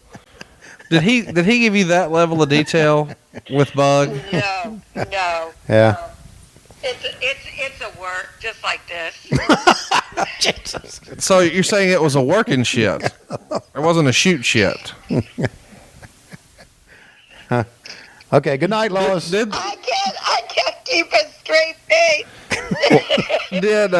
Did he give you that level of detail with Bug? No. Yeah. No. It's a work just like this. Jesus. So you're saying it was a working shit? It wasn't a shoot shit? Okay. Good night, Lois. I can't keep a straight face. Did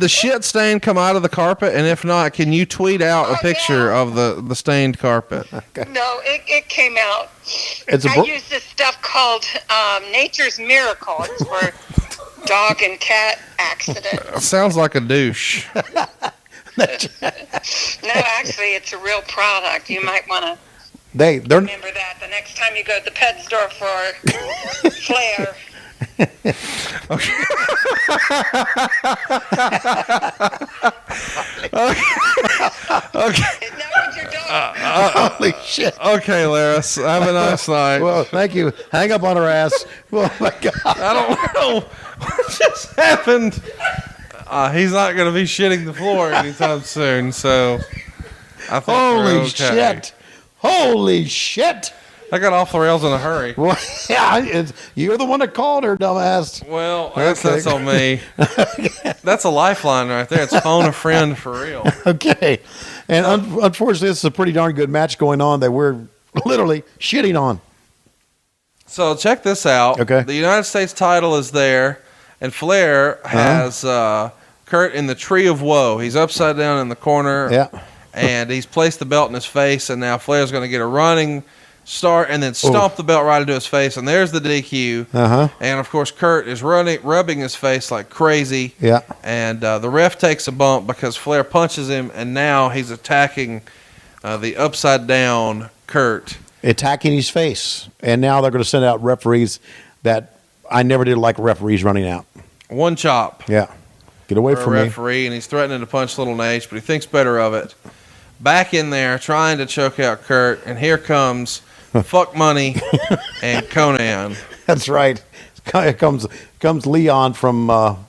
the shit stain come out of the carpet? And if not, can you tweet out a picture of the stained carpet? No, it came out. I use this stuff called Nature's Miracle. It's for dog and cat accidents. Sounds like a douche. No, actually, it's a real product. You might want to they're remember that the next time you go to the pet store for Flair. Okay. Isn't that what you're doing? holy shit. Okay, Laris. Have a nice night. Well, thank you. Hang up on her ass. Oh my God. I don't know what just happened. He's not going to be shitting the floor anytime soon, so I think we're okay. Shit. Holy shit. I got off the rails in a hurry. Well, yeah, you're the one that called her, dumbass. Well, that's on me. That's a lifeline right there. It's phone a friend for real. Okay. And unfortunately, this is a pretty darn good match going on that we're literally shitting on. So check this out. Okay. The United States title is there, and Flair has Curt in the Tree of Woe. He's upside down in the corner. Yeah. And he's placed the belt in his face, and now Flair's going to get a running start and then stomp the belt right into his face, and there's the DQ. And of course, Curt is rubbing his face like crazy. Yeah. And the ref takes a bump because Flair punches him, and now he's attacking the upside down Curt. Attacking his face. And now they're going to send out referees that I never did like referees running out. One chop. Yeah. Get away from me. Referee, and he's threatening to punch Little Nate, but he thinks better of it. Back in there, trying to choke out Curt, and here comes Fuck Money and Conan. That's right. It comes Leon from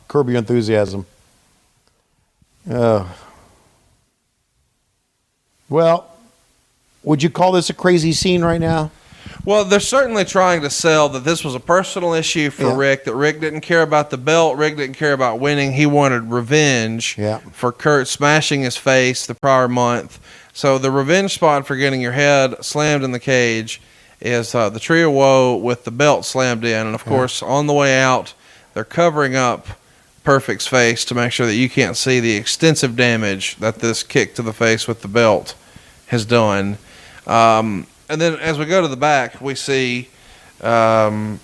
Curb Your Enthusiasm. Well, would you call this a crazy scene right now? Well, they're certainly trying to sell that this was a personal issue for Rick, that Rick didn't care about the belt, Rick didn't care about winning. He wanted revenge for Curt smashing his face the prior month. So the revenge spot for getting your head slammed in the cage is the Tree of Woe with the belt slammed in. And, of course, on the way out, they're covering up Perfect's face to make sure that you can't see the extensive damage that this kick to the face with the belt has done. And then as we go to the back, we see Macho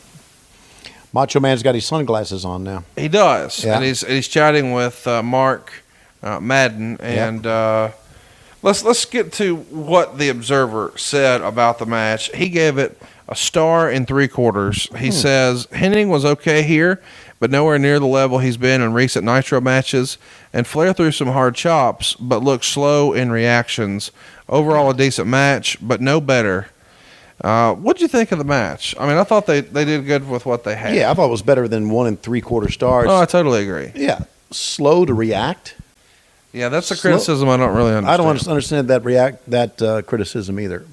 Man's got his sunglasses on now. He does, and he's chatting with Mark Madden, and let's get to what the Observer said about the match. He gave it a star and 3/4. He says Hennig was okay here, but nowhere near the level he's been in recent Nitro matches. And Flair threw some hard chops, but looked slow in reactions. Overall, a decent match, but no better. What'd you think of the match? I mean, I thought they did good with what they had. Yeah, I thought it was better than 1 3/4 stars. Oh, I totally agree. Yeah, slow to react. Yeah, that's a criticism I don't really understand. I don't understand that criticism either.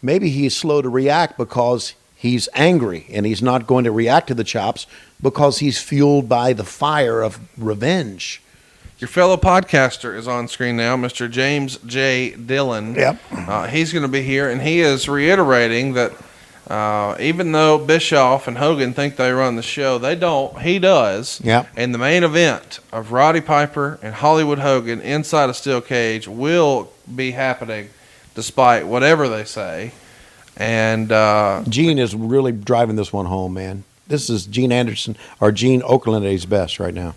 Maybe he's slow to react because he's angry, and he's not going to react to the chops because he's fueled by the fire of revenge. Your fellow podcaster is on screen now, Mr. James J. Dillon. Yep. He's going to be here, and he is reiterating that even though Bischoff and Hogan think they run the show, they don't. He does. Yep. And the main event of Roddy Piper and Hollywood Hogan inside a steel cage will be happening despite whatever they say. And Gene is really driving this one home, man. This is Gene Anderson or Gene Okerlund at his best right now.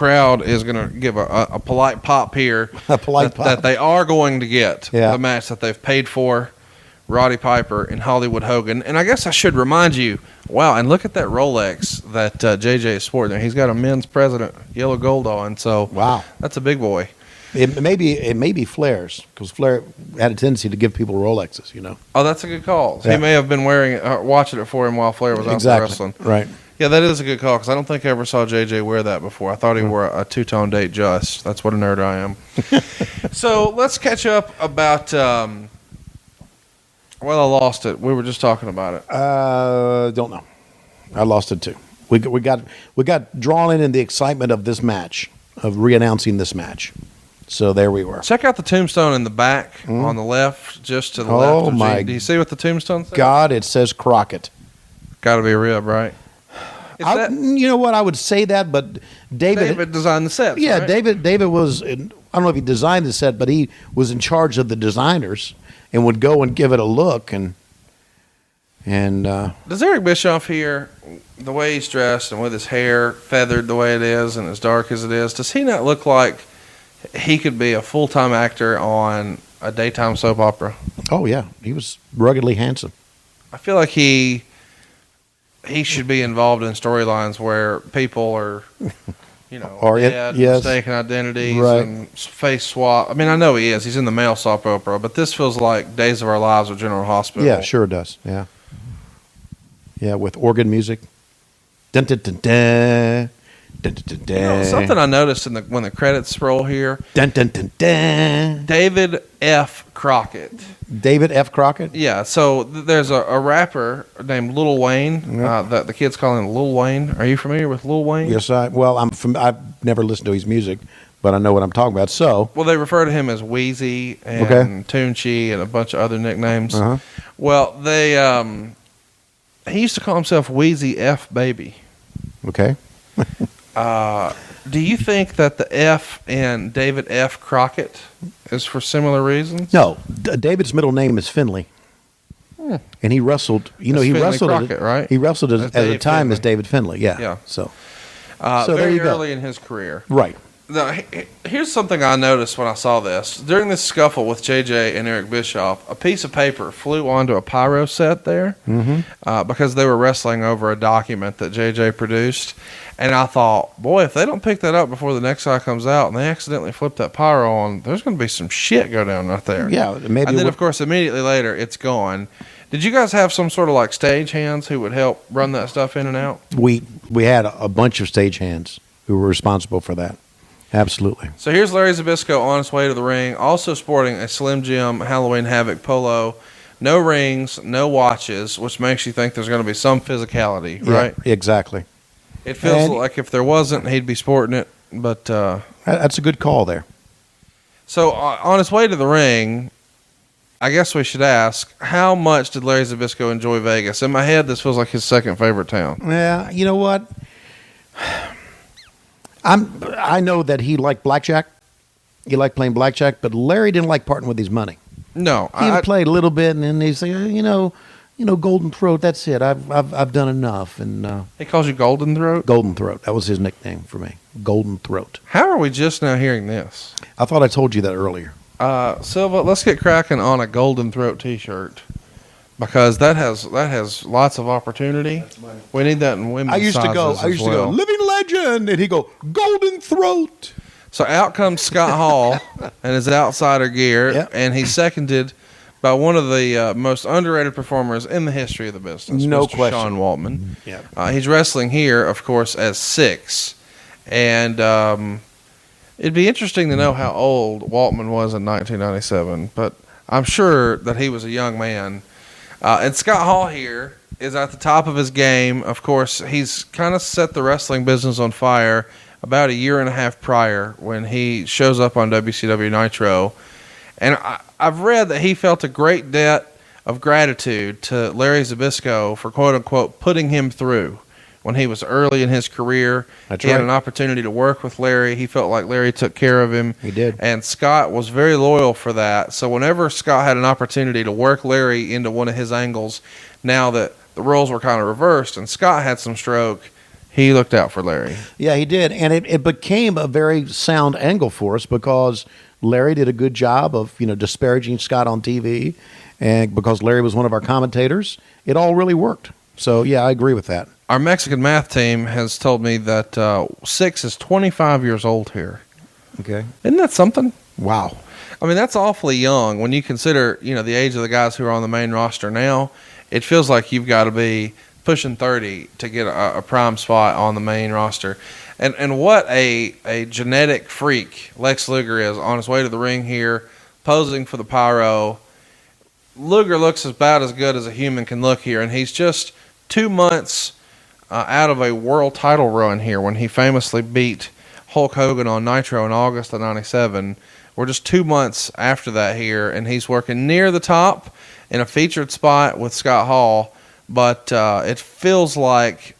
crowd is going to give a polite pop here. A polite pop. That they are going to get Yeah. the match that they've paid for, Roddy Piper and Hollywood Hogan. And I guess I should remind you, wow, and look at that Rolex that JJ is sporting there. He's got a men's president yellow gold on, so Wow. that's a big boy. It may be Flair's, because Flair had a tendency to give people Rolexes, you know. Oh, that's a good call. Yeah. He may have been wearing it, watching it for him while Flair was out there wrestling. Right. Yeah, that is a good call, because I don't think I ever saw JJ wear that before. I thought he wore a two-tone date just. That's what a nerd I am. So let's catch up about... well, I lost it. We were just talking about it. Don't know. I lost it too. We got drawn in the excitement of this match, of re-announcing this match. So there we were. Check out the tombstone in the back on the left, just to the Oh, left. Of my do you see what the tombstone says? God, it says Crockett. Got to be a rib, right? You know what? I would say that, but David designed the sets. Yeah, right? David was. I don't know if he designed the set, but he was in charge of the designers and would go and give it a look. And Does Eric Bischoff here, the way he's dressed and with his hair feathered the way it is and as dark as it is, does he not look like he could be a full-time actor on a daytime soap opera? oh yeah, he was ruggedly handsome. I feel like he should be involved in storylines where people are, dead, yes. mistaken identities, Right. and face swap. I mean, I know he is. He's in the male soap opera, but this feels like Days of Our Lives with General Hospital. Yeah, sure does. Yeah, yeah, with organ music. Dun, dun, dun, dun. Dun, dun, dun, dun. Something I noticed when the credits roll here, Dun, dun, dun, dun. David F. Crockett. David F. Crockett. Yeah, so there's a rapper named Lil Wayne. That the kids call him Lil Wayne. Are you familiar with Lil Wayne? Yes, I've never listened to his music, but I know what I'm talking about. So, Well, they refer to him as Wheezy and Okay. Toonchi and a bunch of other nicknames. Uh-huh. Well, he used to call himself Wheezy F Baby. okay. Do you think that the F in David F. Crockett is for similar reasons? No, David's middle name is Finley, and he wrestled. You know, That's he Finley wrestled. Crockett, right? He wrestled at That's a Dave time Finley. as David Finley. Yeah. Yeah. So So there very you go. early in his career. right. Now, here's something I noticed when I saw this. During this scuffle with JJ and Eric Bischoff, a piece of paper flew onto a pyro set there because they were wrestling over a document that JJ produced. And I thought, boy, if they don't pick that up before the next guy comes out and they accidentally flip that pyro on, there's going to be some shit go down right there. Yeah, maybe. And then, of course, immediately later, it's gone. Did you guys have some sort of like stage hands who would help run that stuff in and out? we had a bunch of stagehands who were responsible for that. Absolutely. So here's Larry Zbyszko on his way to the ring, also sporting a Slim Jim Halloween Havoc polo. No rings, no watches, which makes you think there's going to be some physicality, right? Yeah, exactly. It feels And- like if there wasn't, he'd be sporting it. But That's a good call there. so on his way to the ring, I guess we should ask, how much did Larry Zbyszko enjoy Vegas? In my head, this feels like his second favorite town. Yeah, you know what? I know that he liked blackjack. He liked playing blackjack, but Larry didn't like parting with his money. No, He would play a little bit, and then he'd say, Golden Throat. That's it. I've done enough. And he calls you Golden Throat? Golden Throat. That was his nickname for me. Golden Throat. How are we just now hearing this? I thought I told you that earlier. Silva, let's get cracking on a Golden Throat T-shirt because that has lots of opportunity. We need that in women's I used to go, Living Legend, and he'd go, Golden Throat. So out comes Scott Hall and his outsider gear, Yep. and he's seconded by one of the most underrated performers in the history of the business, No Mr. question. Sean Waltman. Yeah. He's wrestling here, of course, as 6, and it'd be interesting to know how old Waltman was in 1997, but I'm sure that he was a young man. And Scott Hall here is at the top of his game. Of course, he's kind of set the wrestling business on fire about a year and a half prior when he shows up on WCW Nitro. And I've read that he felt a great debt of gratitude to Larry Zbyszko for, quote-unquote, putting him through when he was early in his career. That's He had right. an opportunity to work with Larry. He felt like Larry took care of him. He did. And Scott was very loyal for that. So whenever Scott had an opportunity to work Larry into one of his angles, now that the roles were kind of reversed and Scott had some stroke, he looked out for Larry. Yeah, he did. And it became a very sound angle for us because Larry did a good job of, disparaging Scott on TV. And because Larry was one of our commentators, it all really worked. So, yeah, I agree with that. Our Mexican math team has told me that Six is 25 years old here. Okay. Isn't that something? Wow. I mean, that's awfully young when you consider, the age of the guys who are on the main roster now. It feels like you've got to be pushing 30 to get a prime spot on the main roster. And what a genetic freak Lex Luger is on his way to the ring here, posing for the pyro. Luger looks about as good as a human can look here, and he's just 2 months out of a world title run here when he famously beat Hulk Hogan on Nitro in August of 97. We're just 2 months after that here, and he's working near the top in a featured spot with Scott Hall, but it feels like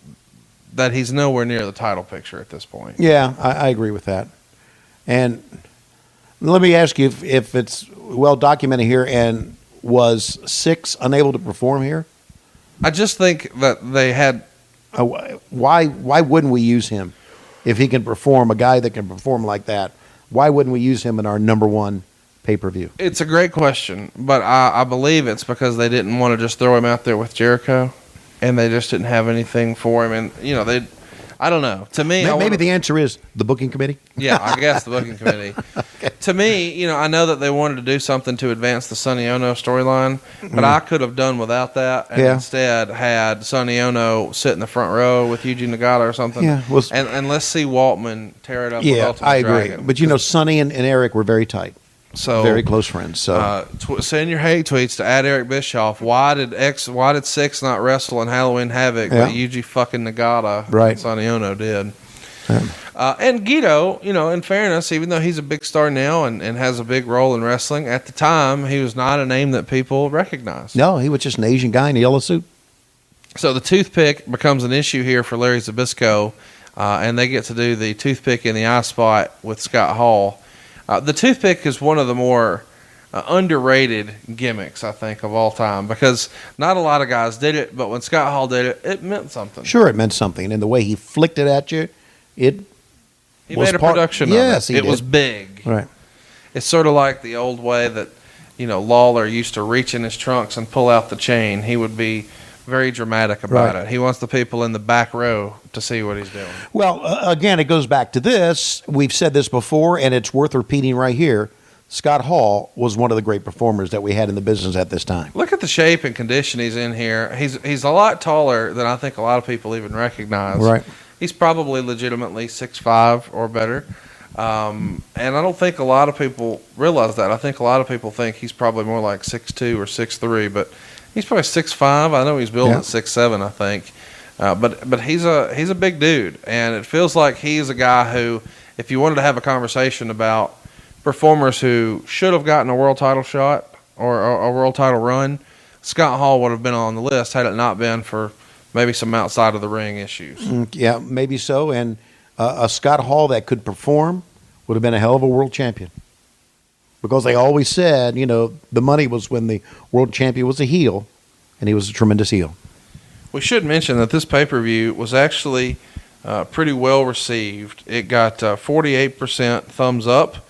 that he's nowhere near the title picture at this point. Yeah, I agree with that. And let me ask you if it's well documented here, and was Six unable to perform here? I just think that they had... Why wouldn't we use him if he can perform, a guy that can perform like that? Why wouldn't we use him in our number one pay-per-view? It's a great question, but I believe it's because they didn't want to just throw him out there with Jericho, and they just didn't have anything for him. And, I don't know. To me, maybe the answer is the booking committee. Yeah, I guess the booking committee. Okay. To me, I know that they wanted to do something to advance the Sonny Ono storyline, but I could have done without that and instead had Sonny Ono sit in the front row with Yuji Nagata or something. Yeah, and let's see Waltman tear it up with Ultimo I agree. Dragon. But, Sonny and Eric were very tight. So very close friends. So send your hate tweets to @Eric Bischoff. Why did Six not wrestle in Halloween Havoc, but Yuji fucking Nagata and Sonny Ono did? And Gedo, in fairness, even though he's a big star now and has a big role in wrestling, at the time he was not a name that people recognized. No, he was just an Asian guy in a yellow suit. So the toothpick becomes an issue here for Larry Zbyszko, and they get to do the toothpick in the eye spot with Scott Hall. The toothpick is one of the more underrated gimmicks, I think, of all time, because not a lot of guys did it, but when Scott Hall did it, it meant something. Sure, it meant something. And the way he flicked it at you, he made a production of it. Yes, it was big. Right. It's sort of like the old way that, Lawler used to reach in his trunks and pull out the chain. He would be very dramatic about it. He wants the people in the back row to see what he's doing. Well, again, it goes back to this. We've said this before, and it's worth repeating right here. Scott Hall was one of the great performers that we had in the business at this time. Look at the shape and condition he's in here. He's a lot taller than I think a lot of people even recognize. Right. He's probably legitimately 6'5" or better. And I don't think a lot of people realize that. I think a lot of people think he's probably more like 6'2" or 6'3", but he's probably 6'5". I know he's built at 6'7", I think. But he's a big dude, and it feels like he's a guy who, if you wanted to have a conversation about performers who should have gotten a world title shot or a world title run, Scott Hall would have been on the list had it not been for maybe some outside of the ring issues. Yeah, maybe so. And a Scott Hall that could perform would have been a hell of a world champion. Because they always said, the money was when the world champion was a heel, and he was a tremendous heel. We should mention that this pay-per-view was actually pretty well received. It got 48% thumbs up,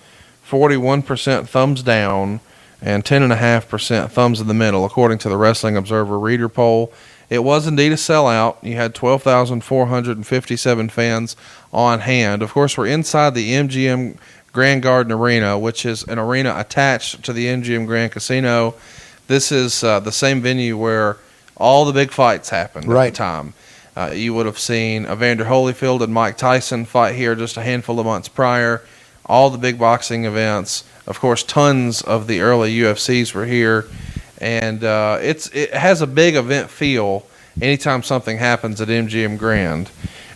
41% thumbs down, and 10.5% thumbs in the middle, according to the Wrestling Observer Reader Poll. It was indeed a sellout. You had 12,457 fans on hand. Of course, we're inside the MGM Grand Garden Arena, which is an arena attached to the MGM Grand Casino. This is the same venue where all the big fights happened at the time. You would have seen Evander Holyfield and Mike Tyson fight here just a handful of months prior. All the big boxing events. Of course, tons of the early UFCs were here. And it has a big event feel anytime something happens at MGM Grand.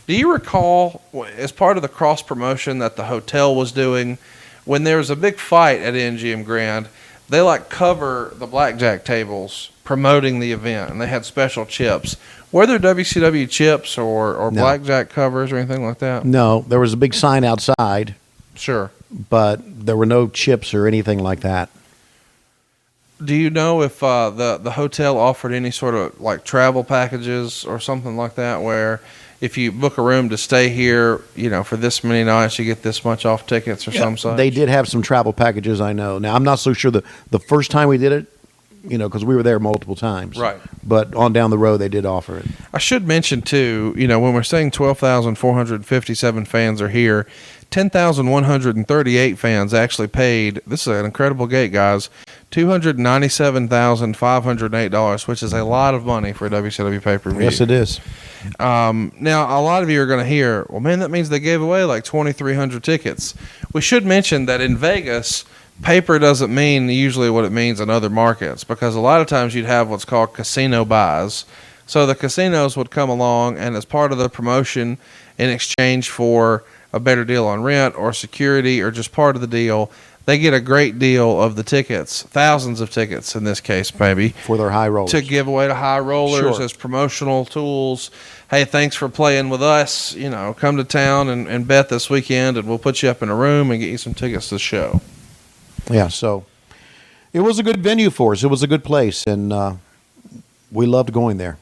Do you recall, as part of the cross promotion that the hotel was doing, when there was a big fight at MGM Grand, they cover the blackjack tables promoting the event, and they had special chips. Were there WCW chips or blackjack covers or anything like that? No, there was a big sign outside. Sure. But there were no chips or anything like that. Do you know if the hotel offered any sort of travel packages or something like that where if you book a room to stay here, for this many nights, you get this much off tickets or some such. They did have some travel packages, I know. Now, I'm not so sure the first time we did it, because we were there multiple times. Right. But on down the road, they did offer it. I should mention, too, when we're saying 12,457 fans are here, 10,138 fans actually paid. This is an incredible gate, guys. $297,508, which is a lot of money for a WCW pay-per-view. Yes, it is. Now, a lot of you are going to hear, well, man, that means they gave away like 2,300 tickets. We should mention that in Vegas, paper doesn't mean usually what it means in other markets, because a lot of times you'd have what's called casino buys. So the casinos would come along, and as part of the promotion, in exchange for a better deal on rent or security or just part of the deal, they get a great deal of the tickets, thousands of tickets in this case, maybe, for their high rollers, to give away to high rollers. Sure. As promotional tools. Hey, thanks for playing with us. Come to town and bet this weekend, and we'll put you up in a room and get you some tickets to the show. Yeah, so it was a good venue for us. It was a good place, and we loved going there.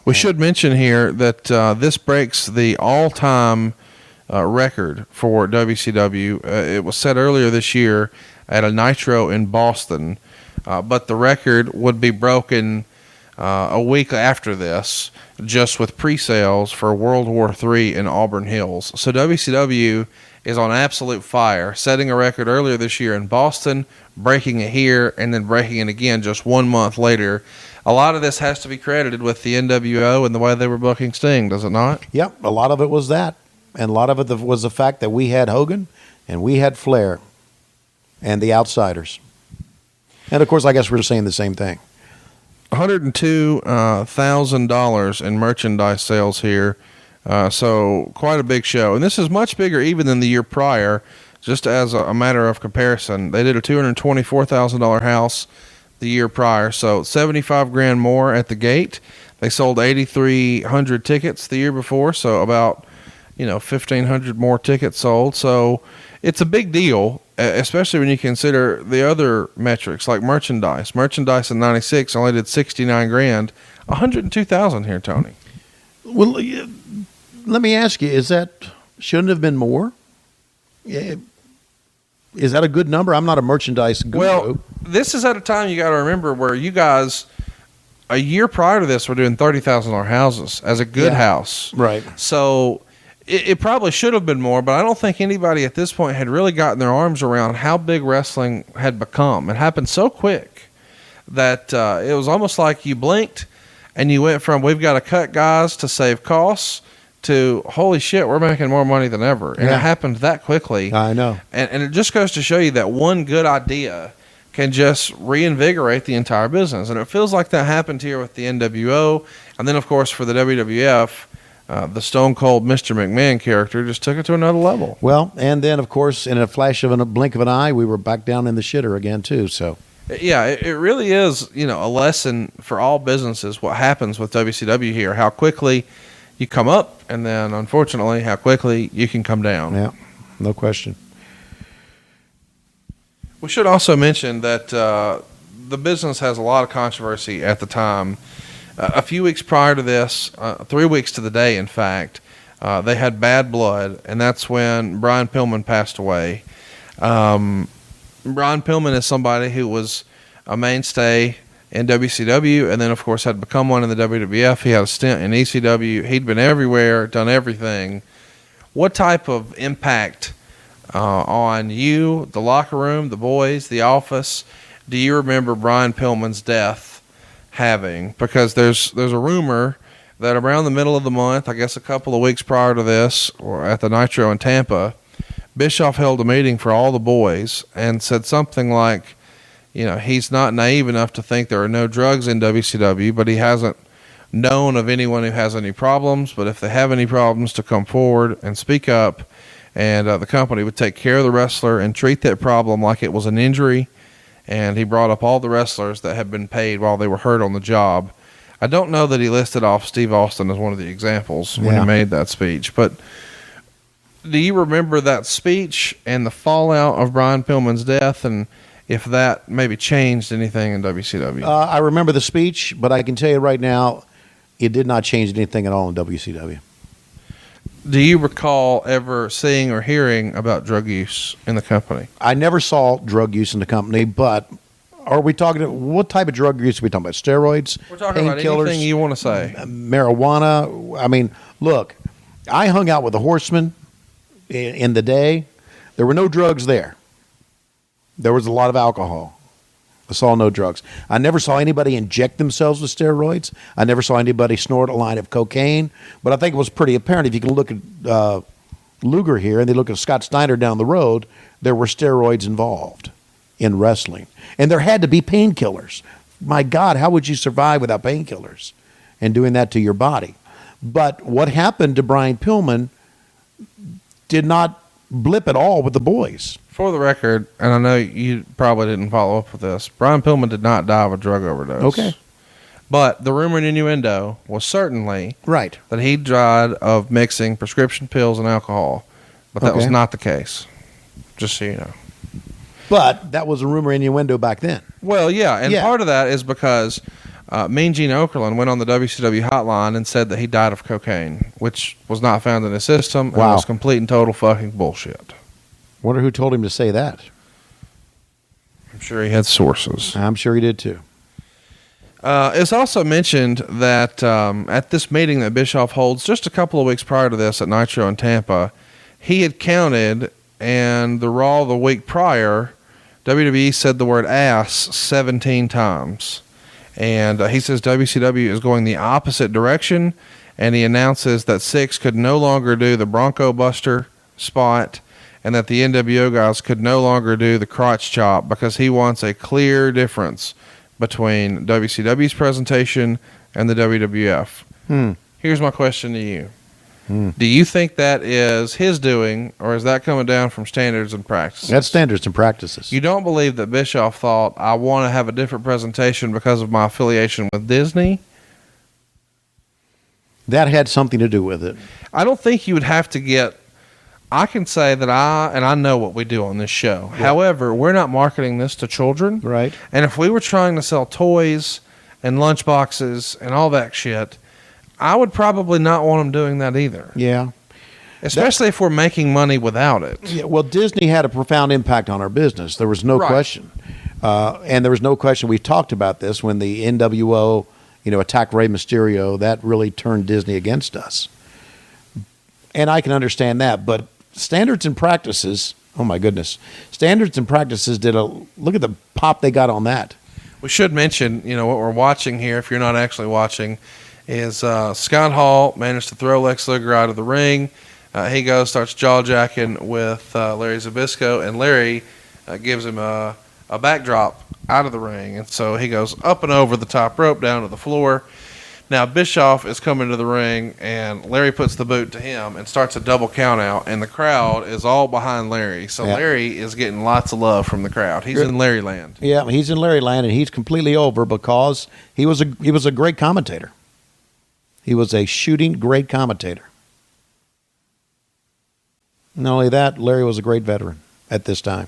We should mention here that this breaks the all-time record for WCW. It was set earlier this year at a Nitro in Boston, but the record would be broken a week after this, just with pre-sales for World War III in Auburn Hills. So WCW is on absolute fire, setting a record earlier this year in Boston, breaking it here, and then breaking it again just 1 month later. A lot of this has to be credited with the NWO and the way they were booking Sting, does it not? Yep, a lot of it was that. And a lot of it was the fact that we had Hogan and we had Flair and the Outsiders. And, of course, I guess we're saying the same thing. $102,000 in merchandise sales here. So quite a big show. And this is much bigger even than the year prior, just as a matter of comparison. They did a $224,000 house the year prior, so $75,000 more at the gate. They sold 8,300 tickets the year before, so about 1,500 more tickets sold. So it's a big deal, especially when you consider the other metrics like merchandise. Merchandise in '96 only did $69,000. 102,000 here, Tony. Well, let me ask you: shouldn't have been more? Is that a good number? I'm not a merchandise guru. Well, this is at a time you got to remember where you guys, a year prior to this, were doing $30,000 houses as a good house. Right. So it probably should have been more, but I don't think anybody at this point had really gotten their arms around how big wrestling had become. It happened so quick that it was almost like you blinked and you went from, we've got to cut guys to save costs, to holy shit, we're making more money than ever. And it happened that quickly. I know. And it just goes to show you that one good idea can just reinvigorate the entire business. And it feels like that happened here with the NWO. And then, of course, for the WWF, the Stone Cold Mr. McMahon character just took it to another level. Well, and then, of course, in a flash of a blink of an eye, we were back down in the shitter again, too. So, yeah, it really is, a lesson for all businesses, what happens with WCW here, how quickly you come up, and then, unfortunately, how quickly you can come down. Yeah, no question. We should also mention that the business has a lot of controversy at the time. A few weeks prior to this, 3 weeks to the day, in fact, they had bad blood, and that's when Brian Pillman passed away. Brian Pillman is somebody who was a mainstay in WCW, and then, of course, had become one in the WWF. He had a stint in ECW. He'd been everywhere, done everything. What type of impact on you, the locker room, the boys, the office, do you remember Brian Pillman's death having? Because there's a rumor that around the middle of the month, I guess a couple of weeks prior to this, or at the Nitro in Tampa, Bischoff held a meeting for all the boys and said something like, he's not naive enough to think there are no drugs in WCW, but he hasn't known of anyone who has any problems. But if they have any problems, to come forward and speak up, and the company would take care of the wrestler and treat that problem like it was an injury. And he brought up all the wrestlers that had been paid while they were hurt on the job. I don't know that he listed off Steve Austin as one of the examples when he made that speech, but do you remember that speech and the fallout of Brian Pillman's death, and if that maybe changed anything in WCW? I remember the speech, but I can tell you right now, it did not change anything at all in WCW. Do you recall ever seeing or hearing about drug use in the company? I never saw drug use in the company, but are we talking, what type of drug use are we talking about? Steroids? We're talking about anything you want to say. Marijuana? I mean, look, I hung out with the Horsemen in the day. There were no drugs there. There was a lot of alcohol. I saw no drugs. I never saw anybody inject themselves with steroids. I never saw anybody snort a line of cocaine. But I think it was pretty apparent. If you can look at Luger here and they look at Scott Steiner down the road, there were steroids involved in wrestling. And there had to be painkillers. My God, how would you survive without painkillers and doing that to your body? But what happened to Brian Pillman did not blip at all with the boys. For the record, and I know you probably didn't follow up with this, Brian Pillman did not die of a drug overdose. Okay. But the rumor and innuendo was certainly right that he died of mixing prescription pills and alcohol. But that was not the case, just so you know. But that was a rumor innuendo back then. Well, yeah, and part of that is because Mean Gene Okerlund went on the WCW hotline and said that he died of cocaine, which was not found in his system and was complete and total fucking bullshit. Wonder who told him to say that. I'm sure he had sources. I'm sure he did too. It's also mentioned that at this meeting that Bischoff holds just a couple of weeks prior to this at Nitro in Tampa, he had counted, and the Raw the week prior, WWE said the word ass 17 times. And he says WCW is going the opposite direction, and he announces that Six could no longer do the Bronco Buster spot, and that the NWO guys could no longer do the crotch chop because he wants a clear difference between WCW's presentation and the WWF. Here's my question to you. Do you think that is his doing, or is that coming down from standards and practices? That's standards and practices. You don't believe that Bischoff thought, I want to have a different presentation because of my affiliation with Disney? That had something to do with it. I don't think you would have to get... I can say that I know what we do on this show. Yeah. However, we're not marketing this to children. Right. And if we were trying to sell toys and lunchboxes and all that shit, I would probably not want them doing that either. Yeah. Especially if we're making money without it. Yeah, well, Disney had a profound impact on our business. There was no question. And there was no question. We talked about this when the NWO, attacked Rey Mysterio. That really turned Disney against us. And I can understand that, but standards and practices, oh my goodness. Standards and practices look at the pop they got on that. We should mention, what we're watching here, if you're not actually watching, is Scott Hall managed to throw Lex Luger out of the ring. He goes, starts jaw-jacking with Larry Zbyszko, and Larry gives him a backdrop out of the ring. And so he goes up and over the top rope down to the floor. Now, Bischoff is coming to the ring, and Larry puts the boot to him and starts a double count out, and the crowd is all behind Larry. So Larry is getting lots of love from the crowd. He's in Larry land. Yeah, he's in Larry land, and he's completely over because he was a great commentator. He was a shooting great commentator. Not only that, Larry was a great veteran at this time.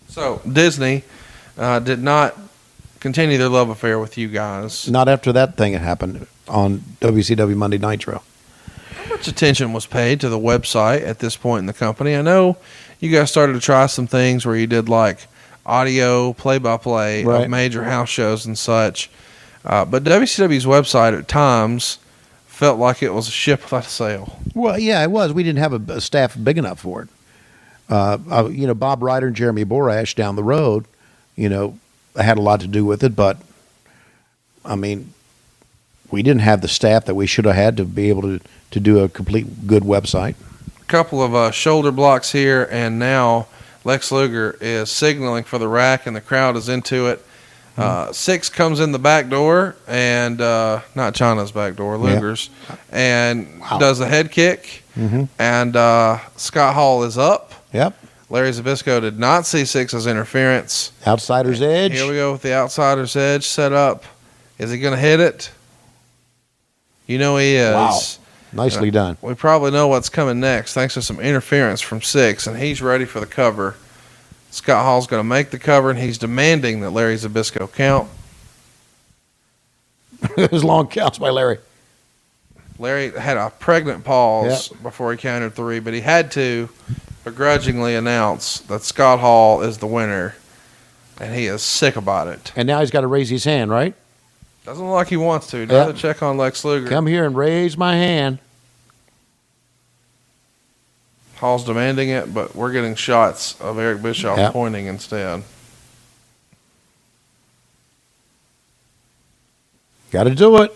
So Disney did not continue their love affair with you guys. Not after that thing had happened on WCW Monday Nitro. How much attention was paid to the website at this point in the company? I know you guys started to try some things where you did like audio play-by-play of major house shows and such. But WCW's website at times felt like it was a ship without a sail. Well, yeah, it was. We didn't have a staff big enough for it. Bob Ryder and Jeremy Borash down the road, had a lot to do with it, but I mean, we didn't have the staff that we should have had to be able to do a complete good website. A couple of shoulder blocks here, and now Lex Luger is signaling for the rack, and the crowd is into it. Six comes in the back door, and not China's back door, Luger's, and does a head kick, and Scott Hall is up. Yep. Larry Zbyszko did not see Six's interference. Outsider's edge. Here we go with the outsider's edge set up. Is he going to hit it? He is. Wow. Nicely done. We probably know what's coming next thanks to some interference from Six, and he's ready for the cover. Scott Hall's going to make the cover, and he's demanding that Larry Zbyszko count. It was long counts by Larry. Larry had a pregnant pause before he counted 3, but he had to begrudgingly announce that Scott Hall is the winner, and he is sick about it. And now he's got to raise his hand, right? Doesn't look like he wants to. Another check on Lex Luger. Come here and raise my hand. Hall's demanding it, but we're getting shots of Eric Bischoff pointing instead. Got to do it.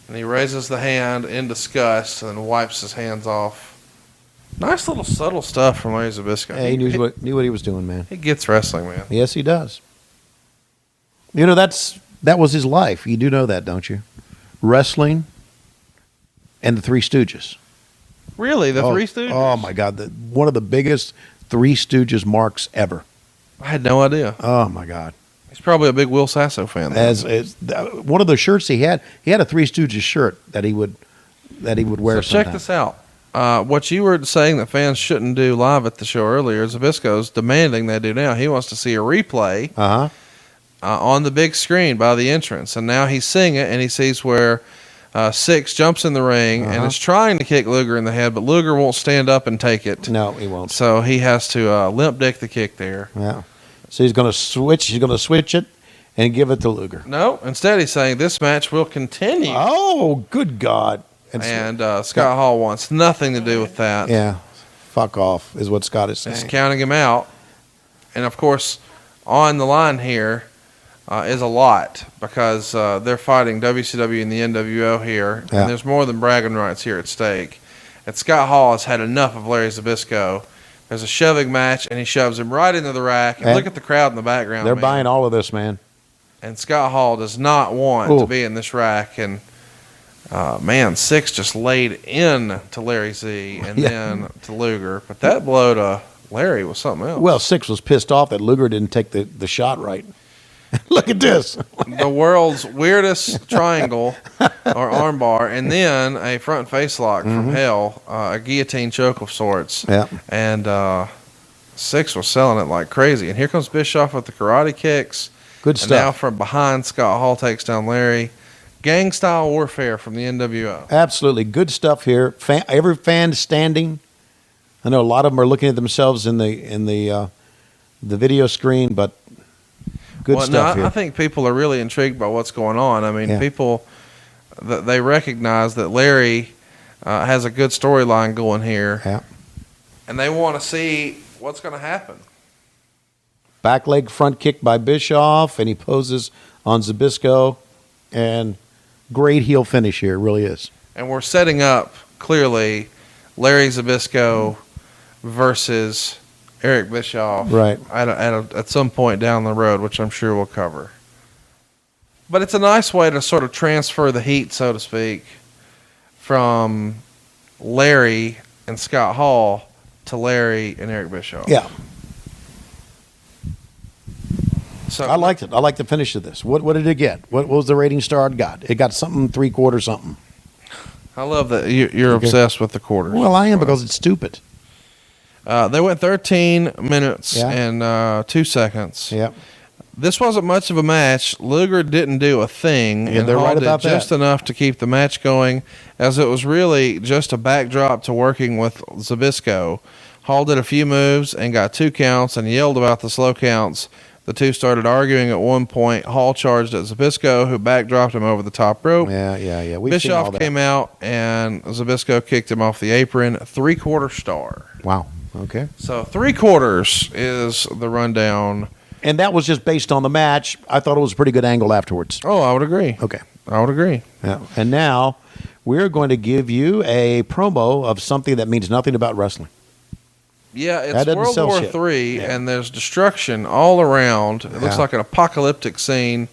And he raises the hand in disgust and wipes his hands off. Nice little subtle stuff from Larry Zbyszko. Hey, he knew what he was doing, man. He gets wrestling, man. Yes, he does. You know, that was his life. You do know that, don't you? Wrestling and the Three Stooges. Really? The Three Stooges? Oh, my God. One of the biggest Three Stooges marks ever. I had no idea. Oh, my God. He's probably a big Will Sasso fan. As one of the shirts he had a Three Stooges shirt that he would wear. So check this out. What you were saying that fans shouldn't do live at the show earlier, Zbyszko's demanding they do now. He wants to see a replay on the big screen by the entrance. And now he's seeing it, and he sees where Six jumps in the ring and is trying to kick Luger in the head, but Luger won't stand up and take it. No, he won't. So he has to limp dick the kick there. Yeah. So he's going to switch. He's going to switch it and give it to Luger. No, instead he's saying this match will continue. Oh, good God. And Scott Hall wants nothing to do with that. Yeah. Fuck off is what Scott is saying. He's counting him out. And, of course, on the line here is a lot because they're fighting WCW and the NWO here. Yeah. And there's more than bragging rights here at stake. And Scott Hall has had enough of Larry Zbyszko. There's a shoving match, and he shoves him right into the rack. And look at the crowd in the background. They're buying all of this, man. And Scott Hall does not want to be in this rack. And, Six just laid in to Larry Z and then to Luger. But that blow to Larry was something else. Well, Six was pissed off that Luger didn't take the shot right. Look at this. The world's weirdest triangle or armbar, and then a front face lock from hell, a guillotine choke of sorts. Yeah. And Six was selling it like crazy. And here comes Bischoff with the karate kicks. Good stuff. And now from behind, Scott Hall takes down Larry. Gang style warfare from the NWO. Absolutely. Good stuff here. Every fan standing. I know a lot of them are looking at themselves in the video screen, but good stuff here. I think people are really intrigued by what's going on. I mean, people, they recognize that Larry has a good storyline going here. Yeah. And they want to see what's going to happen. Back leg front kick by Bischoff, and he poses on Zbyszko. And great heel finish here, it really is. And we're setting up, clearly, Larry Zbyszko versus Eric Bischoff at some point down the road, which I'm sure we'll cover. But it's a nice way to sort of transfer the heat, so to speak, from Larry and Scott Hall to Larry and Eric Bischoff. Yeah. So I liked it. I like the finish of this. What did it get? What was the rating star it got? It got something 3/4 something. I love that you're obsessed with the quarters. Well, I am because it's stupid. They went 13 minutes and 2 seconds. Yeah. This wasn't much of a match. Luger didn't do a thing. Yeah, and they're Hall right did about that. just enough to keep the match going, as it was really just a backdrop to working with Zbyszko. Hall did a few moves and got 2 counts and yelled about the slow counts. The two started arguing at one point. Hall charged at Zbyszko, who backdropped him over the top rope. Yeah. We've seen all Bischoff that. came out, and Zbyszko kicked him off the apron. 3/4 star. Wow. Okay. So 3/4 is the rundown. And that was just based on the match. I thought it was a pretty good angle afterwards. Oh, I would agree. Okay. I would agree. Yeah. And now we're going to give you a promo of something that means nothing about wrestling. Yeah, That it's doesn't World sell War shit. III, and there's destruction all around. It looks like an apocalyptic scene,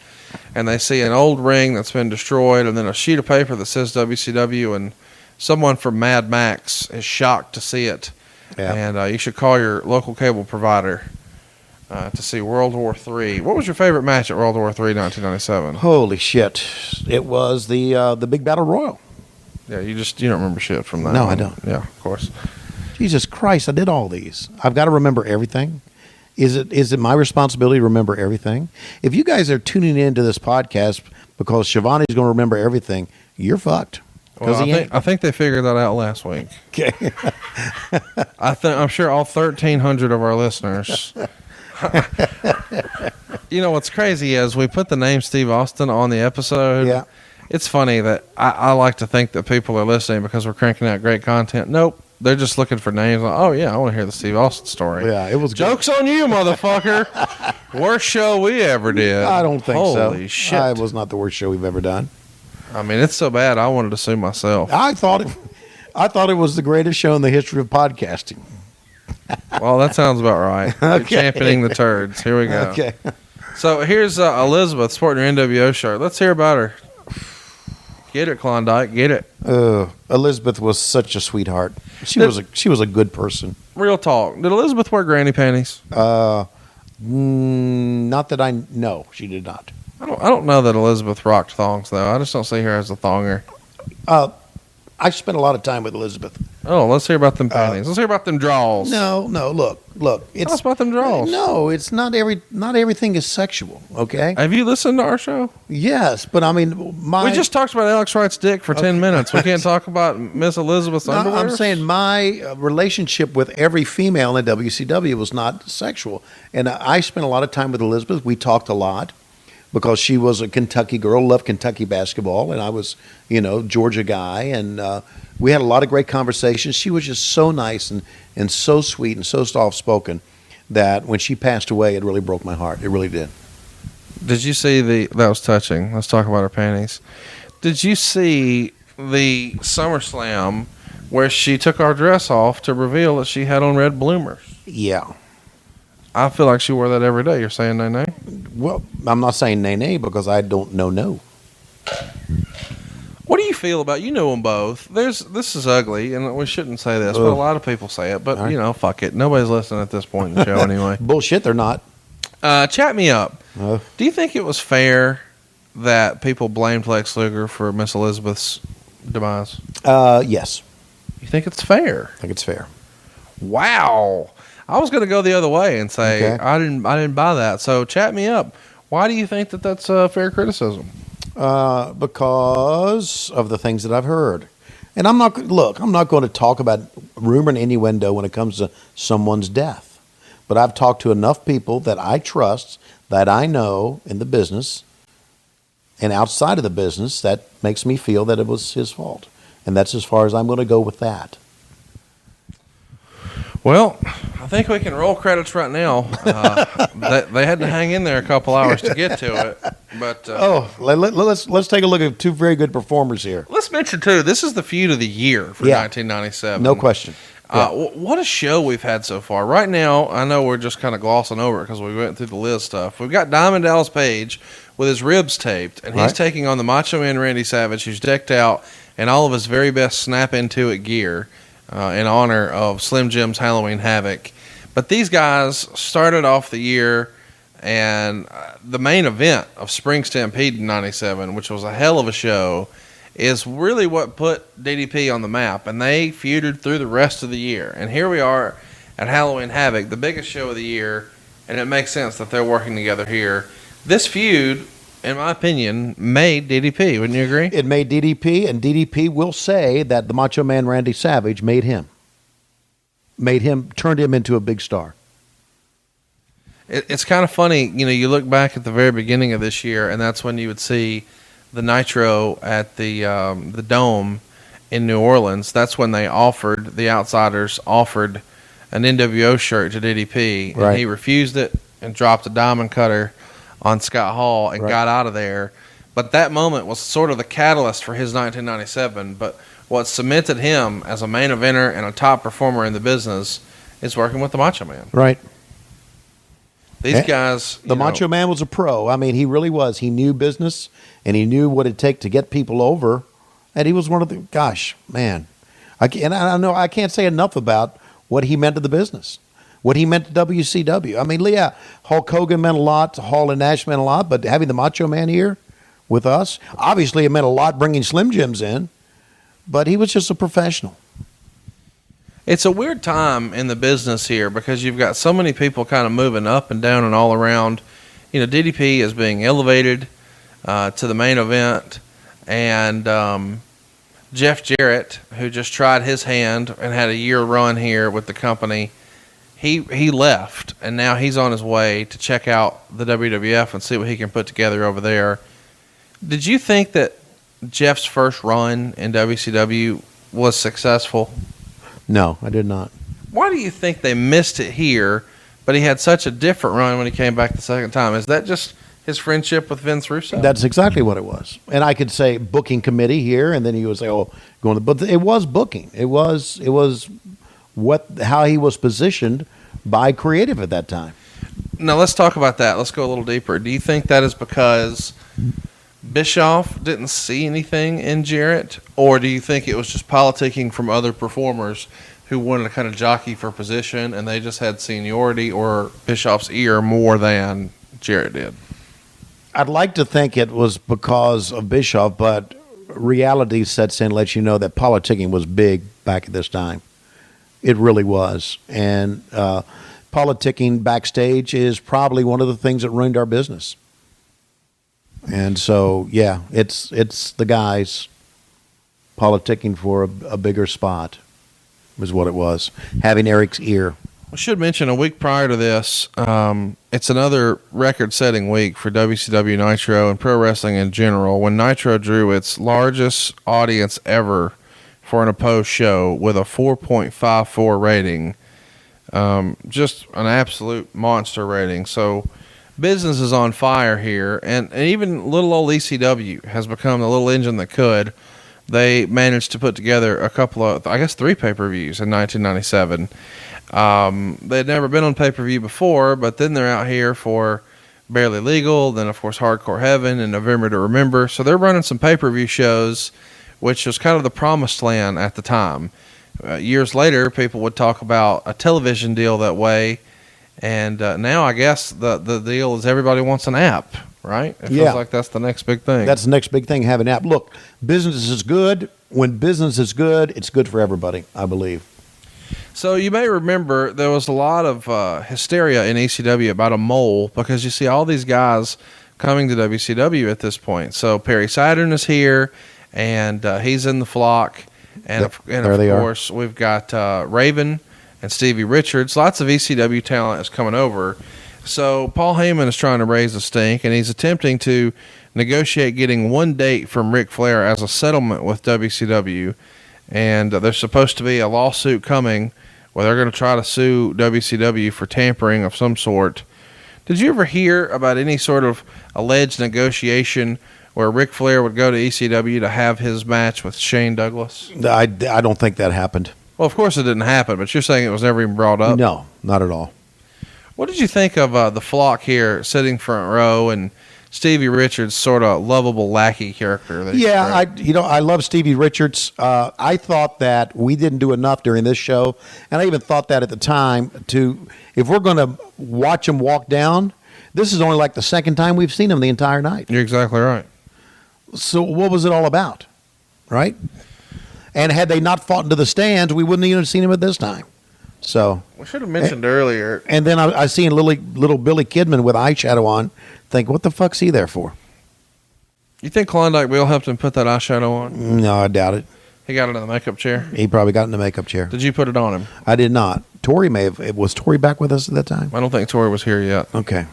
and they see an old ring that's been destroyed, and then a sheet of paper that says WCW, and someone from Mad Max is shocked to see it. Yeah. And you should call your local cable provider to see World War III. What was your favorite match at World War III 1997? Holy shit. It was the Big Battle Royal. Yeah, you don't remember shit from that. No, one. I don't. Yeah, of course. Jesus Christ, I did all these. I've got to remember everything. Is it my responsibility to remember everything? If you guys are tuning in to this podcast because Schiavone is going to remember everything, you're fucked. Well, I think they figured that out last week. Okay. I'm sure all 1,300 of our listeners. You know what's crazy is we put the name Steve Austin on the episode. Yeah. It's funny that I like to think that people are listening because we're cranking out great content. Nope. They're just looking for names. Like, oh, yeah, I want to hear the Steve Austin story. Yeah, it was good. Joke's on you, motherfucker. Worst show we ever did. I don't think so. Holy shit. It was not the worst show we've ever done. I mean, it's so bad I wanted to sue myself. I thought it was the greatest show in the history of podcasting. Well, that sounds about right. Okay. You're championing the turds. Here we go. Okay. So here's Elizabeth sporting her NWO shirt. Let's hear about her. Get it, Klondike. Get it. Elizabeth was such a sweetheart. She was a good person. Real talk. Did Elizabeth wear granny panties? Not that I know. She did not. I don't know that Elizabeth rocked thongs though. I just don't see her as a thonger. I spent a lot of time with Elizabeth. Oh, let's hear about them panties. Let's hear about them draws. No. Look. Tell us about them draws. No, it's not everything is sexual. Okay. Have you listened to our show? Yes, but I mean, we just talked about Alex Wright's dick for 10 minutes. We can't talk about Miss Elizabeth's underwear. I'm saying my relationship with every female in WCW was not sexual, and I spent a lot of time with Elizabeth. We talked a lot because she was a Kentucky girl, loved Kentucky basketball, and I was, Georgia guy, and we had a lot of great conversations. She was just so nice and so sweet and so soft-spoken that when she passed away, it really broke my heart. It really did. Did you see that was touching. Let's talk about her panties. Did you see the SummerSlam where she took our dress off to reveal that she had on red bloomers? Yeah. I feel like she wore that every day. You're saying nay? Well, I'm not saying nay because I don't know no. What do you feel about, you know them both. This is ugly, and we shouldn't say this, but a lot of people say it. But, fuck it. Nobody's listening at this point in the show anyway. Bullshit, they're not. Chat me up. Do you think it was fair that people blamed Lex Luger for Miss Elizabeth's demise? Yes. You think it's fair? I think it's fair. Wow. I was going to go the other way and say I didn't buy that. So chat me up. Why do you think that that's fair criticism? Because of the things that I've heard. And I'm not going to talk about rumor and innuendo when it comes to someone's death. But I've talked to enough people that I trust, that I know in the business and outside of the business, that makes me feel that it was his fault. And that's as far as I'm going to go with that. Well, I think we can roll credits right now. They had to hang in there a couple hours to get to it. But let's take a look at two very good performers here. Let's mention, too, this is the feud of the year for 1997. No question. What a show we've had so far. Right now, I know we're just kind of glossing over it because we went through the Liz stuff. We've got Diamond Dallas Page with his ribs taped, and he's taking on the Macho Man Randy Savage, who's decked out in all of his very best Snap Into It gear in honor of Slim Jim's Halloween Havoc. But these guys started off the year, and the main event of Spring Stampede in 97, which was a hell of a show, is really what put DDP on the map, and they feuded through the rest of the year. And here we are at Halloween Havoc, the biggest show of the year, and it makes sense that they're working together here. This feud, in my opinion, made DDP. Wouldn't you agree? It made DDP, and DDP will say that the Macho Man Randy Savage made him, turned him into a big star. It's kind of funny, you look back at the very beginning of this year, and that's when you would see the Nitro at the Dome in New Orleans. That's when the Outsiders offered an NWO shirt to DDP, and he refused it and dropped a diamond cutter on Scott Hall and got out of there. But that moment was sort of the catalyst for his 1997. But what cemented him as a main eventer and a top performer in the business is working with the Macho Man. Right. These guys... The Macho Man was a pro. I mean, he really was. He knew business, and he knew what it'd take to get people over. And he was one of the... Gosh, man. I can't say enough about what he meant to the business. What he meant to WCW. I mean, yeah, Hulk Hogan meant a lot. Hall and Nash meant a lot. But having the Macho Man here with us, obviously it meant a lot bringing Slim Jims in. But he was just a professional. It's a weird time in the business here because you've got so many people kind of moving up and down and all around. DDP is being elevated to the main event, and Jeff Jarrett, who just tried his hand and had a year run here with the company, he left, and now he's on his way to check out the WWF and see what he can put together over there. Did you think that Jeff's first run in WCW was successful? No, I did not. Why do you think they missed it here, but he had such a different run when he came back the second time? Is that just his friendship with Vince Russo? That's exactly what it was. And I could say booking committee here, and then he would say, "Oh, going to," but it was booking. It was how he was positioned by creative at that time. Now let's talk about that. Let's go a little deeper. Do you think that is because Bischoff didn't see anything in Jarrett, or do you think it was just politicking from other performers who wanted to kind of jockey for position, and they just had seniority or Bischoff's ear more than Jarrett did? I'd like to think it was because of Bischoff, but reality sets in and lets you know that politicking was big back at this time. It really was. And politicking backstage is probably one of the things that ruined our business. And so, yeah, it's the guys politicking for a bigger spot was what it was. Having Eric's ear. I should mention a week prior to this, it's another record-setting week for WCW Nitro and pro wrestling in general when Nitro drew its largest audience ever for an opposed show with a 4.54 rating. Just an absolute monster rating. So business is on fire here, and even little old ECW has become the little engine that could. They managed to put together a couple of, I guess, 3 pay-per-views in 1997. They'd never been on pay-per-view before, but then they're out here for Barely Legal, then of course Hardcore Heaven and November to Remember. So they're running some pay-per-view shows, which was kind of the promised land at the time. Years later, people would talk about a television deal that way, and now I guess the deal is everybody wants an app, right? It feels like that's the next big thing. That's the next big thing, have an app. Look, business is good. When business is good, it's good for everybody, I believe. So you may remember there was a lot of hysteria in ECW about a mole because you see all these guys coming to WCW at this point. So Perry Saturn is here, and he's in the flock. And, Yep, and there of they are. course, we've got Raven and Stevie Richards. Lots of ECW talent is coming over. So Paul Heyman is trying to raise a stink, and he's attempting to negotiate getting one date from Ric Flair as a settlement with WCW. And there's supposed to be a lawsuit coming where they're going to try to sue WCW for tampering of some sort. Did you ever hear about any sort of alleged negotiation where Ric Flair would go to ECW to have his match with Shane Douglas? I don't think that happened. Well, of course it didn't happen, but you're saying it was never even brought up? No, not at all. What did you think of the flock here sitting front row and Stevie Richards' sort of lovable lackey character? Yeah, I love Stevie Richards. I thought that we didn't do enough during this show, and I even thought that at the time, if we're going to watch him walk down, this is only like the second time we've seen him the entire night. You're exactly right. So what was it all about, right? And had they not fought into the stands, we wouldn't even have seen him at this time. So We should have mentioned earlier. And then I seen little Billy Kidman with eyeshadow on. Think, what the fuck's he there for? You think Klondike Bill helped him put that eyeshadow on? No, I doubt it. He got it in the makeup chair? He probably got in the makeup chair. Did you put it on him? I did not. Tori may have. Was Tori back with us at that time? I don't think Tori was here yet. Okay.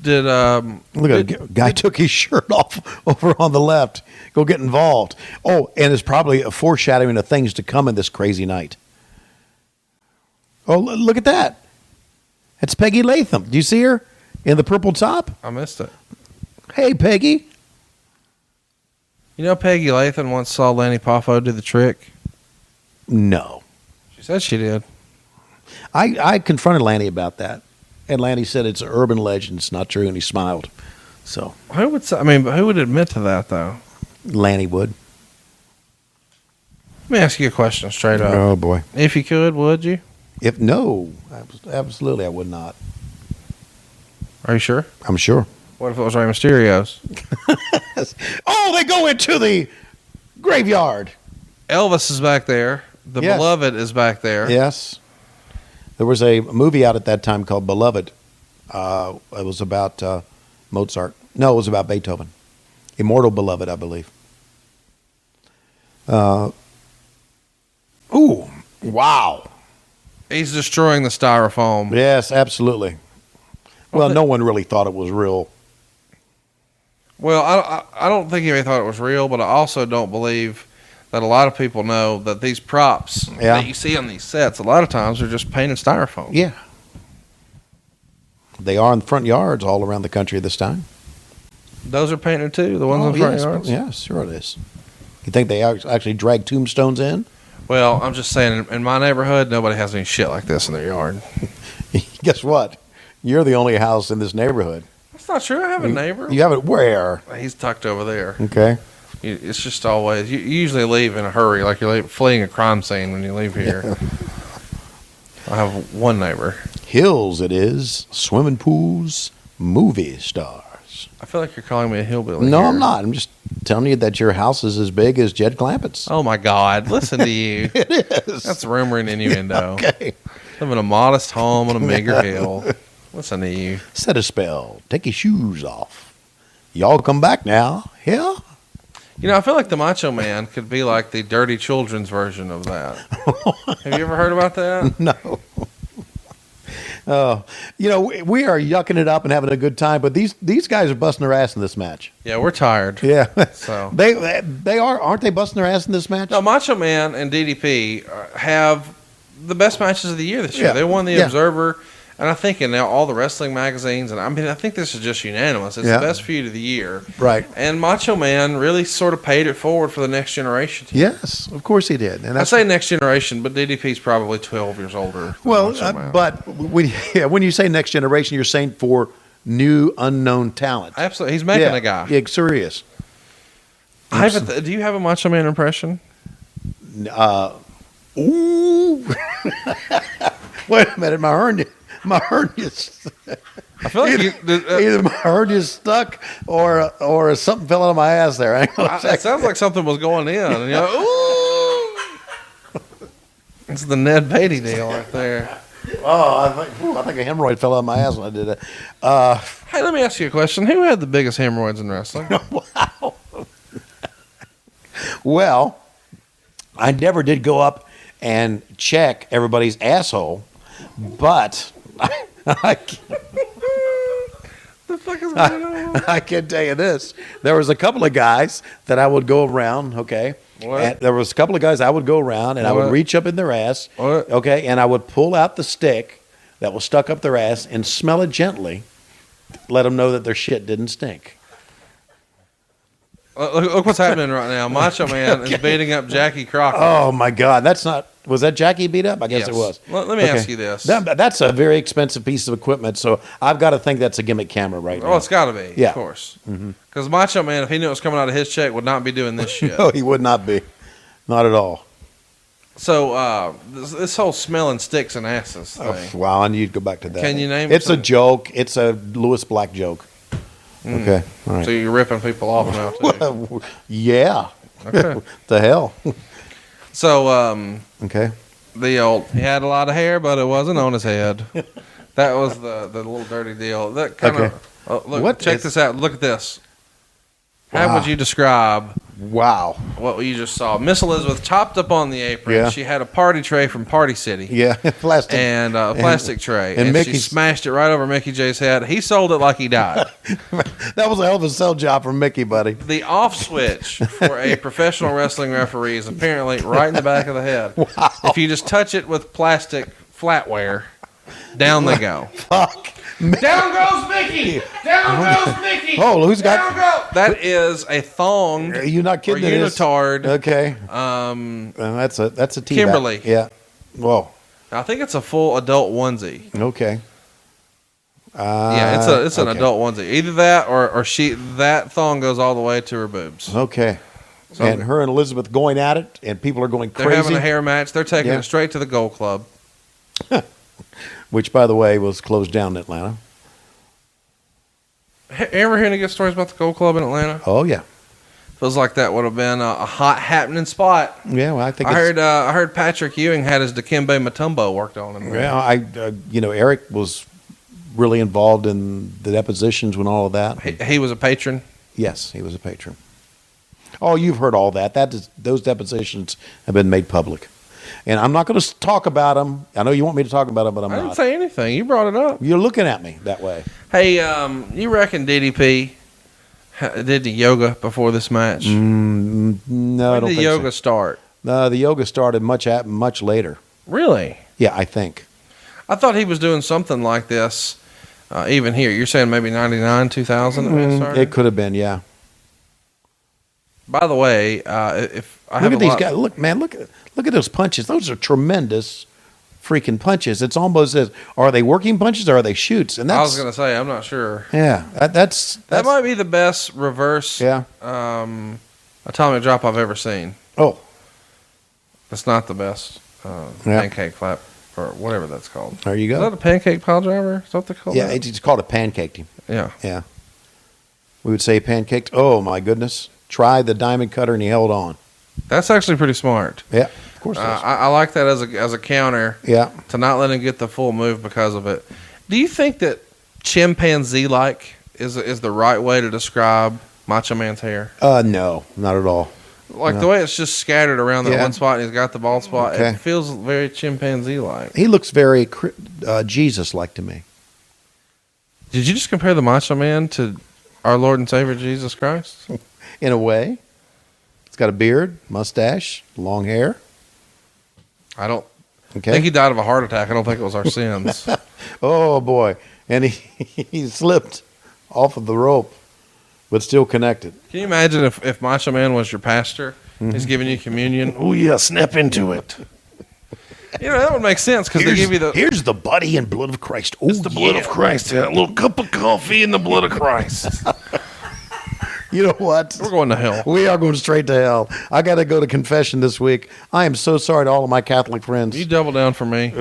Did Look at the guy took his shirt off over on the left. Go get involved. Oh, and it's probably a foreshadowing of things to come in this crazy night. Oh, look at that. That's Peggy Latham. Do you see her in the purple top? I missed it. Hey, Peggy. You know Peggy Latham once saw Lanny Poffo do the trick? No. She said she did. I confronted Lanny about that. And Lanny said it's an urban legend. It's not true. And he smiled. So Who would say, who would admit to that, though? Lanny would. Let me ask you a question straight up. Oh, boy. If you could, would you? No, absolutely I would not. Are you sure? I'm sure. What if it was Rey Mysterio's? Oh, they go into the graveyard. Elvis is back there. The Yes. Beloved is back there. Yes. There was a movie out at that time called Beloved. It was about Mozart. No, it was about Beethoven. Immortal Beloved, I believe. Ooh, wow. He's destroying the styrofoam. Yes, absolutely. Well, no one really thought it was real. Well, I don't think anybody thought it was real, but I also don't believe that a lot of people know that these props that you see on these sets, a lot of times are just painted styrofoam. Yeah. They are in the front yards all around the country this time. Those are painted too, the ones in the front yards? Yes, sure it is. You think they actually drag tombstones in? Well, I'm just saying, in my neighborhood, nobody has any shit like this in their yard. Guess what? You're the only house in this neighborhood. That's not true. I have a neighbor. You have it where? He's tucked over there. Okay. It's just always, you usually leave in a hurry, like you're fleeing a crime scene when you leave here. I have one neighbor. Hills it is. Swimming pools. Movie stars. I feel like you're calling me a hillbilly. No, here. I'm not. I'm just telling you that your house is as big as Jed Clampett's. Oh, my God. Listen to you. It is. That's rumor and innuendo. Okay. Live in a modest home on a meager hill. Listen to you. Set a spell. Take your shoes off. Y'all come back now. Yeah? You know, I feel like the Macho Man could be like the Dirty Children's version of that. Have you ever heard about that? No. We are yucking it up and having a good time, but these guys are busting their ass in this match. Yeah, we're tired. Yeah. So they aren't they busting their ass in this match? No, Macho Man and DDP have the best matches of the year this year. Yeah. They won the Yeah. Observer, and I think in all the wrestling magazines, and I think this is just unanimous. It's Yeah. the best feud of the year. Right. And Macho Man really sort of paid it forward for the next generation. Yes, of course he did. And I say next generation, but DDP's probably 12 years older. well, than Macho Man. but when you say next generation, you're saying for new unknown talent. Absolutely, he's making a guy. Yeah, sure he is. Do you have a Macho Man impression? Ooh. Wait a minute, my hernia's I feel like either my hernia's stuck or something fell out of my ass there. it sounds like something was going in. And you're like, ooh. It's the Ned Beatty deal right there. Oh, I think a hemorrhoid fell out of my ass when I did that. Hey, let me ask you a question. Who had the biggest hemorrhoids in wrestling? Wow. Well, I never did go up and check everybody's asshole, but I The fuck is going on? I can tell you this. There was a couple of guys that I would go around, okay? What? And there was a couple of guys I would go around and I would What? reach up in their ass, What? okay? And I would pull out the stick that was stuck up their ass and smell it gently, let them know that their shit didn't stink. Look what's happening right now. Macho Man is beating up Jackie Crockett. Oh, my God. Was that Jackie beat up? I guess Yes. it was. Let me ask you this. That's a very expensive piece of equipment, so I've got to think that's a gimmick camera right now. Oh, it's got to be, Yeah. of course. Because Macho Man, if he knew it was coming out of his check, would not be doing this shit. No, he would not be. Not at all. So, this whole smelling sticks and asses thing. Oh, wow, I need to go back to that. Can you name It's a some- joke. It's a Lewis Black joke. Okay, all right. So you're ripping people off now, too. Well, yeah. Okay. The hell? So, Okay. he had a lot of hair, but it wasn't on his head. That was the little dirty deal. That kind Okay. of look. What Check is- this out. Look at this. How Wow. would you describe Wow. what you just saw? Miss Elizabeth topped up on the apron. Yeah. She had a party tray from Party City. Yeah. Plastic. And a plastic tray. and And she Mickey's- smashed it right over Mickey J's head. He sold it like he died. That was a hell of a sell job for Mickey, buddy. The off switch for a professional wrestling referee is apparently right in the back of the head. Wow. If you just touch it with plastic flatware, down they go. Fuck. Down goes Mickey! Down goes Mickey! Oh, who's got- Down go! That is a thong You're not or kidding. it is. unitard. Okay. Um, That's a tea Kimberly. bag. Yeah. Whoa. I think it's a full adult onesie. Okay. Yeah, it's an okay. adult onesie. Either that or that thong goes all the way to her boobs. Okay. So And her and Elizabeth going at it, and people are going they're crazy. having a hair match. They're taking Yeah. it straight to the Gold Club. Which, by the way, was closed down in Atlanta. Ever hear any good stories about the Gold Club in Atlanta? Oh yeah, Feels like that would have been a hot happening spot. yeah. Well, I think I heard Patrick Ewing had his Dikembe Mutombo worked on him. Yeah, Eric was really involved in the depositions and all of that. He was a patron. Yes, he was a patron. Oh, you've heard all that. Those depositions have been made public. And I'm not going to talk about them. I know you want me to talk about them, but I'm I not. didn't say anything. You brought it up. You're looking at me that way. Hey, you reckon DDP did the yoga before this match? No, I When don't did the think yoga so. start? No, the yoga started much later. Really? Yeah, I think. I thought he was doing something like this even here. You're saying maybe 99, 2000 that it started? It could have been, yeah. By the way, if I have Look at a these lot, guys. Look, man, look at those punches. Those are tremendous freaking punches. It's almost as, are they working punches or are they shoots? And that's, I was going to say, I'm not sure. yeah, that's That might be the best reverse yeah. atomic drop I've ever seen. Oh, It's not the best pancake flap or whatever that's called. there you Is go. that a pancake pile driver? Is that what they call Yeah, that? it's called a pancake team. Yeah. Yeah. We would say pancaked. Oh, my goodness. Tried the diamond cutter and he held on. That's actually pretty smart. Yeah, of course it is. I like that as a counter Yeah. to not let him get the full move because of it. Do you think that chimpanzee-like is the right way to describe Macho Man's hair? No, not at all. Like No. the way it's just scattered around that Yeah. one spot and he's got the bald spot. Okay. It feels very chimpanzee-like. He looks very Jesus-like to me. Did you just compare the Macho Man to our Lord and Savior Jesus Christ? In a way. He's got a beard, mustache, long hair. I don't Okay. think he died of a heart attack. I don't think it was our sins. Oh, boy. And he slipped off of the rope, but still connected. Can you imagine if Macho Man was your pastor? He's giving you communion. Oh, yeah, snap into it. You know, that would make sense because they give you the... Here's the body and blood of Christ. Oh, It's the blood of Christ. Yeah, a little cup of coffee in the blood of Christ. You know what? We're going to hell. We are going straight to hell. I got to go to confession this week. I am so sorry to all of my Catholic friends. You double down for me.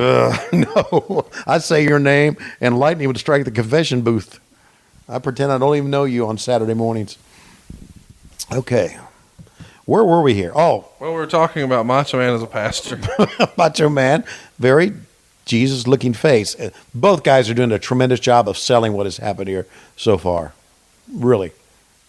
No, I say your name and lightning would strike the confession booth. I pretend I don't even know you on Saturday mornings. Okay. Where were we here? Oh, Well, we were talking about Macho Man as a pastor. Macho Man, very Jesus-looking face. Both guys are doing a tremendous job of selling what has happened here so far. Really.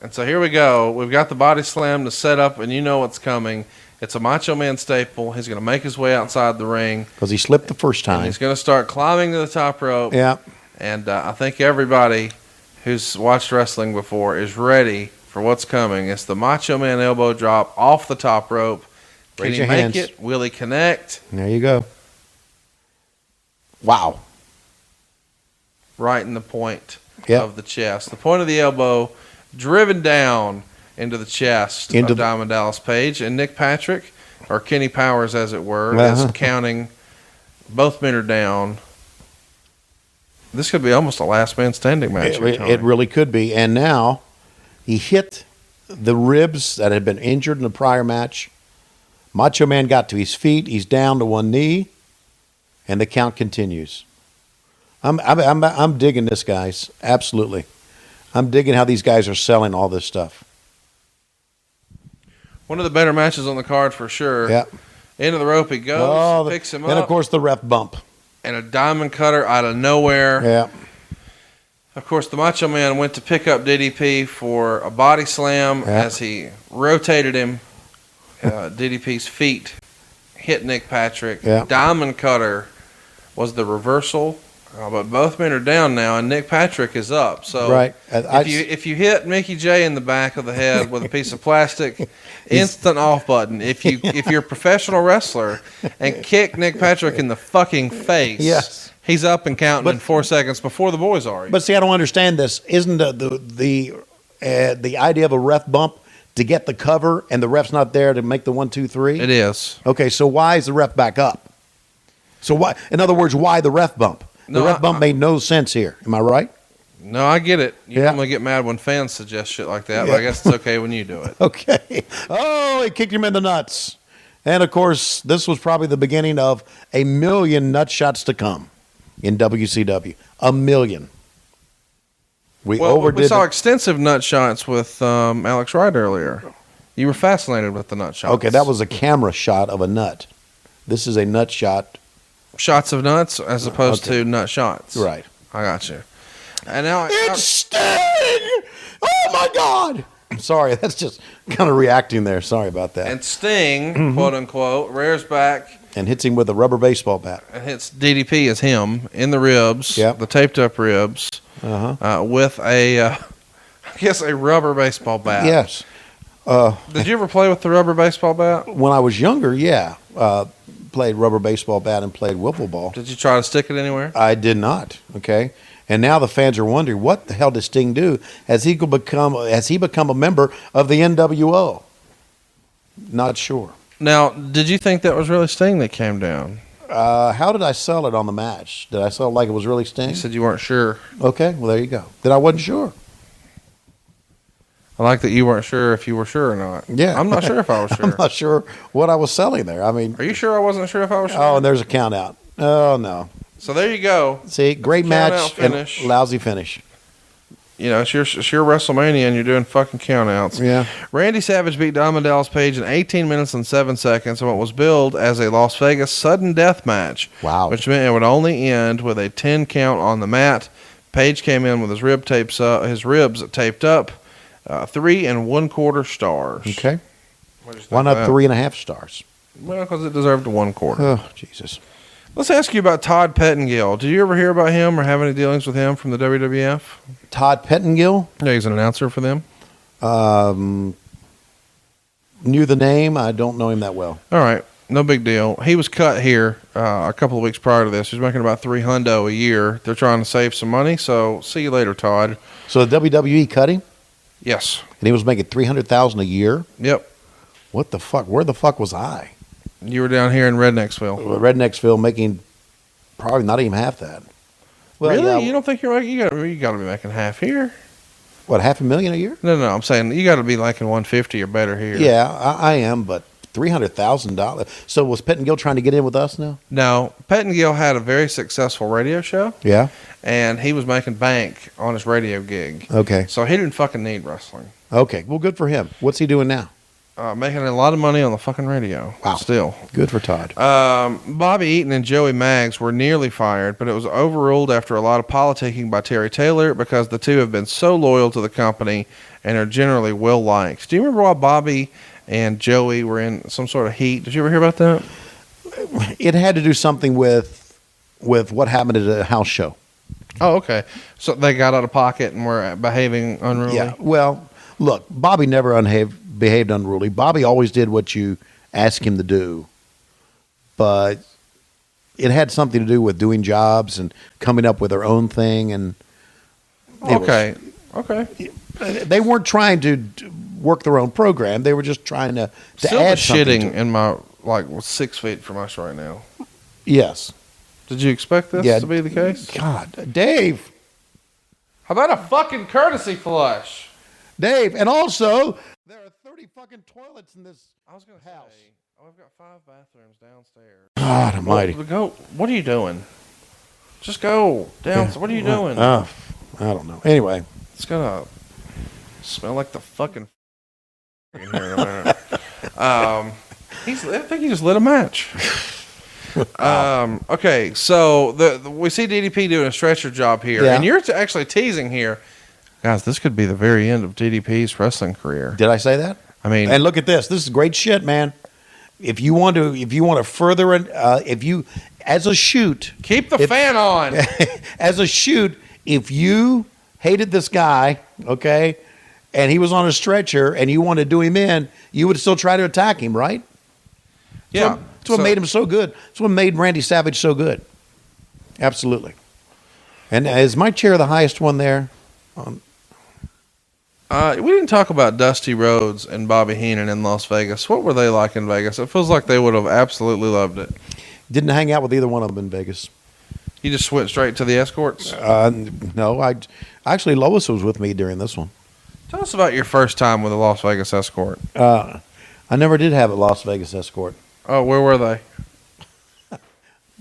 And so here we go. We've got the body slam to set up, and you know what's coming. It's a Macho Man staple. He's going to make his way outside the ring. Because he slipped the first And time. he's going to start climbing to the top rope. Yeah. And I think everybody who's watched wrestling before is ready for what's coming. It's the Macho Man elbow drop off the top rope. Can Raise he your make hands. it? Will he connect? There you go. Wow. Right in the point Yep. of the chest. The point of the elbow driven down into the chest Into of the- Diamond Dallas Page. And Nick Patrick, or Kenny Powers as it were, Uh-huh. is counting. Both men are down. This could be almost a last man standing match. here, Tony. It really could be. And now he hit the ribs that had been injured in the prior match. Macho Man got to his feet. He's down to one knee, and the count continues. I'm digging this, guys. Absolutely. I'm digging how these guys are selling all this stuff. One of the better matches on the card for sure. Yeah. Into the rope he goes, picks him up, and of course the ref bump. and a diamond cutter out of nowhere. Yeah. Of course, the Macho Man went to pick up DDP for a body slam Yeah. as he rotated him. DDP's feet hit Nick Patrick. Yeah. Diamond cutter was the reversal. But both men are down now, and Nick Patrick is up. So Right. if you hit Mickey J in the back of the head with a piece of plastic, instant off button. If you're a professional wrestler and kick Nick Patrick in the fucking face, Yes. he's up and counting in 4 seconds before the boys are. But see, I don't understand this. Isn't the idea of a ref bump to get the cover and the ref's not there to make the 1, 2, 3? It is. Okay, so why is the ref back up? So why? In other words, why the ref bump? The No, ref bump made no sense here. Am I right? No, I get it. You Yeah. normally get mad when fans suggest shit like that, but I guess it's okay when you do it. Okay. Oh, he kicked him in the nuts. And of course, this was probably the beginning of a million nut shots to come in WCW. A million. We Well, overdid we saw it. extensive nut shots with Alex Wright earlier. You were fascinated with the nut shots. Okay, that was a camera shot of a nut. This is a nut shot. shots of nuts as opposed to nut shots. Right. I got you. And now It's Sting! Oh, my God! Sorry, that's just kind of reacting there. Sorry about that. And Sting, quote unquote, rears back And hits him with a rubber baseball bat. and hits DDP as him in the ribs, the taped up ribs, with I guess a rubber baseball bat. Yes. Did you ever play with the rubber baseball bat? When I was younger, yeah. Played rubber baseball bat and played wiffle ball. Did you try to stick it anywhere? I did not. Okay. And now the fans are wondering, what the hell does Sting do? Has he become a member of the NWO? Not sure. Now, did you think that was really Sting that came down? How did I sell it on the match? Did I sell it like it was really Sting? You said you weren't sure. Okay, well, there you go. Then I wasn't sure. I like that you weren't sure if you were sure or not. Yeah. I'm not sure if I was sure. I'm not sure what I was selling there. I mean, Are you sure I wasn't sure if I was sure? oh, and there's a count out. Oh, no. So there you go. See, great Count out match finish. and lousy finish. You know, it's your WrestleMania and you're doing fucking countouts. Yeah. Randy Savage beat Diamond Dallas Page in 18 minutes and 7 seconds in what was billed as a Las Vegas sudden death match. Wow. Which meant it would only end with a 10 count on the mat. Page came in with his ribs taped up. 3 1/4 stars. Okay. What do you think Why of not that? 3.5 stars? Well, because it deserved a 1/4. Oh, Jesus. Let's ask you about Todd Pettengill. Did you ever hear about him or have any dealings with him from the WWF? Todd Pettengill? Yeah, he's an announcer for them. Knew the name. I don't know him that well. All right, no big deal. He was cut here a couple of weeks prior to this. He was making about $300 a year. They're trying to save some money, so see you later, Todd. So the WWE cut him, Yes. and he was making $300,000 a year. Yep. What the fuck? Where the fuck was I? You were down here in Rednecksville. Rednecksville, making probably not even half that. Well, Really? yeah, You don't think you're making? You got to be making half here. what, $500,000 a year? No. I'm saying you got to be making 150 or better here. Yeah, I am, but $300,000. So was Pettengill trying to get in with us now? No, Pettengill had a very successful radio show, Yeah. and he was making bank on his radio gig. Okay. So he didn't fucking need wrestling. Okay. Well, good for him. What's he doing now? Making a lot of money on the fucking radio. Wow. Still. Good for Todd. Bobby Eaton and Joey Maggs were nearly fired, but it was overruled after a lot of politicking by Terry Taylor because the two have been so loyal to the company and are generally well liked. Do you remember why Bobby and Joey were in some sort of heat? Did you ever hear about that? It had to do something with what happened at a house show. Oh, okay. So they got out of pocket and were behaving unruly? Yeah. Well, look, Bobby never behaved unruly. Bobby always did what you asked him to do. But it had something to do with doing jobs and coming up with their own thing. And Okay. they weren't trying to work their own program. They were just trying to Silva's add something shitting to it. in my, 6 feet from us right now. Yes. Did you expect this to be the case? God, Dave. How about a fucking courtesy flush? Dave. And also, there are 30 fucking toilets in this I was going to house. say, I've got 5 bathrooms downstairs. God almighty. Go. What are you doing? Just go down. What are you doing? I don't know. Anyway. It's gonna smell like the fucking in here in a minute. I think he just lit a match. Okay, so we see DDP doing a stretcher job here, Yeah. and you're actually teasing here, guys. This could be the very end of DDP's wrestling career. Did I say that? I mean, And look at this. This is great shit, man. If you want to further it, as a shoot, keep the fan on. as a shoot, if you hated this guy, okay, and he was on a stretcher and you wanted to do him in, you would still try to attack him, right? Yeah, That's what made him so good. That's what made Randy Savage so good. Absolutely. And is my chair the highest one there? We didn't talk about Dusty Rhodes and Bobby Heenan in Las Vegas. What were they like in Vegas? It feels like they would have absolutely loved it. Didn't hang out with either one of them in Vegas. You just went straight to the escorts? No, actually Lois was with me during this one. Tell us about your first time with a Las Vegas escort. I never did have a Las Vegas escort. Oh, where were they?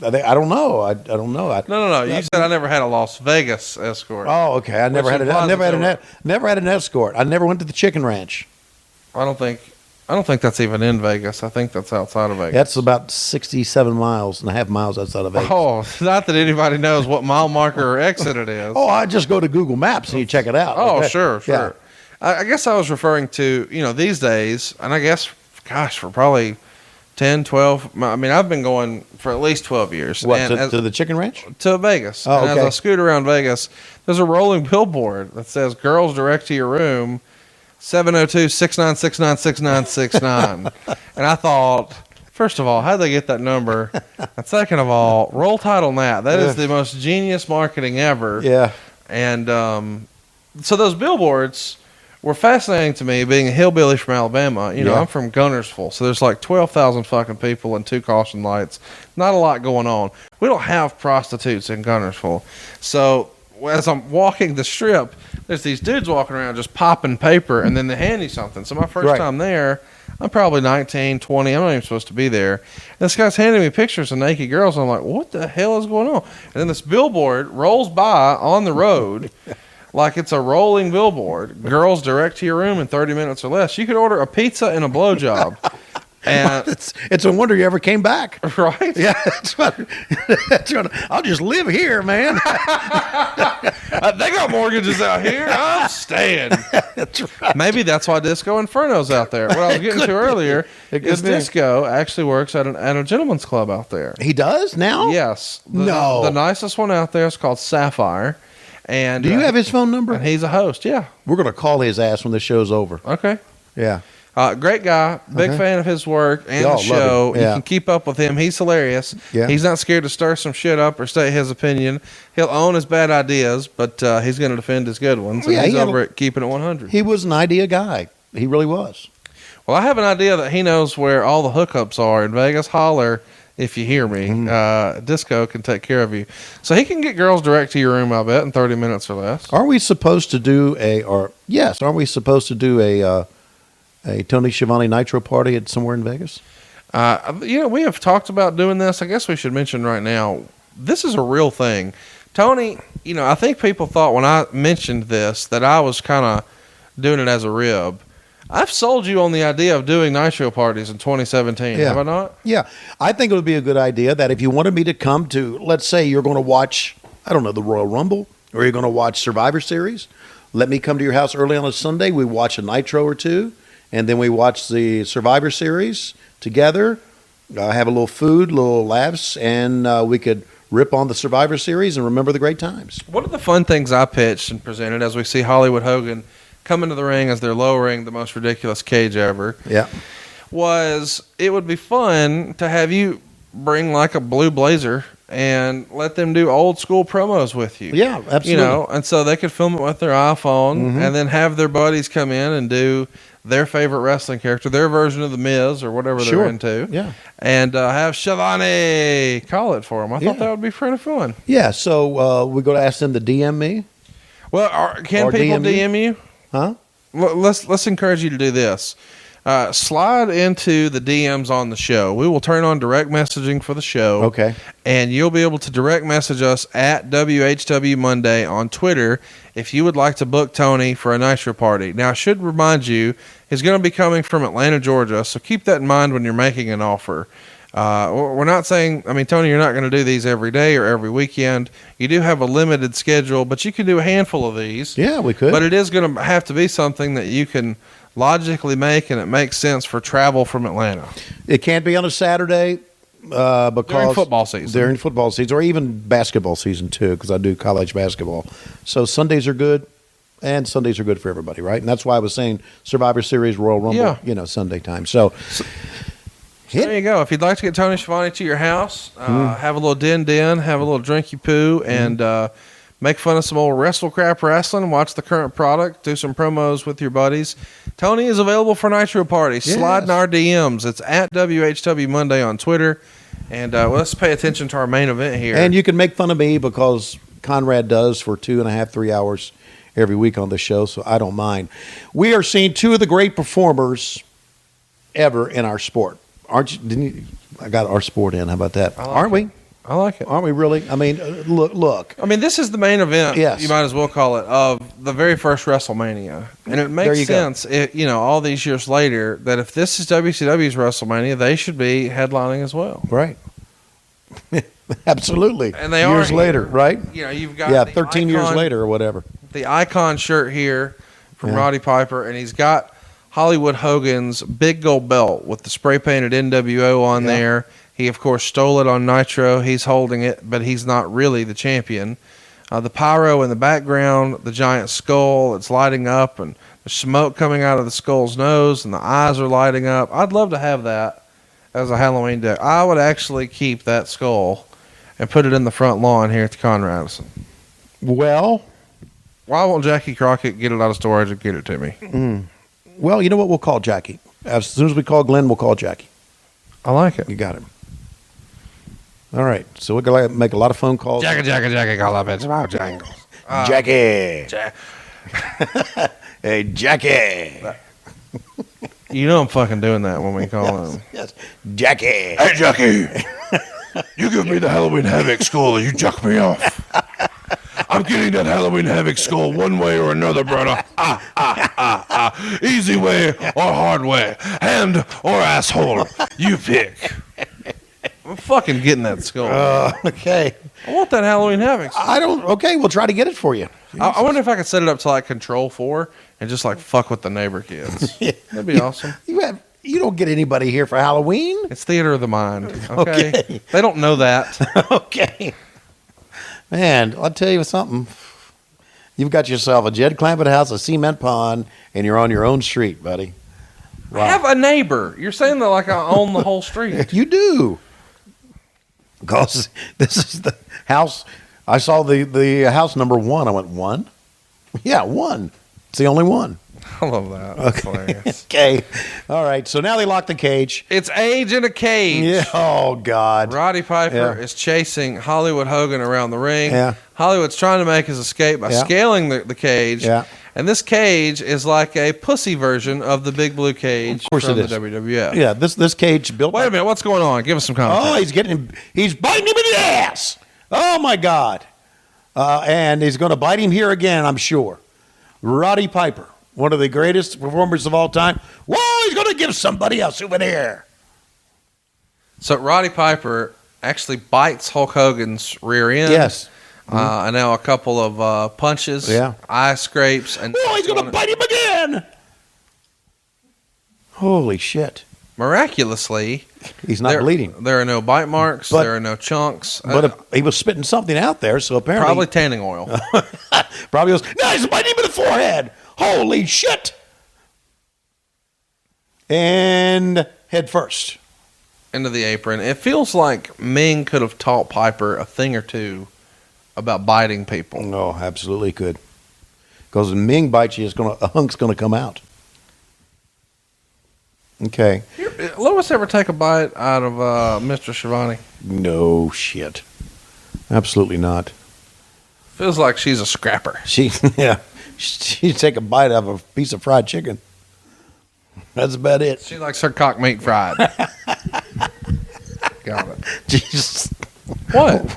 I don't know. I don't know. No. You said I never had a Las Vegas escort. Oh, okay. I never had an escort. I never went to the Chicken Ranch. I don't think that's even in Vegas. I think that's outside of Vegas. That's about 67 miles and a half miles outside of Vegas. Oh, not that anybody knows what mile marker or exit it is. Oh, I just go to Google Maps and you check it out. Oh, Okay. sure. Yeah. I guess I was referring to, these days, and I guess, gosh, for probably 10, 12. I mean, I've been going for at least 12 years. What, and to the chicken ranch? To Vegas. Oh, and okay. as I scoot around Vegas, there's a rolling billboard that says, girls direct to your room, 702-696-9969. And I thought, first of all, how'd they get that number? And second of all, roll tide on that. That is the most genius marketing ever. Yeah. And so those billboards were fascinating to me, being a hillbilly from Alabama. I'm from Gunnersville, so there's like 12,000 fucking people and 2 caution lights. Not a lot going on. We don't have prostitutes in Gunnersville. So as I'm walking the strip, there's these dudes walking around just popping paper, and then they hand you something. So my first time there, I'm probably 19, 20. I'm not even supposed to be there. And this guy's handing me pictures of naked girls, and I'm like, what the hell is going on? And then this billboard rolls by on the road like it's a rolling billboard. Girls direct to your room in 30 minutes or less. You could order a pizza and a blowjob. And it's a wonder you ever came back. Right? Yeah, that's what I'll just live here, man. They got mortgages out here. I'm staying. That's right. Maybe that's why Disco Inferno's out there. What I was getting to earlier is Disco actually works at a gentleman's club out there. He does now? Yes. No. The nicest one out there is called Sapphire. And do you have his phone number? And he's a host, yeah. We're going to call his ass when the show's over. Okay. Yeah. Great guy. Big fan of his work and the show. Yeah. You can keep up with him. He's hilarious. Yeah. He's not scared to stir some shit up or state his opinion. He'll own his bad ideas, but he's going to defend his good ones. And he's over at Keeping It 100. He was an idea guy. He really was. Well, I have an idea that he knows where all the hookups are in Vegas. Holler if you hear me. Disco can take care of you. So he can get girls direct to your room, I bet, in 30 minutes or less. Aren't we supposed to do a Tony Schiavone Nitro party at somewhere in Vegas? We have talked about doing this. I guess we should mention right now, this is a real thing. Tony, I think people thought when I mentioned this that I was kind of doing it as a rib. I've sold you on the idea of doing Nitro parties in 2017, have I not? Yeah. I think it would be a good idea that if you wanted me to come to, let's say you're going to watch, I don't know, the Royal Rumble, or you're going to watch Survivor Series, let me come to your house early on a Sunday. We watch a Nitro or two, and then we watch the Survivor Series together, have a little food, little laughs, and we could rip on the Survivor Series and remember the great times. One of the fun things I pitched and presented as we see Hollywood Hogan come into the ring as they're lowering the most ridiculous cage ever, was it would be fun to have you bring like a blue blazer and let them do old school promos with you. Yeah, absolutely. And so they could film it with their iPhone and then have their buddies come in and do their favorite wrestling character, their version of The Miz or whatever they're into. Yeah. And have Schiavone call it for them. I thought that would be pretty fun. Yeah, so we're going to ask them to DM me. Well, can people DM you? Huh? Well, let's encourage you to do this. Slide into the DMs on the show. We will turn on direct messaging for the show. Okay. And you'll be able to direct message us at WHW Monday on Twitter if you would like to book Tony for a Nitro party. Now, I should remind you, he's going to be coming from Atlanta, Georgia, so keep that in mind when you're making an offer. We're not saying, Tony, you're not going to do these every day or every weekend. You do have a limited schedule, but you can do a handful of these. Yeah, we could. But it is going to have to be something that you can logically make, and it makes sense for travel from Atlanta. It can't be on a Saturday because during football season. During football season, or even basketball season too, because I do college basketball. So Sundays are good, and Sundays are good for everybody, right? And that's why I was saying Survivor Series, Royal Rumble, Sunday time. So there you go. If you'd like to get Tony Schiavone to your house, have a little din, have a little drinky poo, and make fun of some old wrestle crap wrestling, watch the current product, do some promos with your buddies. Tony is available for Nitro Party. Slide in our DMs. It's at WHW Monday on Twitter. And let's pay attention to our main event here. And you can make fun of me because Conrad does for 2.5, 3 hours every week on the show, so I don't mind. We are seeing two of the great performers ever in our sport. Aren't you? Didn't you? I got our sport in. How about that? Aren't we? I like it. Aren't we really? Look. This is the main event, yes. You might as well call it, of the very first WrestleMania. And it makes sense, all these years later, that if this is WCW's WrestleMania, they should be headlining as well. Right. Absolutely. And they years are later, right? You've got 13 years later or whatever. The icon shirt here from Roddy Piper, and he's got Hollywood Hogan's big gold belt with the spray painted NWO on there. He, of course, stole it on Nitro. He's holding it, but he's not really the champion. The pyro in the background, the giant skull, it's lighting up, and there's smoke coming out of the skull's nose, and the eyes are lighting up. I'd love to have that as a Halloween deck. I would actually keep that skull and put it in the front lawn here at the Conrad. Well, why won't Jackie Crockett get it out of storage and get it to me? Well, you know what? We'll call Jackie. As soon as we call Glenn, we'll call Jackie. I like it. You got it. All right. So we're going to make a lot of phone calls. Jackie, call up. It's about jangles. Jackie. Hey, Jackie. You know I'm fucking doing that when we call him. Yes. Jackie. Hey, Jackie. You give me the Halloween Havoc skull or you jack me off. I'm getting that Halloween Havoc skull one way or another, brother. Easy way or hard way. Hand or asshole. You pick. I'm fucking getting that skull. Okay. I want that Halloween Havoc. Okay, we'll try to get it for you. I wonder if I could set it up to like Control 4 and just like fuck with the neighbor kids. That'd be awesome. You don't get anybody here for Halloween. It's theater of the mind. Okay. They don't know that. Okay. Man, I'll tell you something. You've got yourself a Jed Clampett house, a cement pond, and you're on your own street, buddy. Wow. I have a neighbor. You're saying that like I own the whole street. You do. Because this is the house. I saw the house number 1. I went, 1? Yeah, 1. It's the only one. I love that. That's hilarious. Okay. All right. So now they lock the cage. It's Age in a Cage. Yeah. Oh, God. Roddy Piper is chasing Hollywood Hogan around the ring. Yeah. Hollywood's trying to make his escape by scaling the cage. Yeah. And this cage is like a pussy version of the big blue cage from the WWF. Yeah. This cage built. Wait a minute. What's going on? Give us some context. Oh, he's biting him in the ass. Oh, my God. And he's going to bite him here again, I'm sure. Roddy Piper, one of the greatest performers of all time. Whoa, he's going to give somebody a souvenir. So Roddy Piper actually bites Hulk Hogan's rear end. Yes. And now a couple of punches, eye scrapes. And whoa, he's going to bite him again. Holy shit. Miraculously, he's not bleeding. There are no bite marks. There are no chunks. But he was spitting something out there, so apparently... Probably tanning oil. Probably was... No, he's biting him in the forehead. Holy shit. And head first. Into the apron. It feels like Ming could have taught Piper a thing or two about biting people. No, absolutely could. Because when Ming bites you, a hunk's going to come out. Okay. Lois ever take a bite out of Mr. Schiavone? No shit. Absolutely not. Feels like she's a scrapper. She'd take a bite out of a piece of fried chicken. That's about it. She likes her cock meat fried. Got it. Jesus. What?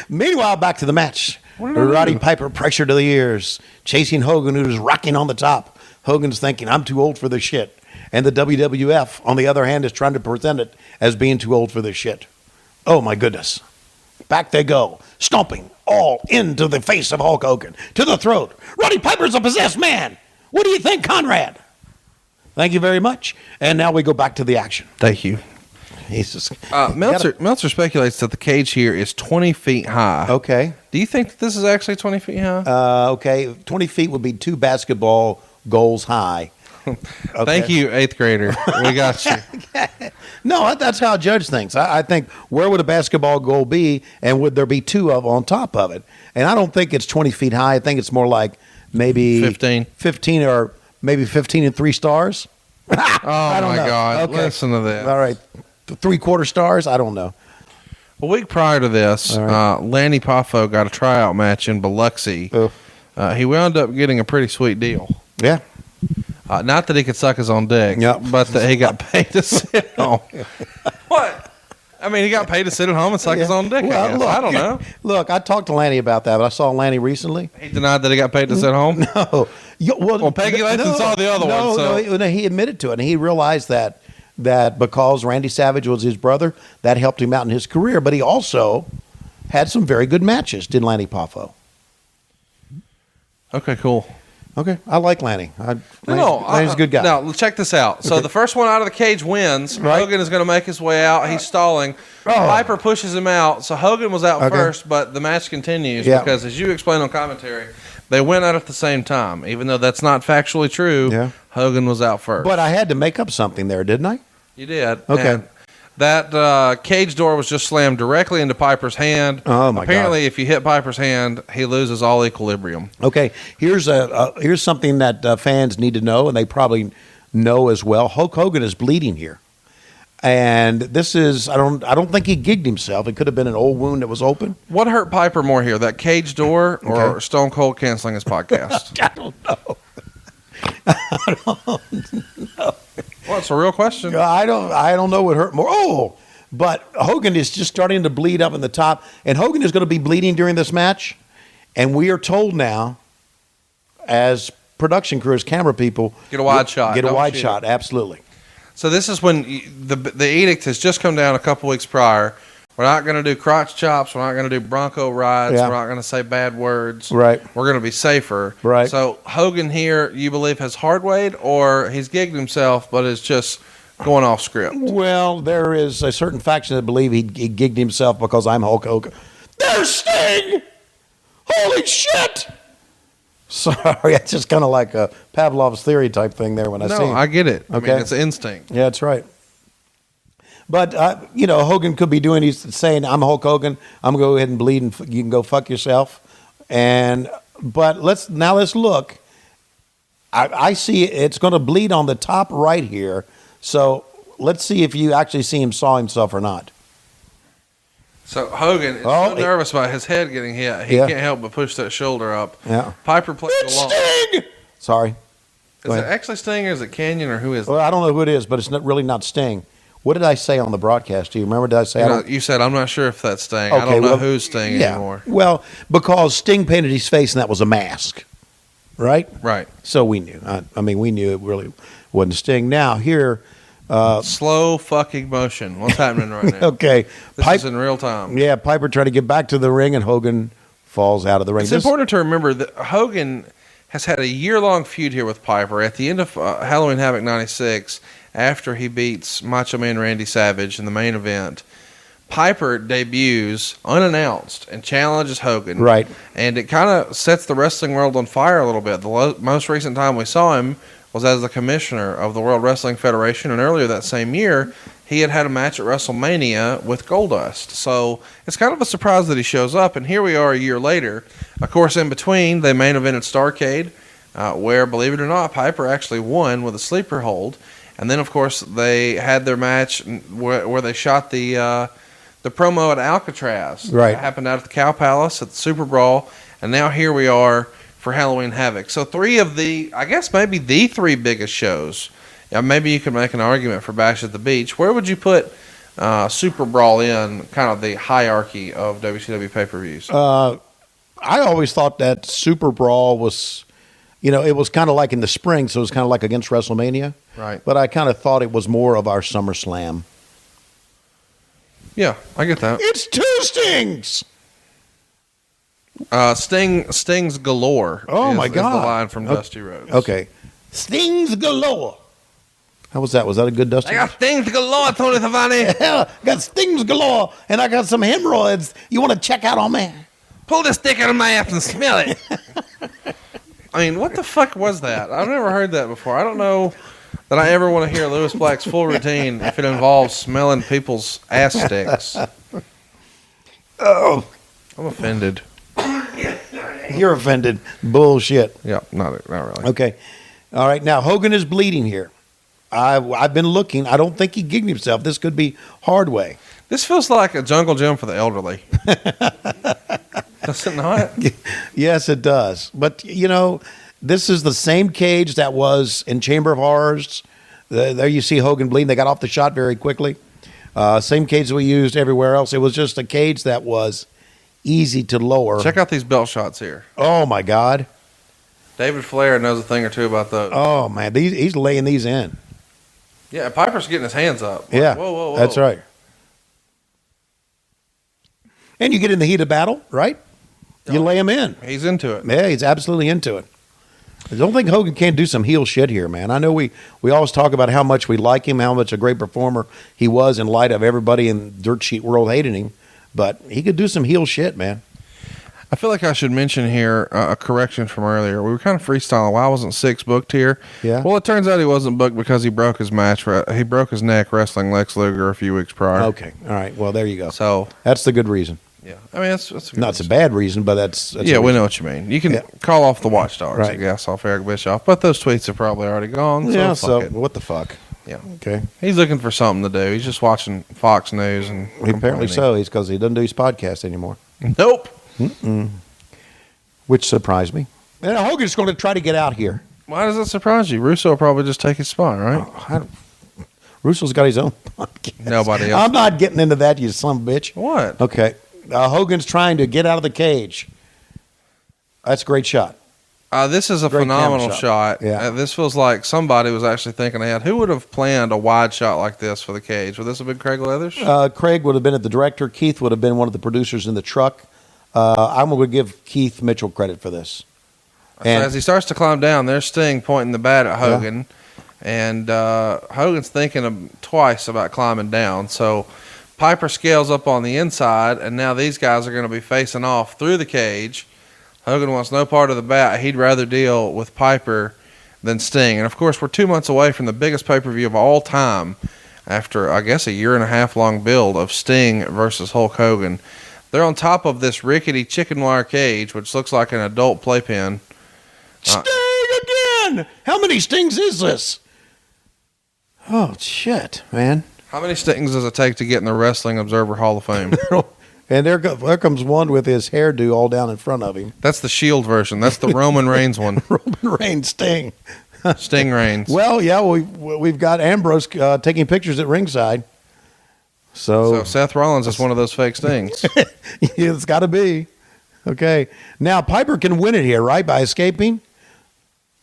Meanwhile, back to the match. Roddy Piper pressure to the ears, chasing Hogan, who's rocking on the top. Hogan's thinking, I'm too old for this shit. And the WWF, on the other hand, is trying to present it as being too old for this shit. Oh, my goodness. Back they go, stomping all into the face of Hulk Hogan, to the throat. Roddy Piper's a possessed man. What do you think, Conrad? Thank you very much. And now we go back to the action. Thank you. Meltzer speculates that the cage here is 20 feet high. Okay. Do you think this is actually 20 feet high? Okay. 20 feet would be 2 basketball goals high. Okay. Thank you, 8th grader. We got you. No, that's how a judge thinks. I think, where would a basketball goal be, and would there be 2 on top of it? And I don't think it's 20 feet high. I think it's more like maybe 15 or maybe 15 and 3 stars. Oh, my God. Okay. Listen to this. All right. 3/4 stars? I don't know. A week prior to this, Lanny Poffo got a tryout match in Biloxi. He wound up getting a pretty sweet deal. Yeah. Not that he could suck his own dick, but that he got paid to sit home. What? I mean, he got paid to sit at home and suck his own dick. Well, look, I don't know. Look, I talked to Lanny about that, but I saw Lanny recently. He denied that he got paid to sit home? No. Well, Peggy Latham saw the other one. So. No, he admitted to it, and he realized that because Randy Savage was his brother, that helped him out in his career. But he also had some very good matches, didn't Lanny Poffo? Okay, cool. Okay, I like Lanny. No, Lanny's a good guy. Now, check this out. So the first one out of the cage wins. Right. Hogan is going to make his way out. He's stalling. Piper pushes him out. So Hogan was out first, but the match continues because, as you explained on commentary, they went out at the same time. Even though that's not factually true, Hogan was out first. But I had to make up something there, didn't I? You did. Okay. And that cage door was just slammed directly into Piper's hand. Oh, my God. Apparently, if you hit Piper's hand, he loses all equilibrium. Okay, here's something that fans need to know, and they probably know as well. Hulk Hogan is bleeding here, and this is I don't think he gigged himself. It could have been an old wound that was open. What hurt Piper more here, that cage door or Stone Cold canceling his podcast? I don't know. Well, it's a real question. I don't know what hurt more. Oh, but Hogan is just starting to bleed up in the top, and Hogan is going to be bleeding during this match. And we are told now, as production crew, as camera people, Get a wide shot. Get a Don't wide shoot shot, absolutely. So this is when the edict has just come down a couple weeks prior. We're not going to do crotch chops. We're not going to do bronco rides. Yeah. We're not going to say bad words. Right. We're going to be safer. Right. So Hogan here, you believe, has hard weight, or he's gigged himself, but is just going off script? Well, there is a certain faction that believe he gigged himself because I'm Hulk Hogan. There's Sting! Holy shit! Sorry, it's just kind of like a Pavlov's theory type thing there when I see him. I get it. I Okay. mean, it's instinct. Yeah, that's right. But, Hogan could be he's saying, I'm Hulk Hogan, I'm going to go ahead and bleed, and you can go fuck yourself. But let's look. I see it's going to bleed on the top right here. So let's see if you actually see him saw himself or not. So Hogan is so nervous about his head getting hit, he can't help but push that shoulder up. Yeah. Piper plays along. Sting! Sorry. Is it actually Sting or is it Canyon or who is it? Well, I don't know who it is, but it's really not Sting. What did I say on the broadcast? Do you remember? Did I say? You said, I'm not sure if that's Sting. I don't know who's Sting anymore. Well, because Sting painted his face and that was a mask, right? Right. So we knew. We knew it really wasn't Sting. Now, here... slow fucking motion. What's happening right now? Okay. This is in real time. Yeah, Piper tried to get back to the ring, and Hogan falls out of the ring. It's important to remember that Hogan has had a year-long feud here with Piper. At the end of Halloween Havoc 96, after he beats Macho Man Randy Savage in the main event, Piper debuts unannounced and challenges Hogan. Right. And it kind of sets the wrestling world on fire a little bit. The most recent time we saw him was as the commissioner of the World Wrestling Federation, and earlier that same year, he had a match at WrestleMania with Goldust. So it's kind of a surprise that he shows up, and here we are a year later. Of course, in between, they main evented Starrcade, where, believe it or not, Piper actually won with a sleeper hold. And then, of course, they had their match where they shot the promo at Alcatraz. Right. It happened out at the Cow Palace at the Super Brawl, and now here we are for Halloween Havoc. So maybe the three biggest shows. Maybe you could make an argument for Bash at the Beach. Where would you put Super Brawl in kind of the hierarchy of WCW pay-per-views? I always thought that Super Brawl was, it was kind of like in the spring, so it was kind of like against WrestleMania. Right. But I kind of thought it was more of our SummerSlam. Yeah, I get that. It's two Stings! Stings galore. Oh, my God. Is the line from Dusty Rhodes. Okay. Stings galore. How was that? Was that a good Dusty? I got stings galore, Tony Schiavone. Hell, got stings galore, and I got some hemorrhoids. You want to check out on me? Pull the stick out of my ass and smell it. I mean, what the fuck was that? I've never heard that before. I don't know that I ever want to hear Lewis Black's full routine if it involves smelling people's ass sticks. Oh. I'm offended. You're offended. Bullshit. Yeah, not really. Okay. All right. Now, Hogan is bleeding here. I've been looking. I don't think he gigged himself. This could be Hardway. This feels like a jungle gym for the elderly. Does it not? Yes, it does. But, this is the same cage that was in Chamber of Horrors. There you see Hogan bleeding. They got off the shot very quickly. Same cage that we used everywhere else. It was just a cage that was easy to lower. Check out these belt shots here. Oh, my God. David Flair knows a thing or two about those. Oh, man. He's laying these in. Yeah, Piper's getting his hands up. Yeah. Whoa. That's right. And you get in the heat of battle, right? You lay him in. He's into it. Yeah, he's absolutely into it. I don't think Hogan can't do some heel shit here, man. I know we always talk about how much we like him, how much a great performer he was in light of everybody in Dirt Sheet World hating him, but he could do some heel shit, man. I feel like I should mention here a correction from earlier. We were kind of freestyling. Why wasn't Six booked here? Yeah. Well, it turns out he wasn't booked because he broke his match. He broke his neck wrestling Lex Luger a few weeks prior. Okay. All right. Well, there you go. So that's the good reason. yeah, I mean that's a good Not a reason. bad reason, but that's Yeah, we know what you mean. You can call off the Watchdogs, I Right. guess, off Eric Bischoff, but those tweets are probably already gone. So Yeah. fuck So it. what the fuck? Yeah, Okay. he's looking for something to do. He's just watching Fox News and Apparently complaining. so. He's because he doesn't do his podcast anymore, Nope. which surprised me. And Hogan's going to try to get out here. Why does that surprise you? Russo will probably just take his spot, right? Russo's got his own podcast. Nobody else. I'm not getting into that, you son of a bitch. What? Okay. Hogan's trying to get out of the cage. That's a great shot. This is a Great phenomenal camera shot. shot. Yeah. This feels like somebody was actually thinking ahead. Who would have planned a wide shot like this for the cage? Would this have been Craig Leathers? Craig would have been at the director. Keith would have been one of the producers in the truck. I'm going to give Keith Mitchell credit for this. So as he starts to climb down, there's Sting pointing the bat at Hogan. And Hogan's thinking twice about climbing down. So Piper scales up on the inside, and now these guys are going to be facing off through the cage. Hogan wants no part of the bat. He'd rather deal with Piper than Sting. And, of course, we're 2 months away from the biggest pay-per-view of all time after, I guess, a 1.5 year long build of Sting versus Hulk Hogan. They're on top of this rickety chicken wire cage, which looks like an adult playpen. Sting again! How many Stings is this? Oh, shit, man. How many Stings does it take to get in the Wrestling Observer Hall of Fame? And there comes one with his hairdo all down in front of him. That's the Shield version. That's the Roman Reigns one. Roman Reigns Sting. Sting Reigns. Well, yeah, we've got Ambrose taking pictures at ringside. So Seth Rollins is one of those fake Stings. It's got to be. Okay. Now, Piper can win it here, right, by escaping?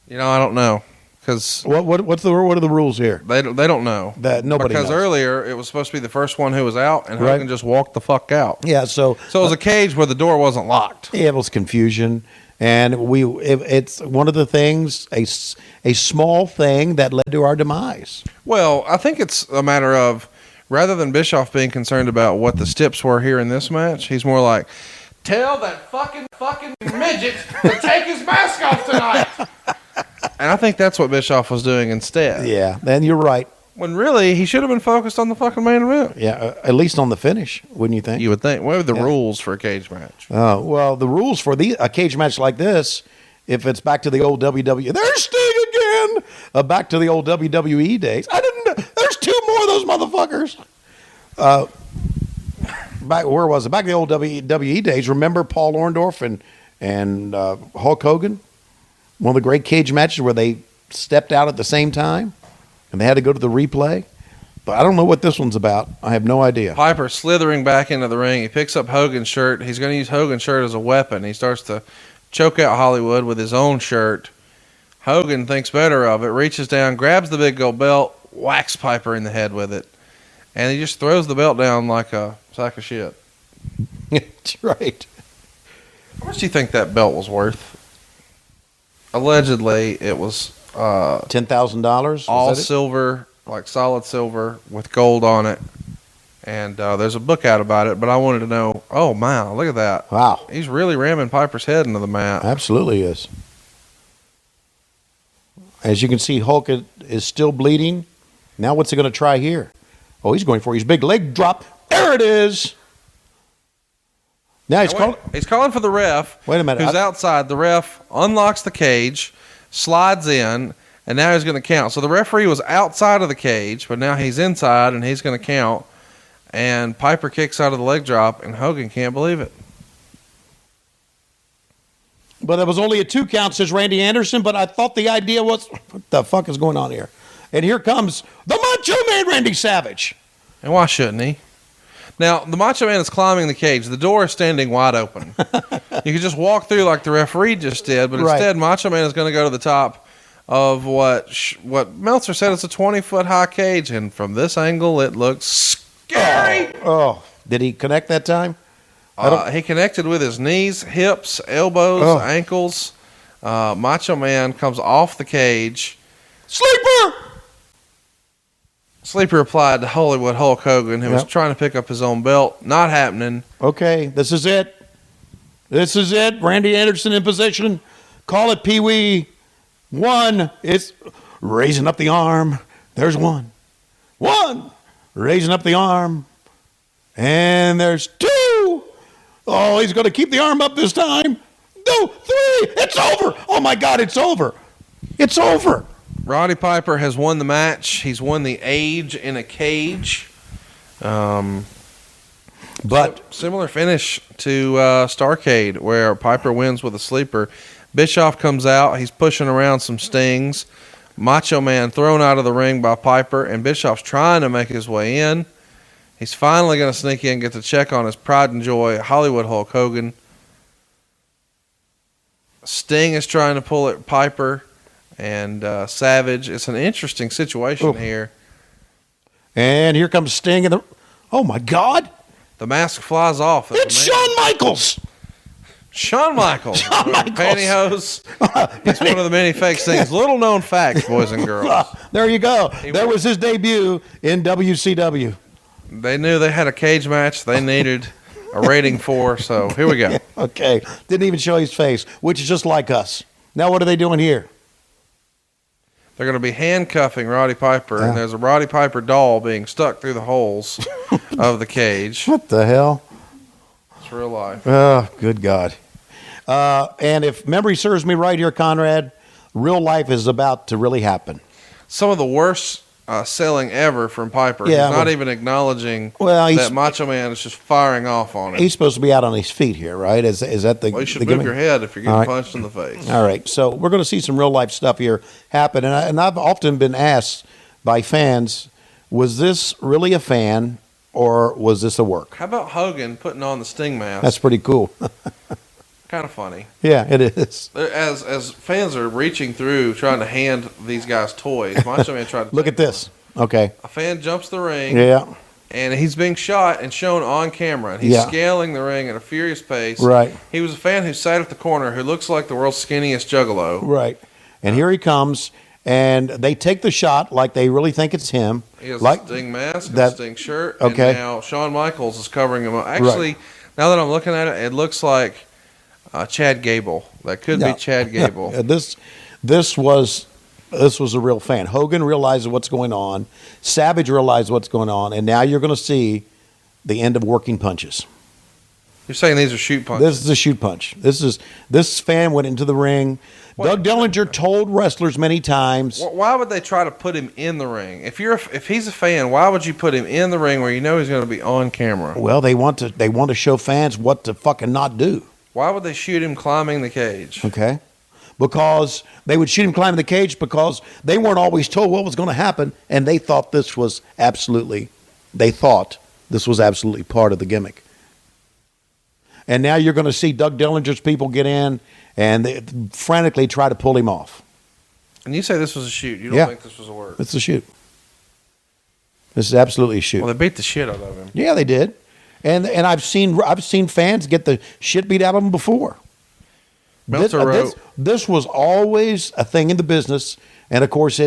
You know, I don't know. Because What are the rules here? they don't know. That nobody Because knows. earlier, it was supposed to be the first one who was out, and Right. Hogan just walked the fuck out. Yeah, so So it was a cage where the door wasn't locked. yeah, it was confusion, and it's one of the things, a small thing that led to our demise. Well, I think it's a matter of, rather than Bischoff being concerned about what the steps were here in this match, he's more like, tell that fucking midget to take his mask off tonight. And I think that's what Bischoff was doing instead. Yeah, and you're right. When really, he should have been focused on the fucking main event. Yeah, at least on the finish, wouldn't you think? You would think. What are the Yeah. rules for a cage match? Well, the rules for a cage match like this, if it's back to the old WWE, there's Sting again. Back to the old WWE days. I didn't know. There's two more of those motherfuckers. Back where was it? Back to the old WWE days. Remember Paul Orndorff and Hulk Hogan? One of the great cage matches where they stepped out at the same time and they had to go to the replay. But I don't know what this one's about. I have no idea. Piper slithering back into the ring. He picks up Hogan's shirt. He's going to use Hogan's shirt as a weapon. He starts to choke out Hollywood with his own shirt. Hogan thinks better of it, reaches down, grabs the big gold belt, whacks Piper in the head with it, and he just throws the belt down like a sack of shit. That's right. How much do you think that belt was worth? Allegedly, it was $10,000. all silver, like solid silver with gold on it. And there's a book out about it, but I wanted to know, oh, man, look at that. Wow. He's really ramming Piper's head into the mat. Absolutely is. As you can see, Hulk is still bleeding. Now what's he going to try here? Oh, he's going for his big leg drop. There it is. Now He's calling for the ref. Wait a minute. Who's outside. The ref unlocks the cage, slides in, and now he's going to count. So the referee was outside of the cage, but now he's inside, and he's going to count. And Piper kicks out of the leg drop, and Hogan can't believe it. But it was only a 2 count, says Randy Anderson. But I thought the idea was, what the fuck is going on here? And here comes the Macho Man, Randy Savage. And why shouldn't he? Now, the Macho Man is climbing the cage. The door is standing wide open. You could just walk through like the referee just did, but Right. instead, Macho Man is going to go to the top of what Meltzer said is a 20-foot high cage, and from this angle, it looks scary. Oh, did he connect that time? He connected with his knees, hips, elbows, Oh. ankles. Macho Man comes off the cage. Sleeper! Sleeper applied to Hollywood Hulk Hogan, who was trying to pick up his own belt. Not happening. Okay, this is it. This is it. Randy Anderson in position. Call it Pee Wee. 1. It's raising up the arm. There's 1. 1. Raising up the arm. And there's 2. Oh, he's going to keep the arm up this time. 2, 3. It's over. Oh, my God, it's over. It's over. Roddy Piper has won the match. He's won the age in a cage. But similar finish to Starrcade, where Piper wins with a sleeper. Bischoff comes out. He's pushing around some stings. Macho Man thrown out of the ring by Piper, and Bischoff's trying to make his way in. He's finally going to sneak in and get the check on his pride and joy, Hollywood Hulk Hogan. Sting is trying to pull at Piper and Savage. It's an interesting situation here. And here comes Sting. Oh, my God. The mask flies off. It's Shawn Michaels. Shawn Michaels. Shawn Michaels. Pantyhose. It's one of the many fake things. Little known facts, boys and girls. There you go. There was his debut in WCW. They knew they had a cage match they needed a rating for, so here we go. Okay. Didn't even show his face, which is just like us. Now what are they doing here? They're going to be handcuffing Roddy Piper, and there's a Roddy Piper doll being stuck through the holes of the cage. What the hell? It's real life. Oh, good God. And if memory serves me right here, Conrad, real life is about to really happen. Some of the worst selling ever from Piper. Yeah, he's not even acknowledging that Macho Man is just firing off on him. He's supposed to be out on his feet here, right? Is that the? Well, you should the move gimmick? your head if you're getting punched in the face. All right, so we're going to see some real life stuff here happen, and I've often been asked by fans, was this really a fan or was this a work? How about Hogan putting on the Sting mask? That's pretty cool. Kind of funny. Yeah, it is. As fans are reaching through trying to hand these guys toys, Macho Man tried to look at this. Okay. A fan jumps the ring. Yeah. And he's being shot and shown on camera. And he's scaling the ring at a furious pace. Right. He was a fan who sat at the corner who looks like the world's skinniest juggalo. Right. And here he comes, and they take the shot like they really think it's him. He has like a Sting mask and a Sting shirt. Okay. And now Shawn Michaels is covering him up. Actually, now that I'm looking at it, it looks like Chad Gable. That could be Chad Gable. This was a real fan. Hogan realizes what's going on. Savage realized what's going on, and now you're going to see the end of working punches. You're saying these are shoot punches? This is a shoot punch. This fan went into the ring. Doug Dillinger told wrestlers many times. Why would they try to put him in the ring? If he's a fan, why would you put him in the ring where you know he's going to be on camera? Well, they want to show fans what to fucking not do. Why would they shoot him climbing the cage? Okay. Because they would shoot him climbing the cage because they weren't always told what was going to happen, and they thought this was absolutely part of the gimmick. And now you're going to see Doug Dillinger's people get in and they frantically try to pull him off. And you say this was a shoot. You don't think this was a work. It's a shoot. This is absolutely a shoot. Well, they beat the shit out of him. Yeah, they did. And I've seen fans get the shit beat out of them before. This was always a thing in the business, and of course,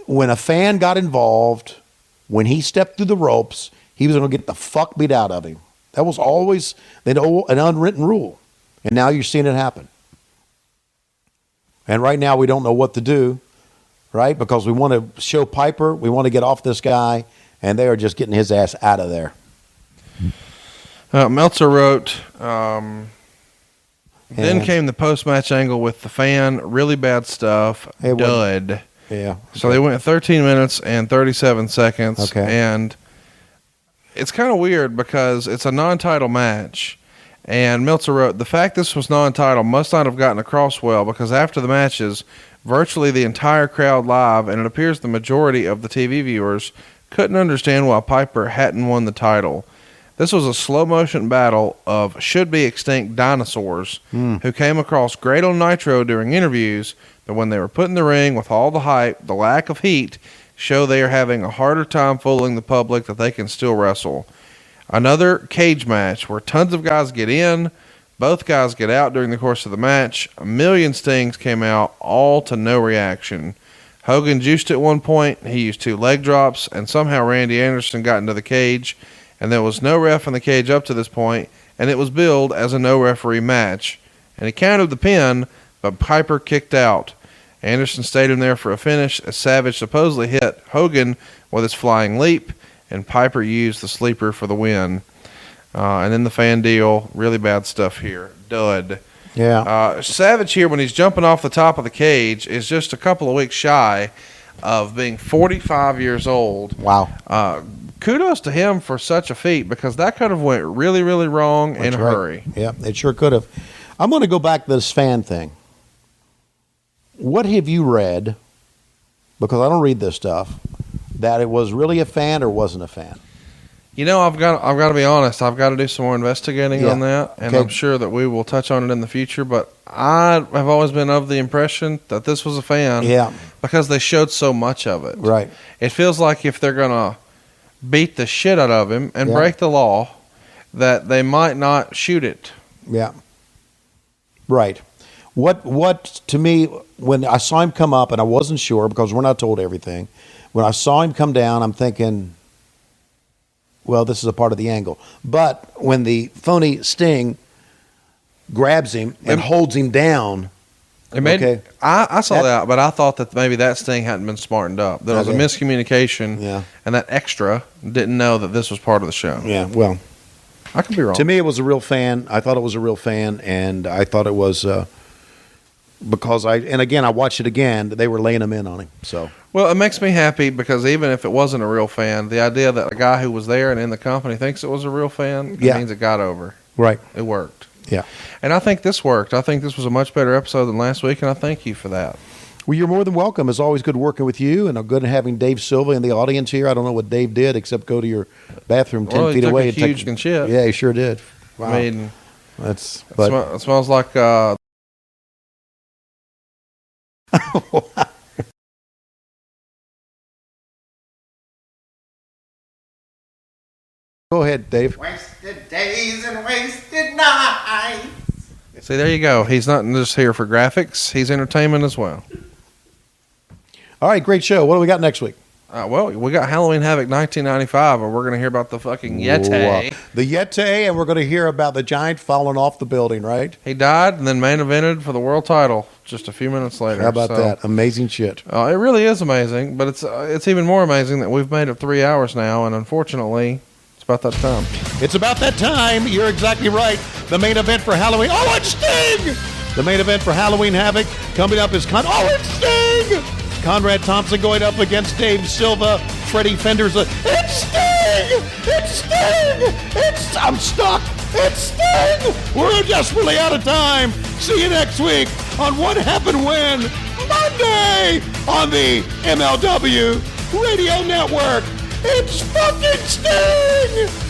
when a fan got involved, when he stepped through the ropes, he was going to get the fuck beat out of him. That was always an unwritten rule, and now you're seeing it happen. And right now, we don't know what to do, right? Because we want to show Piper, we want to get off this guy, and they are just getting his ass out of there. Meltzer wrote, then came the post-match angle with the fan, really bad stuff, dud. Yeah. So they went 13 minutes and 37 seconds. Okay. And it's kind of weird because it's a non-title match. And Meltzer wrote, the fact this was non-title must not have gotten across well because after the matches, virtually the entire crowd live, and it appears the majority of the TV viewers couldn't understand why Piper hadn't won the title. This was a slow-motion battle of should-be-extinct dinosaurs who came across great on Nitro during interviews, but when they were put in the ring with all the hype, the lack of heat, show they are having a harder time fooling the public that they can still wrestle. Another cage match where tons of guys get in, Both guys get out during the course of the match. A million stings came out, all to no reaction. Hogan juiced at one point. He used 2 leg drops, and somehow Randy Anderson got into the cage, and there was no ref in the cage up to this point, and it was billed as a no-referee match. And he counted the pin, but Piper kicked out. Anderson stayed in there for a finish as Savage supposedly hit Hogan with his flying leap, and Piper used the sleeper for the win. And then the fan deal, really bad stuff here. Dud. Yeah. Savage here, when he's jumping off the top of the cage, is just a couple of weeks shy of being 45 years old. Wow. Kudos to him for such a feat, because that could have went really, really wrong in a hurry. Yeah, it sure could have. I'm going to go back to this fan thing. What have you read, because I don't read this stuff, that it was really a fan or wasn't a fan? You know, I've got to be honest. I've got to do some more investigating on that, and I'm sure that we will touch on it in the future. But I have always been of the impression that this was a fan, because they showed so much of it. Right. It feels like if they're gonna beat the shit out of him and break the law, that they might not shoot it. Yeah. Right. What to me, when I saw him come up, and I wasn't sure because we're not told everything. When I saw him come down, I'm thinking, well, this is a part of the angle. But when the phony Sting grabs him and holds him down, I saw that, but I thought that maybe that Sting hadn't been smartened up. There was a miscommunication, and that extra didn't know that this was part of the show. Yeah, well, I could be wrong. To me, it was a real fan. I thought it was a real fan, and I thought it was because I watched it again. They were laying him in on him. So. Well, it makes me happy because even if it wasn't a real fan, the idea that a guy who was there and in the company thinks it was a real fan means it got over. Right. It worked. Yeah. And I think this worked. I think this was a much better episode than last week, and I thank you for that. Well, you're more than welcome. It's always good working with you, and good having Dave Silva in the audience here. I don't know what Dave did except go to your bathroom 10 feet away. He took a huge shit. Yeah, he sure did. Wow. I mean, it smells like... Go ahead, Dave. Wasted days and wasted nights. See, there you go. He's not just here for graphics. He's entertainment as well. All right, great show. What do we got next week? Well, we got Halloween Havoc 1995, and we're going to hear about the fucking Yeti. The Yeti, and we're going to hear about the giant falling off the building, right? He died and then main evented for the world title just a few minutes later. How about that? Amazing shit. It really is amazing, but it's even more amazing that we've made it 3 hours now, and unfortunately... about that time. It's about that time. You're exactly right. The main event for Halloween. Oh, it's Sting! The main event for Halloween Havoc coming up is it's Sting! Conrad Thompson going up against Dave Silva. Freddie Fender's it's Sting! It's Sting! I'm stuck! It's Sting! We're desperately out of time. See you next week on What Happened When? Monday on the MLW Radio Network. It's fucking Sting!